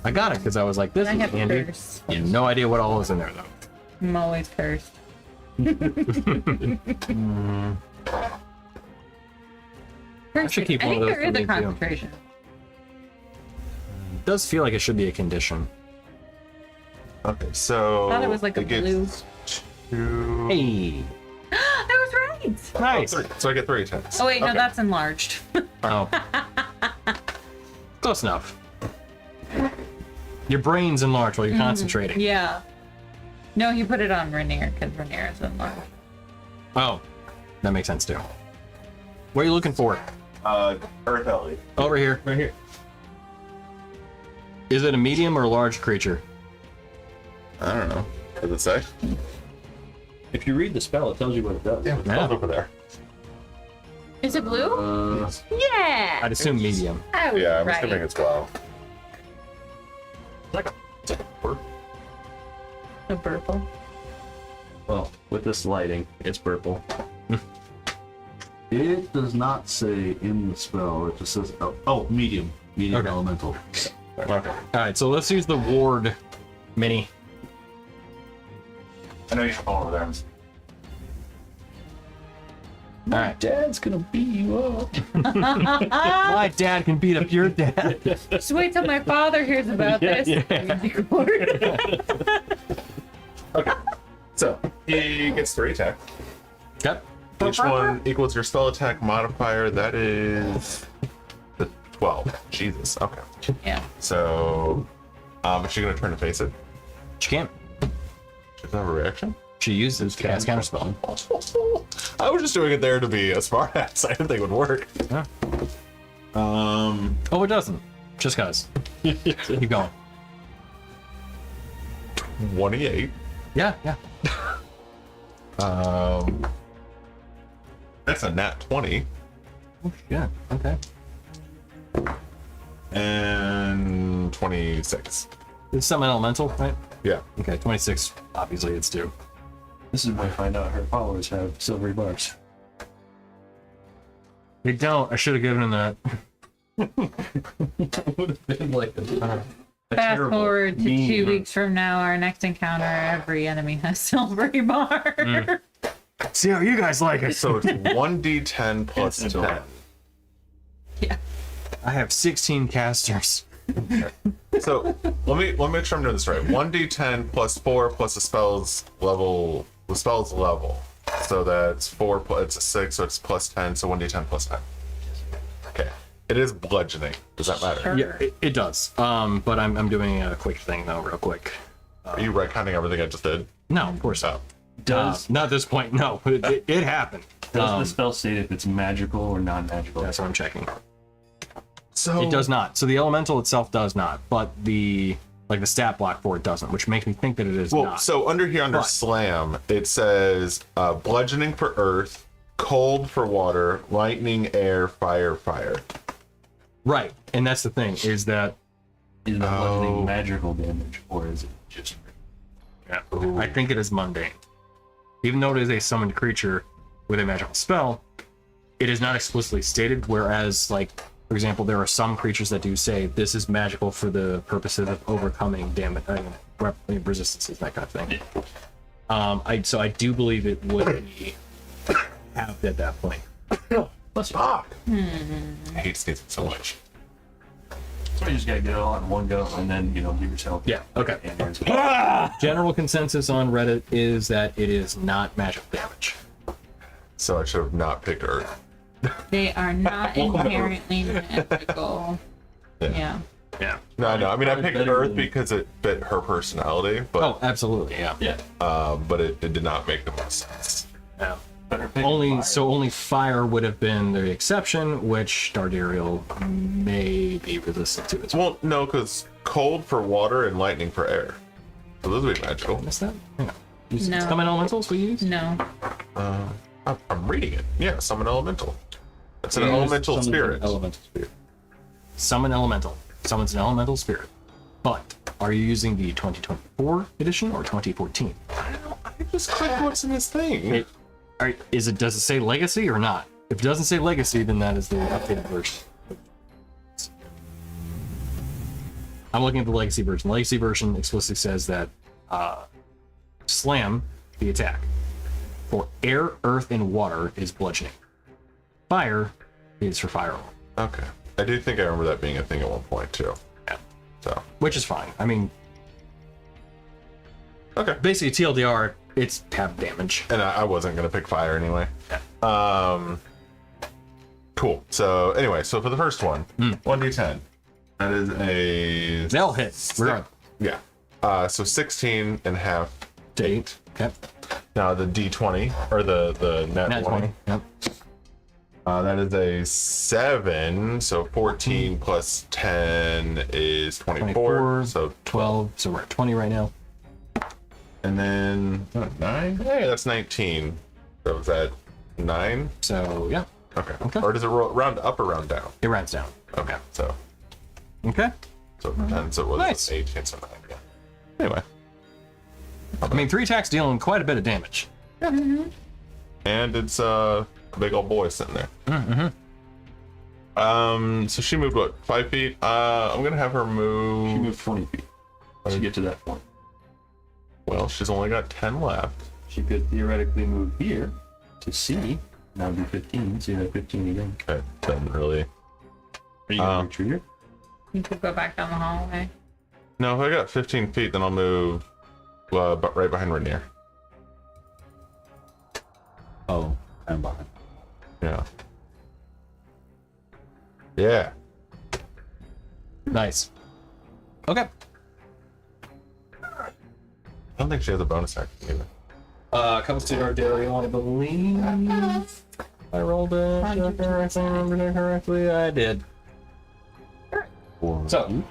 I got it because I was like, "This
I
is
have
handy."
curse.
You have no idea what all is in there, though.
I'm always cursed.
I should keep
I
one
think
of those
there
for
is
me,
a
too.
concentration.
It does feel like it should be a condition.
Okay, so.
I thought it was like a
gets
blue.
2.
Hey,
I was right.
nice.
3. So I get 3 attacks.
Oh wait, no,
Okay.
that's enlarged.
Oh, close enough. Your brain's enlarged while you're concentrating.
Yeah. No, he put it on Rainier because Rainier is enlarged.
Oh, that makes sense too. What are you looking for?
Earth Ellie.
Over here.
Right here.
Is it a medium or a large creature?
I don't know. Does it say?
If you read the spell, it tells you what it does.
Yeah, it's
Yeah.
over there.
Is it blue? Yeah.
I'd assume medium.
I was
Yeah, I'm
right.
assuming it's well.
Like
A purple.
well, with this lighting, it's purple.
It does not say in the spell. It just says, medium. Medium
Okay.
elemental.
Okay.
All right, so let's use the ward mini.
I know you have all over there.
All right.
Dad's gonna beat you up.
My dad can beat up your dad.
Just wait till my father hears about this.
Okay. So he gets 3 attacks.
Yep.
Each one equals your spell attack modifier. That is the 12. Jesus. Okay.
Yeah.
So, is she gonna turn to face it?
She can't.
She doesn't have a reaction.
She uses cast counterspell.
I was just doing it there to be a smartass. I didn't think it would work.
Yeah.
Um,
Oh, it doesn't. Just cause. Keep going.
28.
Yeah, yeah.
That's a nat 20.
Oh shit. Okay.
And 26.
It's something elemental, right?
Yeah.
Okay, 26. Obviously, it's due.
This is when I find out her followers have silvery bars.
They don't. I should have given him that.
Would have been like a
Fast
terrible
forward to
meme.
2 weeks from now, our next encounter, every enemy has silvery bar.
See how you guys like it.
So it's 1d10 plus
It's
10.
adorable.
Yeah.
I have 16 casters.
So let me make sure I'm doing this right. 1d10 plus 4 plus the spell's level. The spell's level. So that's 4. It's a 6, so it's plus 10. So 1d10 plus 10. Okay. It is bludgeoning. Does that matter?
Sure.
Yeah, it does. But I'm doing a quick thing though, real quick.
Are you retconning everything I just did?
No, of course not.
Does
Not at this point. No, it happened.
the spell state if it's magical or non-magical?
That's what I'm checking.
So
It does not. So the elemental itself does not, but the stat block for it doesn't, which makes me think that it is
Well,
not.
so under
But-
slam, it says bludgeoning for earth, cold for water, lightning, air, fire.
Right, and that's the thing is that
Is that bludgeoning magical damage or is it just?
I think it is mundane. Even though it is a summoned creature with a magical spell, it is not explicitly stated. Whereas, for example, there are some creatures that do say this is magical for the purposes of overcoming damage, resistances, that kind of thing. So I do believe it would be halved at that point.
Let's fuck. I hate sneezing so much.
So you just gotta get it all in one go and then give yourself.
Yeah. Okay.
And yours.
General consensus on Reddit is that it is not magical damage.
So I should have not picked earth.
They are not inherently magical. Yeah.
Yeah.
No, I know. I mean, I picked
Better
Earth
than-
because it fit her personality, but
Oh, absolutely. Yeah.
Yeah.
but it did not make the most sense.
Yeah.
Better pick
Only
fire.
so only fire would have been the exception, which Dardariel may be resistant to as well.
Well, no, because cold for water and lightning for air. So those would be magical.
Missed that? Hang on. Use
No.
Summon elementals we use?
No.
I'm reading it. Yeah, summon elemental. It's an
Use
elemental
summon
spirit.
Elemental spirit.
Summon elemental. Summons an elemental spirit. But are you using the 2024 edition or 2014?
I just clicked what's in this thing.
Does it say legacy or not? If it doesn't say legacy, then that is the updated version. I'm looking at the legacy version. The legacy version explicitly says that slam, the attack, for air, earth, and water is bludgeoning. Fire is for firearm,
Okay. I do think I remember that being a thing at one point too.
Yeah.
So
which is fine. I mean,
okay.
basically TLDR, it's half damage.
And I wasn't gonna pick fire anyway. Cool. So anyway, so for the first one, 1d10. That is a
They'll hit. We're on
yeah. So 16 and half.
to 8. Okay.
Now the d20 or the nat,
Nat
20.
20. Yep.
That is a 7. So 14 plus 10 is 24.
24.
So
12. So we're at 20 right now.
and then 9. Hey, that's 19. So is that 9?
So yeah,
Okay.
Okay.
Or does it round up or round down?
it rounds down.
Okay. So
Okay.
10. So it was
Nice.
18. So 9. Yeah. Anyway.
I mean, 3 attacks dealing quite a bit of damage.
And it's a big old boy sitting there. So she moved what, 5 feet? I'm gonna have her
She
move.
moved 20 feet to get to that point.
Well, she's only got 10 left.
She could theoretically move here to C. Now do 15, so you have 15 again.
Okay, doesn't really.
Are you going to retreat her?
You could go back down the hallway.
No, if I got 15 feet, then I'll move but right behind Rainier.
Oh, I'm behind.
Yeah. Yeah.
Nice. Okay.
I don't think she has a bonus action either.
Comes to Dardariel, I believe. I rolled it correctly. I remember that correctly. I did. So,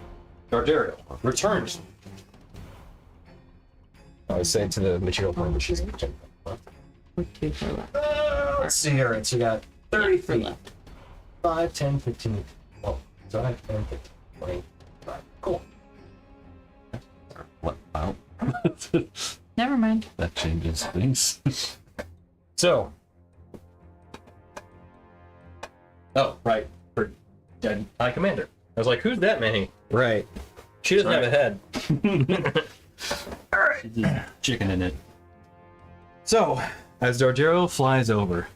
Dardariel returns. I was saying to the material point, but she's. Let's see here. So you got 30 feet. 5, 10, 15. Well, so I have 10, 15, 20. Cool.
What? Wow.
Never mind.
That changes things.
So. Oh, right. For dead high commander. I was like, who's that many? Right. She doesn't have a head.
She's just chicken in it.
So, as Dardariel flies over,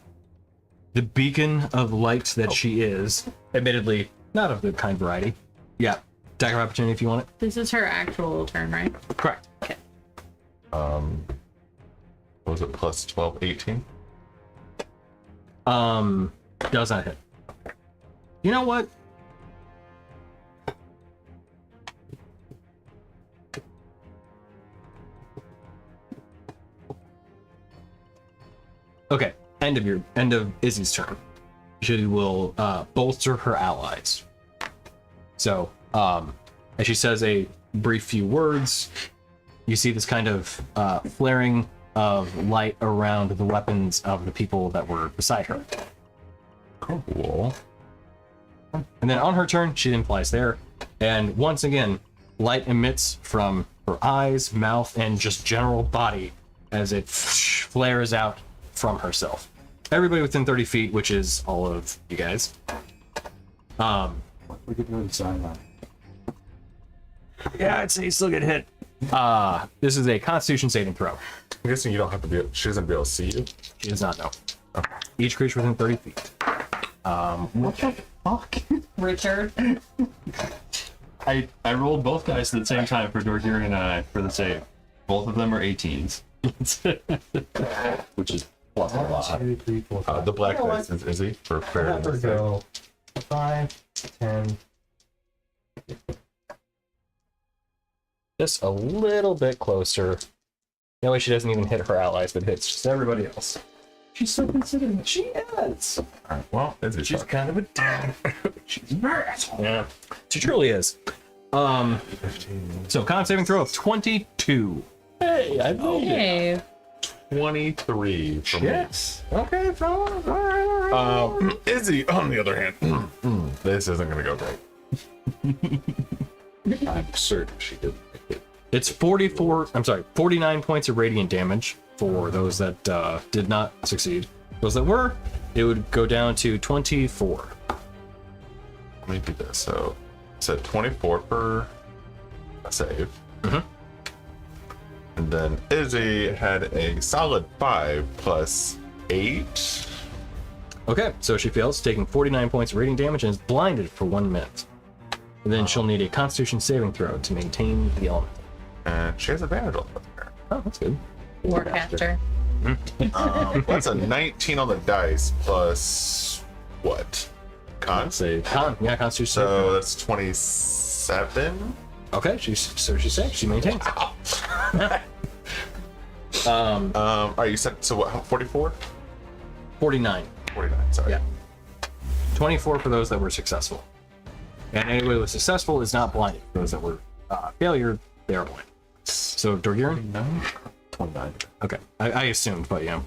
the beacon of light that she is, admittedly not of the kind variety. Yeah, attack of opportunity if you want it.
This is her actual turn, right?
Correct.
What was it, plus 12, 18?
Does not hit. You know what? Okay, end of Izzy's turn. She will bolster her allies. So, as she says a brief few words, you see this kind of flaring of light around the weapons of the people that were beside her.
Cool.
And then on her turn, she then flies there. And once again, light emits from her eyes, mouth, and just general body as it flares out from herself. Everybody within 30 feet, which is all of you guys.
We could go to the sideline.
Yeah, I'd say you still get hit. This is a Constitution saving throw.
I'm guessing you don't have to be. She doesn't be able to see you.
She does not know. Each creature within 30 feet.
What the fuck?
Richard.
I rolled both guys at the same time for Dordiri and I for the save. Both of them are 18s. Which is plus a lot.
2, 3, 4, 5.
The black dice is Izzy for fair.
Go 5, 10, just a little bit closer. That way she doesn't even hit her allies, but hits just everybody else. She's so considerate. She is.
All right. Well, it's
She's kind of a dad.
She's an asshole.
Yeah, she truly is.
15.
So con saving throw of 22.
Hey, I made it.
Hey,
23 from me.
Yes. Okay, fellas. All right.
Izzy, on the other hand, this isn't gonna go great.
I'm certain she didn't make it.
It's 49 points of radiant damage for those that did not succeed. Those that were, it would go down to 24.
Let me do this. So, it's at 24 for a save.
Mhm.
And then Izzy had a solid 5 plus 8.
Okay, so she fails, taking 49 points of radiant damage and is blinded for 1 minute. And then she'll need a Constitution saving throw to maintain the element.
And she has advantage on there.
Oh, that's good.
Warcaster.
That's a 19 on the dice plus what? Con?
Save.
Yeah, Constitution saving
So that's 27.
throw. Okay, she's safe. She maintains.
All right, you said so what? 44?
49.
49. Sorry.
Yeah. 24 for those that were successful. And anybody who was successful is not blinded. Those that were failure, they are blind. So Dorgiran?
29.
Okay. I assumed, but yeah.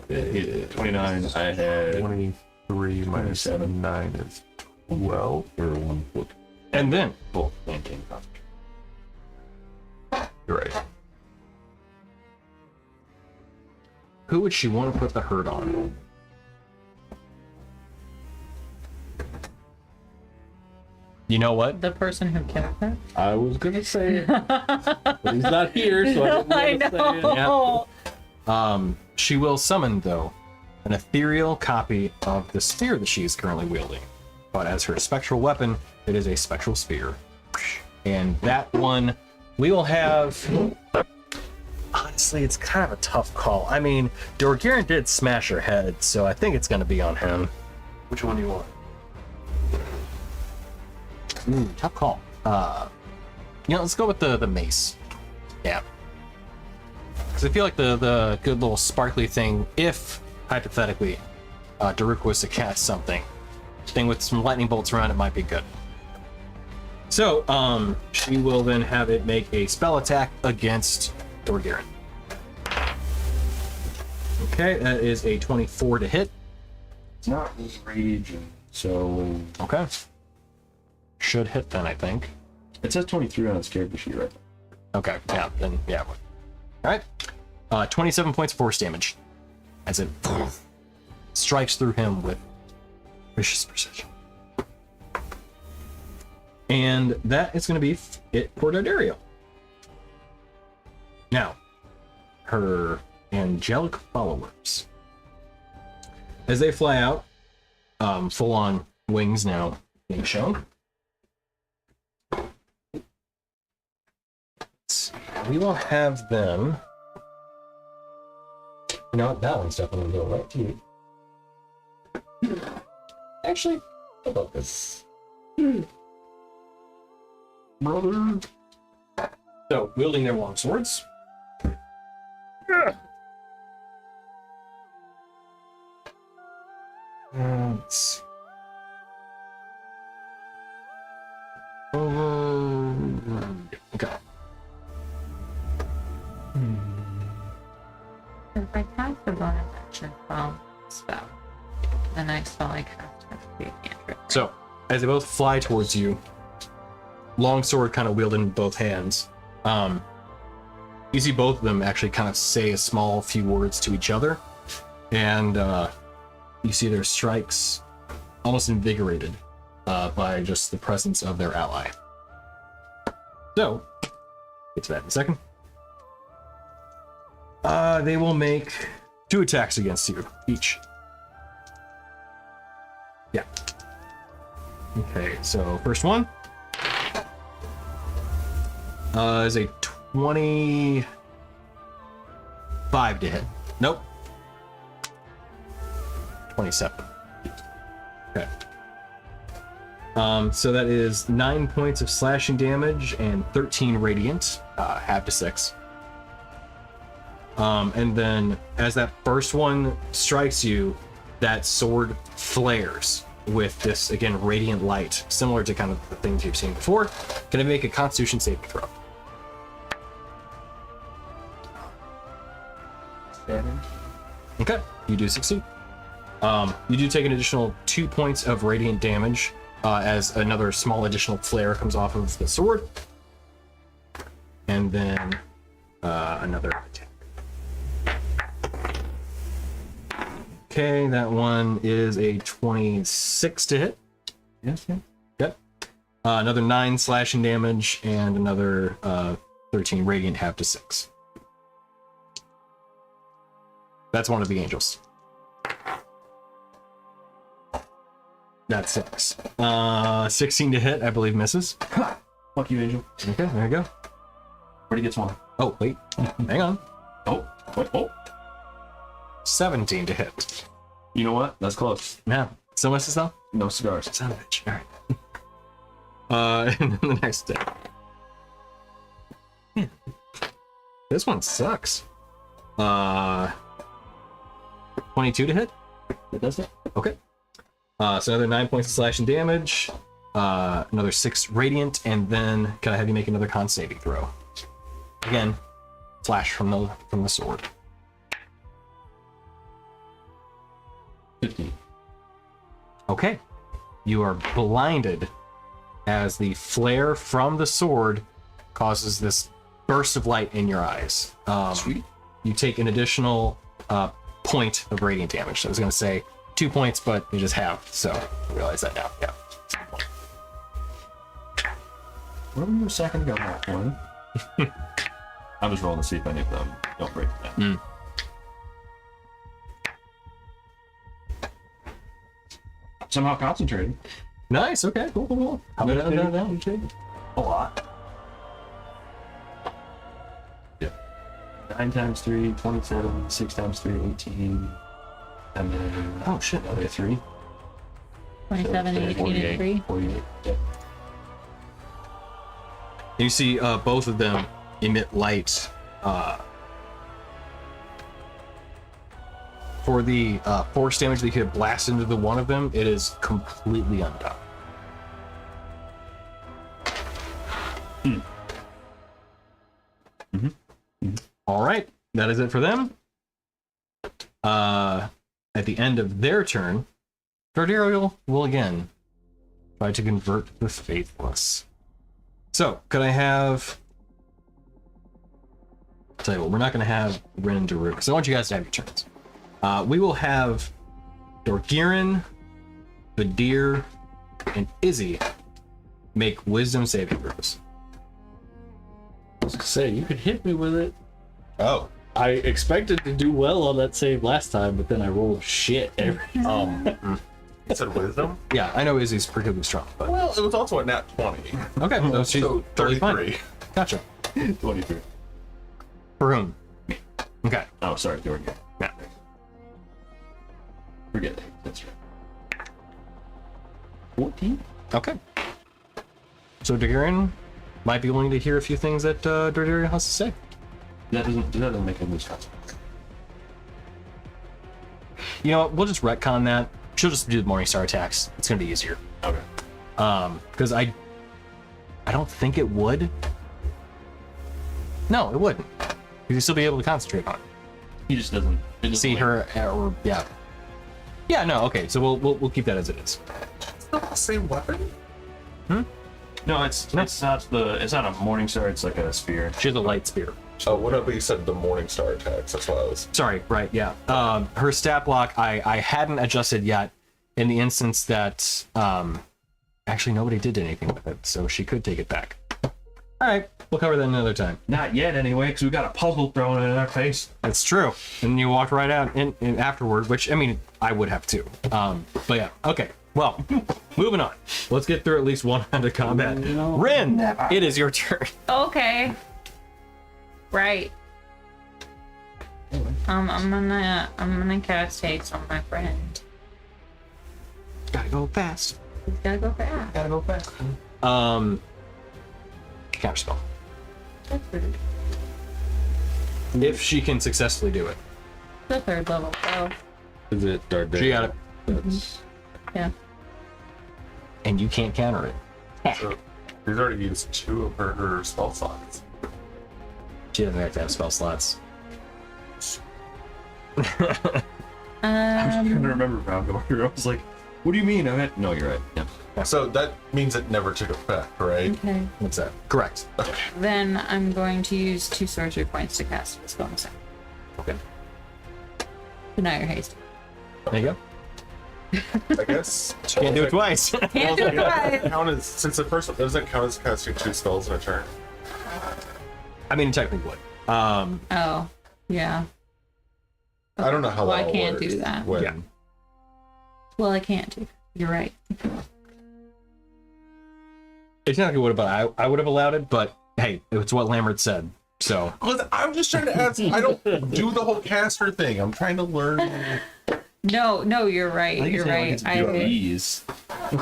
29. I had
23 minus
27.
9 is 12.
For 1 foot.
And then
full maintain concentration.
You're right.
who would she want to put the hurt on? You know what?
The person who killed her.
I was gonna say it, but he's not here, so I didn't want to say it.
know.
She will summon, though, an ethereal copy of the spear that she is currently wielding. But as her spectral weapon, it is a spectral spear. And that one, we will have... Honestly, it's kind of a tough call. I mean, Dorgiran did smash her head, so I think it's going to be on him. Which one do you want? Tough call. Let's go with the mace. Yeah. Because I feel like the good little sparkly thing, if, hypothetically, Daruk was to cast something with some lightning bolts around it might be good. So, she will then have it make a spell attack against Dorgiran. Okay, that is a 24 to hit.
It's not rage, so
Okay. Should hit then, I think.
it says 23 on its character sheet, right?
Okay, yeah, then, yeah. Alright. 27 points of force damage. As it strikes through him with vicious precision. And that is going to be it for Dodariel. Now, her angelic followers. As they fly out, full on wings now being shown. We will have them. You know what? That one's definitely going to go right to you. Actually, how about this? Brother. So, wielding their long swords. Let's see. Okay.
If I cast a bonus action spell, the next spell I cast has to be a cantrip.
So, as they both fly towards you, longsword kind of wielded in both hands, you see both of them actually kind of say a small few words to each other, and you see their strikes almost invigorated by just the presence of their ally. So, get to that in a second. They will make 2 attacks against you, each. Yeah. Okay, so first one is a 25 to hit. Nope. 27. Okay. So that is 9 points of slashing damage and 13 radiant, half to 6. And then as that first one strikes you, that sword flares with this, again, radiant light, similar to kind of the things you've seen before. Can I make a Constitution saving throw?
7.
Okay, you do succeed. You do take an additional 2 points of radiant damage as another small additional flare comes off of the sword. And then another attack. Okay, that one is a 26 to hit.
Yes, yeah.
Yep. Another 9 slashing damage and another 13 radiant, half to 6. That's one of the angels. That's 6. 16 to hit, I believe, misses.
Fuck you, Angel.
Okay, there you go.
Already gets one.
Oh, wait. Hang on.
Oh, wait, oh.
17 to hit.
You know what? That's close.
Yeah. Still misses, though?
No cigars.
Son of a bitch. All right. And then the next day. Man. This one sucks. 22 to hit?
That does it?
Okay. So another 9 points of slashing damage, another 6 radiant, and then can I have you make another con saving throw? Again, flash from the sword.
15.
Okay. You are blinded as the flare from the sword causes this burst of light in your eyes.
Sweet.
You take an additional point of radiant damage. So I was going to say 2 points, but you just have. So I realize that now. Yeah.
Where were you a second ago, Mark? One? I was rolling to see if any of them don't break that.
Mm.
Somehow concentrated.
Nice. Okay. Cool. How about that?
A lot. Yeah. 9 times 3, 27. 6 times 3, 18. And then
Oh shit.
another 3.
27, 18, and 3.
48. Yeah.
You see both of them emit light. For the force damage that you could blast into the one of them, it is completely undone. All right, that is it for them. At the end of their turn, Dardario will again try to convert the faithless. So, could I have... I'll tell you what, we're not going to have Rin and Daruk, so I want you guys to have your turns. We will have Dorgirin, Vadir, and Izzy make wisdom saving throws.
I was gonna say, you could hit me with it.
Oh.
I expected to do well on that save last time, but then I rolled shit every
You said wisdom?
Yeah, I know Izzy's particularly strong, but...
Well, it was also a nat 20.
Okay, so she's
So
totally
33.
fine. Gotcha.
23.
For whom? Okay.
Oh, sorry, Dorgan.
Yeah.
Forget it. That's right. 14?
Okay. So Dorgirin might be willing to hear a few things that Dardario has to say.
That doesn't make any sense.
You know what? We'll just retcon that. She'll just do the Morningstar attacks. It's gonna be easier.
Okay.
Because I don't think it would. No, it wouldn't. You'd still be able to concentrate on it.
He just doesn't. It doesn't
See
like-
her, or yeah. Yeah, no, okay. So we'll keep that as it is.
It's not the same weapon?
No, it's not a morning star. It's like a spear.
She has a light spear.
Oh, whatever you said, the Morningstar attacks. That's what I was.
Sorry, right, yeah. Her stat block, I hadn't adjusted yet in the instance that actually nobody did anything with it, so she could take it back. All right, we'll cover that another time.
Not yet, anyway, because we got a puzzle thrown in our face.
That's true. And you walked right out in afterward, which, I mean, I would have too. But yeah, okay. Well, moving on. Let's get through at least one round of combat. Rin, it is your turn.
Okay. Right. I'm gonna cast haste on my friend.
Gotta go fast.
He's gotta go fast.
Gotta go fast.
Counterspell.
That's pretty.
If she can successfully do it.
The third level spell.
Is it Dark
She got it.
That's
Yeah.
And you can't counter it.
So, he's already used 2 of her spell slots.
She doesn't have to have spell slots.
I'm trying to remember round order. I was like, what do you mean? I meant, no, you're right. Yeah.
So that means it never took effect, right?
Okay.
What's that? Correct.
Then I'm going to use 2 sorcery points to cast this bonus action.
Okay.
Deny your haste.
There you go.
I guess.
She can't do it twice.
Can't do it twice.
Count as, since the first one doesn't count as casting 2 spells in a turn.
I mean, technically would.
Oh, yeah.
I don't know how
Well,
that
I
all
can't
works
do that.
when-
Yeah.
Well, I can't do. You're right.
It's not like it would have, but I would have allowed it. But hey, it's what Lambert said. So
Listen, I'm just trying to ask. I don't do the whole caster thing. I'm trying to learn.
No, you're right. You're right.
These.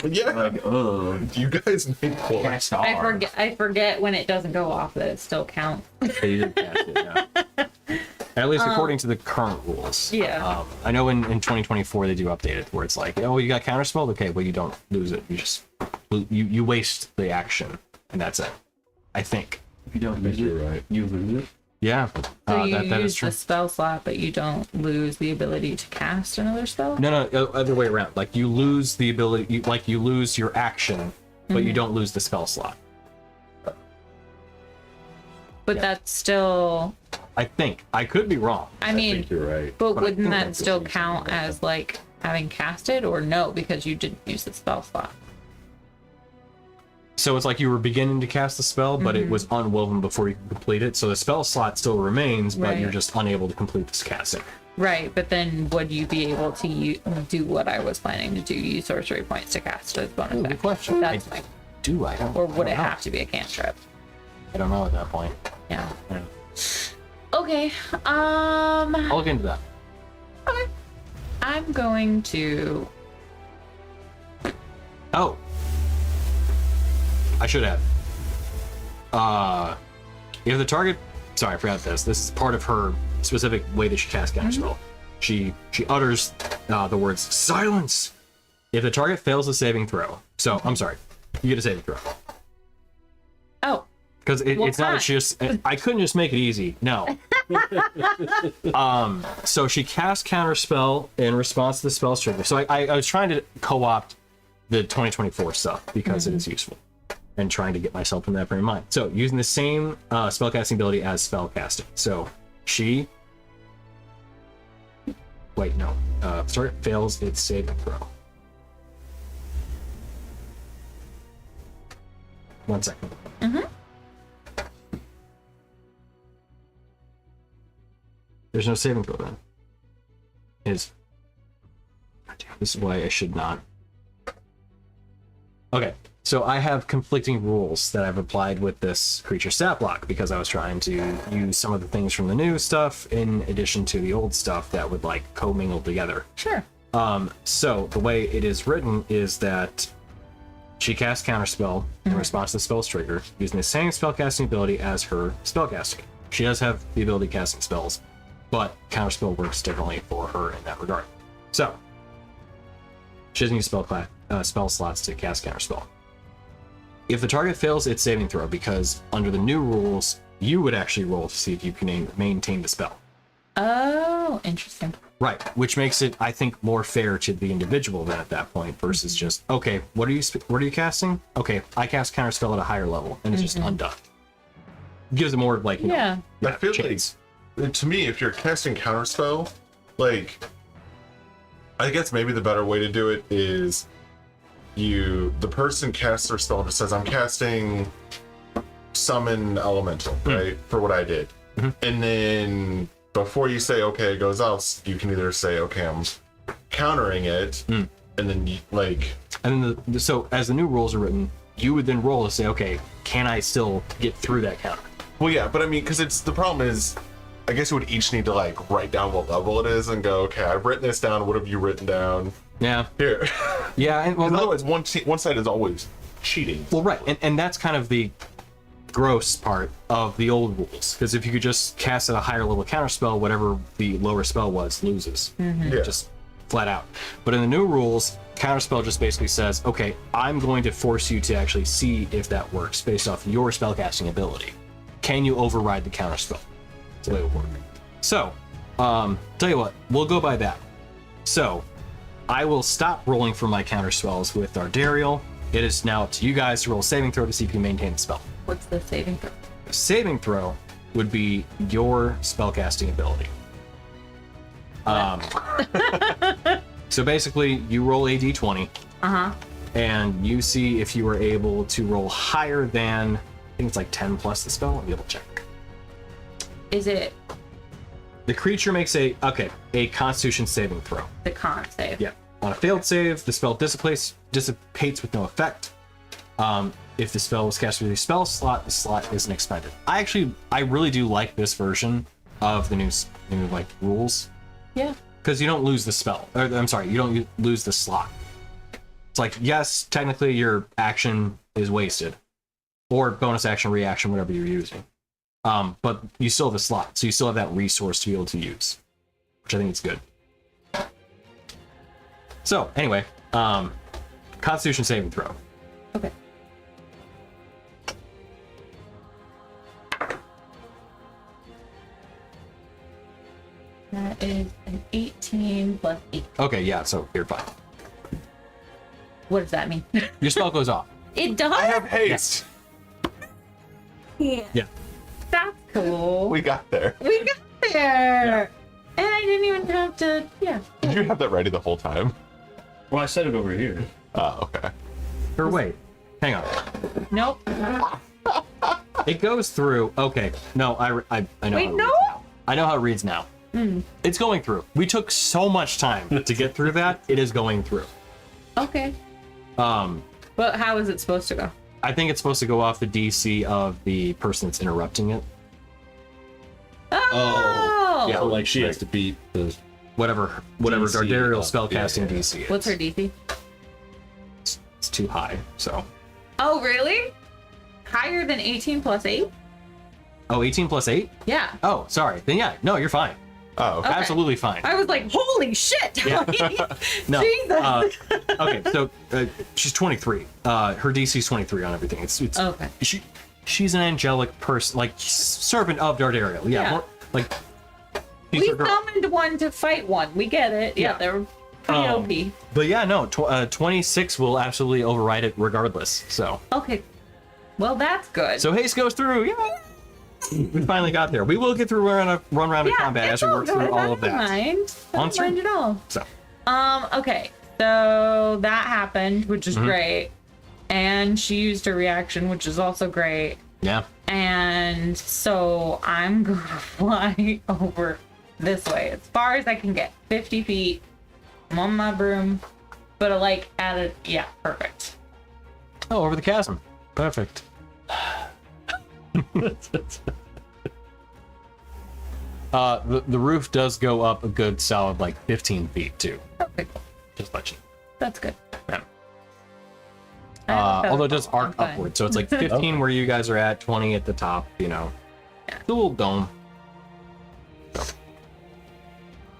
Yeah,
Like, oh,
you guys make points.
cast
I
R.
forget. I forget when it doesn't go off that it still counts.
yeah, you did cast it, yeah. At least according to the current rules.
Yeah.
I know in 2024 they do update it where it's like, oh, you got counterspelled. Okay, well you don't lose it. You just you waste the action, and that's it. I think.
If you don't use
you're
it,
right.
you lose it.
Yeah.
So you
that is
use
true.
the spell slot, but you don't lose the ability to cast another spell.
No, other way around. Like you lose the ability, you lose your action, but you don't lose the spell slot.
But that's still.
I think. I could be wrong.
I mean,
think you're right.
but
but I
wouldn't
think
that
that's
still
what you
count
said.
as like having casted, or no, because you didn't use the spell slot?
So it's like you were beginning to cast the spell, but it was unwoven before you could complete it. So the spell slot still remains, but you're
Right.
just unable to complete this casting.
Right, but then would you be able to do what I was planning to do? Use sorcery points to cast as bonus
Good
action?
question.
That's
I
my.
do. I don't.
Or would
I
it
don't know.
have to be a cantrip?
I don't know at that point.
Yeah.
Yeah.
Okay.
I'll look into that.
Okay. I'm going to.
Oh. I should have. If the target, sorry, I forgot this. This is part of her specific way that she casts counterspell. She utters the words "silence" if the target fails a saving throw. So I'm sorry, you get a saving throw
Oh.
because
Well,
it's not
fine.
that she just. I couldn't just make it easy. No. So she casts counterspell in response to the spell trigger. So I was trying to co-opt the 2024 stuff because it is useful. And trying to get myself in that frame of mind. So using the same spellcasting ability as spellcasting. So she. Wait, no. Target fails its saving throw. 1 second. There's no saving throw then. God damn, this is why I should not. Okay. So I have conflicting rules that I've applied with this creature stat block because I was trying to use some of the things from the new stuff in addition to the old stuff that would like commingle together.
Sure.
So the way it is written is that she casts counterspell in response to the spell's trigger using the same spellcasting ability as her spellcasting. She does have the ability casting spells, but counterspell works differently for her in that regard. So she doesn't use spell slots to cast counterspell. If the target fails its saving throw, because under the new rules, you would actually roll to see if you can maintain the spell.
Oh, interesting.
Right, which makes it, I think, more fair to the individual then at that point versus just, okay, what are you casting? Okay, I cast counterspell at a higher level, and it's just undone. Gives it more like you know,
Yeah.
I feel
chance.
like, to me, if you're casting counterspell, like, I guess maybe the better way to do it is the person casts their spell and just says, I'm casting summon elemental, right? For what I did. And then before you say, okay, it goes out, you can either say, okay, I'm countering it, and then
And then so as the new rules are written, you would then roll to say, okay, can I still get through that counter?
well, yeah, but I mean, because the problem is, I guess you would each need to like write down what level it is and go, okay, I've written this down. What have you written down?
Yeah.
Here.
Yeah, and well,
Otherwise, one side is always cheating.
well, right, and that's kind of the gross part of the old rules. Because if you could just cast at a higher level counterspell, whatever the lower spell was loses,
Yeah.
just flat out. But in the new rules, counterspell just basically says, okay, I'm going to force you to actually see if that works based off your spellcasting ability. Can you override the counterspell? That's the way it would work. So, tell you what, we'll go by that. So, I will stop rolling for my counterspells with Ardariel. It is now up to you guys to roll a saving throw to see if you can maintain the spell.
What's the saving throw?
A saving throw would be your spellcasting ability. So basically, you roll a d20, and you see if you are able to roll higher than, I think it's like 10 plus the spell. I'll be able to check.
Is it
The creature makes a Constitution saving throw.
the con save?
Yeah. On a failed save, the spell dissipates with no effect. If the spell was cast through the spell slot, the slot isn't expended. I really do like this version of the new like rules,
Yeah.
because you don't lose the spell. Or, I'm sorry, you don't lose the slot. It's like, yes, technically your action is wasted, or bonus action, reaction, whatever you're using. But you still have the slot, so you still have that resource to be able to use, which I think is good. So anyway, Constitution saving throw.
Okay. That is an 18 plus 8.
Okay, yeah, so you're fine.
What does that mean?
Your spell goes off.
It does?
I have haste.
Yeah.
Yeah.
That's cool.
We got there.
We got there. And I didn't even have to, yeah.
Did you have that ready the whole time?
Well, I said it over here.
Oh, okay.
Or wait, hang on.
Nope.
It goes through. Okay, no, I know.
Wait,
how it
no?
reads now. I know how it reads now. It's going through. We took so much time to get through that. It is going through.
Okay. But how is it supposed to go?
I think it's supposed to go off the DC of the person that's interrupting it.
Oh!
Yeah.
So like she has to beat the
Whatever
DC
Dardarial
of-
spellcasting
yeah.
DC is.
What's her DC?
It's too high. So.
Oh, really? Higher than 18 plus 8?
Oh, 18 plus 8?
Yeah.
Oh, sorry. Then yeah, no, you're fine.
Oh, okay.
Okay.
Absolutely fine.
I was like, holy shit!
Yeah. No.
Jesus!
Okay, so she's 23. Her DC is 23 on everything. It's
Okay.
She's an angelic person, like servant of Dardarial. Yeah.
Yeah.
More, like she's
We
her girl.
summoned one to fight one. We get it. Yeah,
Yeah.
they're pretty OP.
But yeah, no, 26 will absolutely override it regardless. So
Okay. Well, that's good.
so haste goes through. Yeah. We finally got there. We will get through one round of combat as we work through all of that.
I
On
don't mind at all.
So
Okay. So that happened, which
Mm-hmm.
is great. And she used her reaction, which is also great.
yeah.
And so I'm gonna fly over this way as far as I can get. 50 feet. I'm on my broom. But like at a perfect.
Oh, over the chasm. Perfect. The roof does go up a good solid like 15 feet too.
Okay, cool.
Just let you.
That's good.
Yeah.
I have a
Although it does
feather.
arc
I'm fine.
upward, so it's like 15 where you guys are at, 20 at the top. You know,
Yeah.
the little dome. So.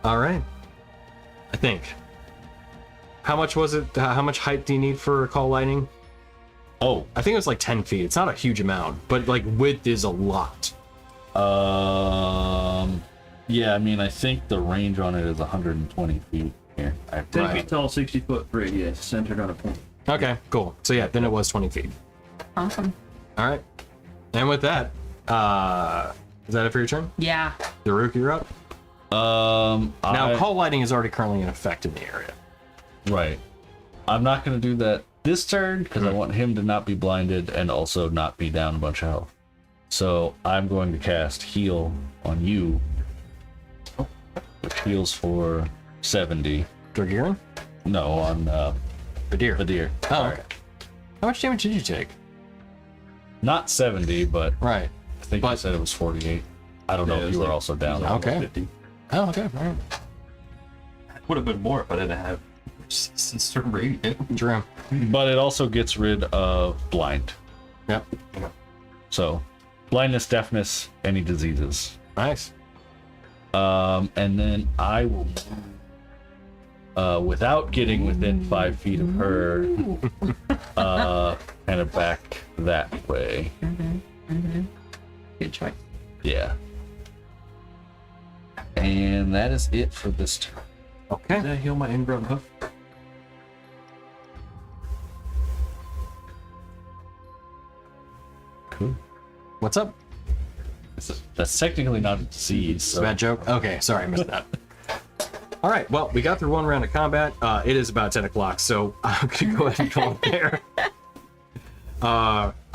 All right. I think. How much was it? How much height do you need for call lightning?
Oh,
I think it was like 10 feet. It's not a huge amount, but like width is a lot.
yeah, I mean, I think the range on it is 120 feet here.
10
Right.
feet tall, 60 foot radius, centered on a point.
Okay, cool. So yeah, then it was 20 feet.
Awesome.
All right. And with that, is that it for your turn?
Yeah.
Daruk, you're up. Now, call lighting is already currently in effect in the area.
Right. I'm not going to do that this turn because I want him to not be blinded and also not be down a bunch of health. So I'm going to cast Heal on you, which heals for 70.
Dragirin?
No, on
Badir.
Badir.
Oh,
Sorry.
okay. How much damage did you take?
Not 70, but
Right.
I think I said it was 48. I don't know
Yeah, it
if
was
you were
like-
also down.
Okay.
50.
Oh, okay. All right.
Would have been more if I didn't have It's radiant.
Dream.
But it also gets rid of blind.
Yep.
So blindness, deafness, any diseases.
Nice.
And then I will move, without getting within 5 feet of her, kind of back that way.
Good choice.
Yeah. And that is it for this turn.
Okay.
Did I heal my ingrown hoof?
Cool.
What's up?
That's technically not a disease.
It's a
So
bad joke? Okay, sorry, I missed that. All right, well, we got through one round of combat. It is about 10 o'clock, so I'm going to go ahead and call it there.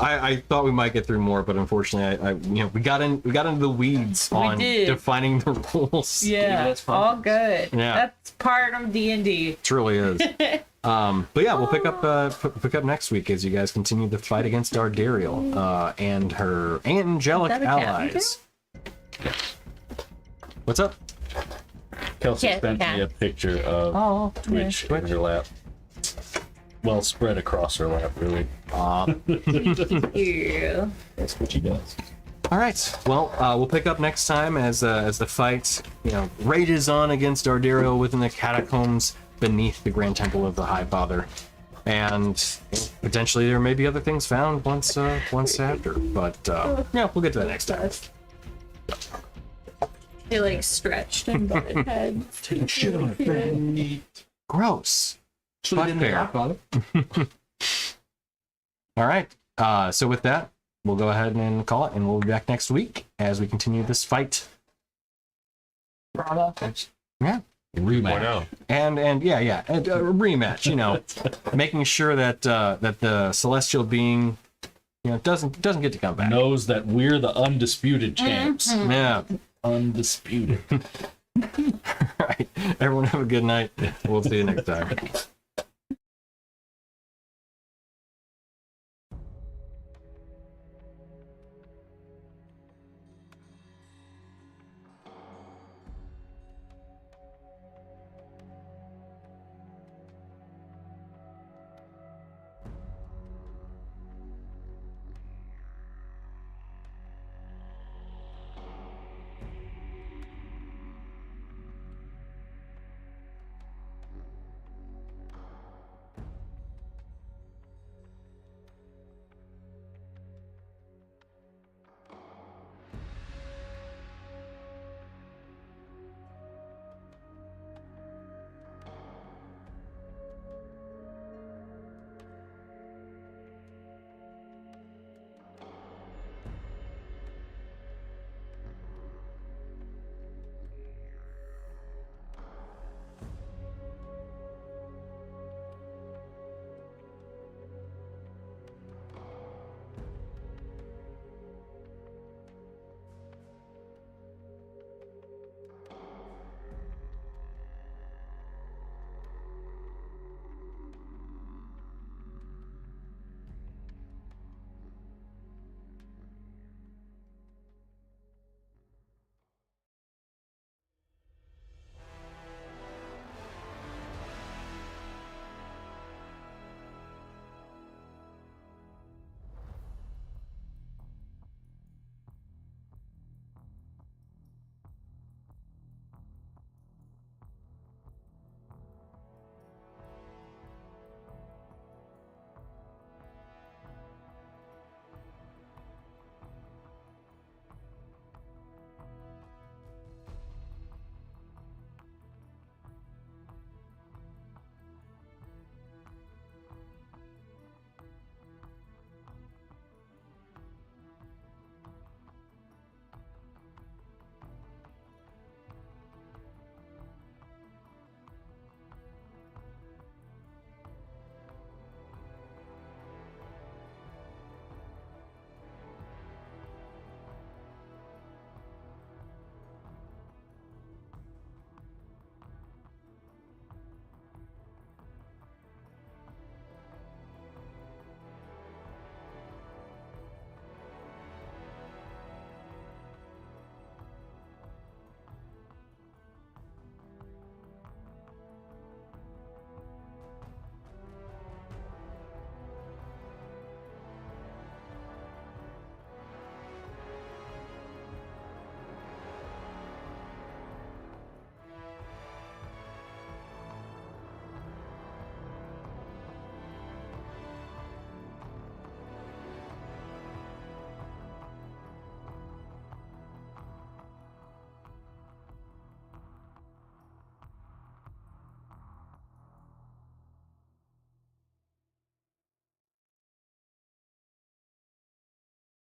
I thought we might get through more, but unfortunately, we got into the weeds on
did.
defining the rules.
Yeah,
that's fun.
all good.
Yeah.
That's part of D&D.
It truly is. But yeah, we'll pick up next week as you guys continue the fight against Ardariel and her angelic
Is that a cat
allies.
What's up? Kelsey
Cat,
sent
cat.
me a picture of
Oh,
Twitch in her lap. Well, spread across her lap, really.
yeah.
That's what she does.
All right. Well, we'll pick up next time as the fight, rages on against Ardariel within the catacombs beneath the Grand Temple of the High Father, and potentially there may be other things found once after. But yeah, we'll get to that next time.
They like stretched and butted heads.
Take shit on it.
Gross. But
in the
fair.
Godfather.
All right. So with that, we'll go ahead and call it, and we'll be back next week as we continue this fight. Yeah.
Rematch.
And a rematch. Making sure that that the celestial being, doesn't get to come back.
Knows that we're the undisputed champs.
Yeah.
Undisputed.
All right. Everyone have a good night. We'll see you next time.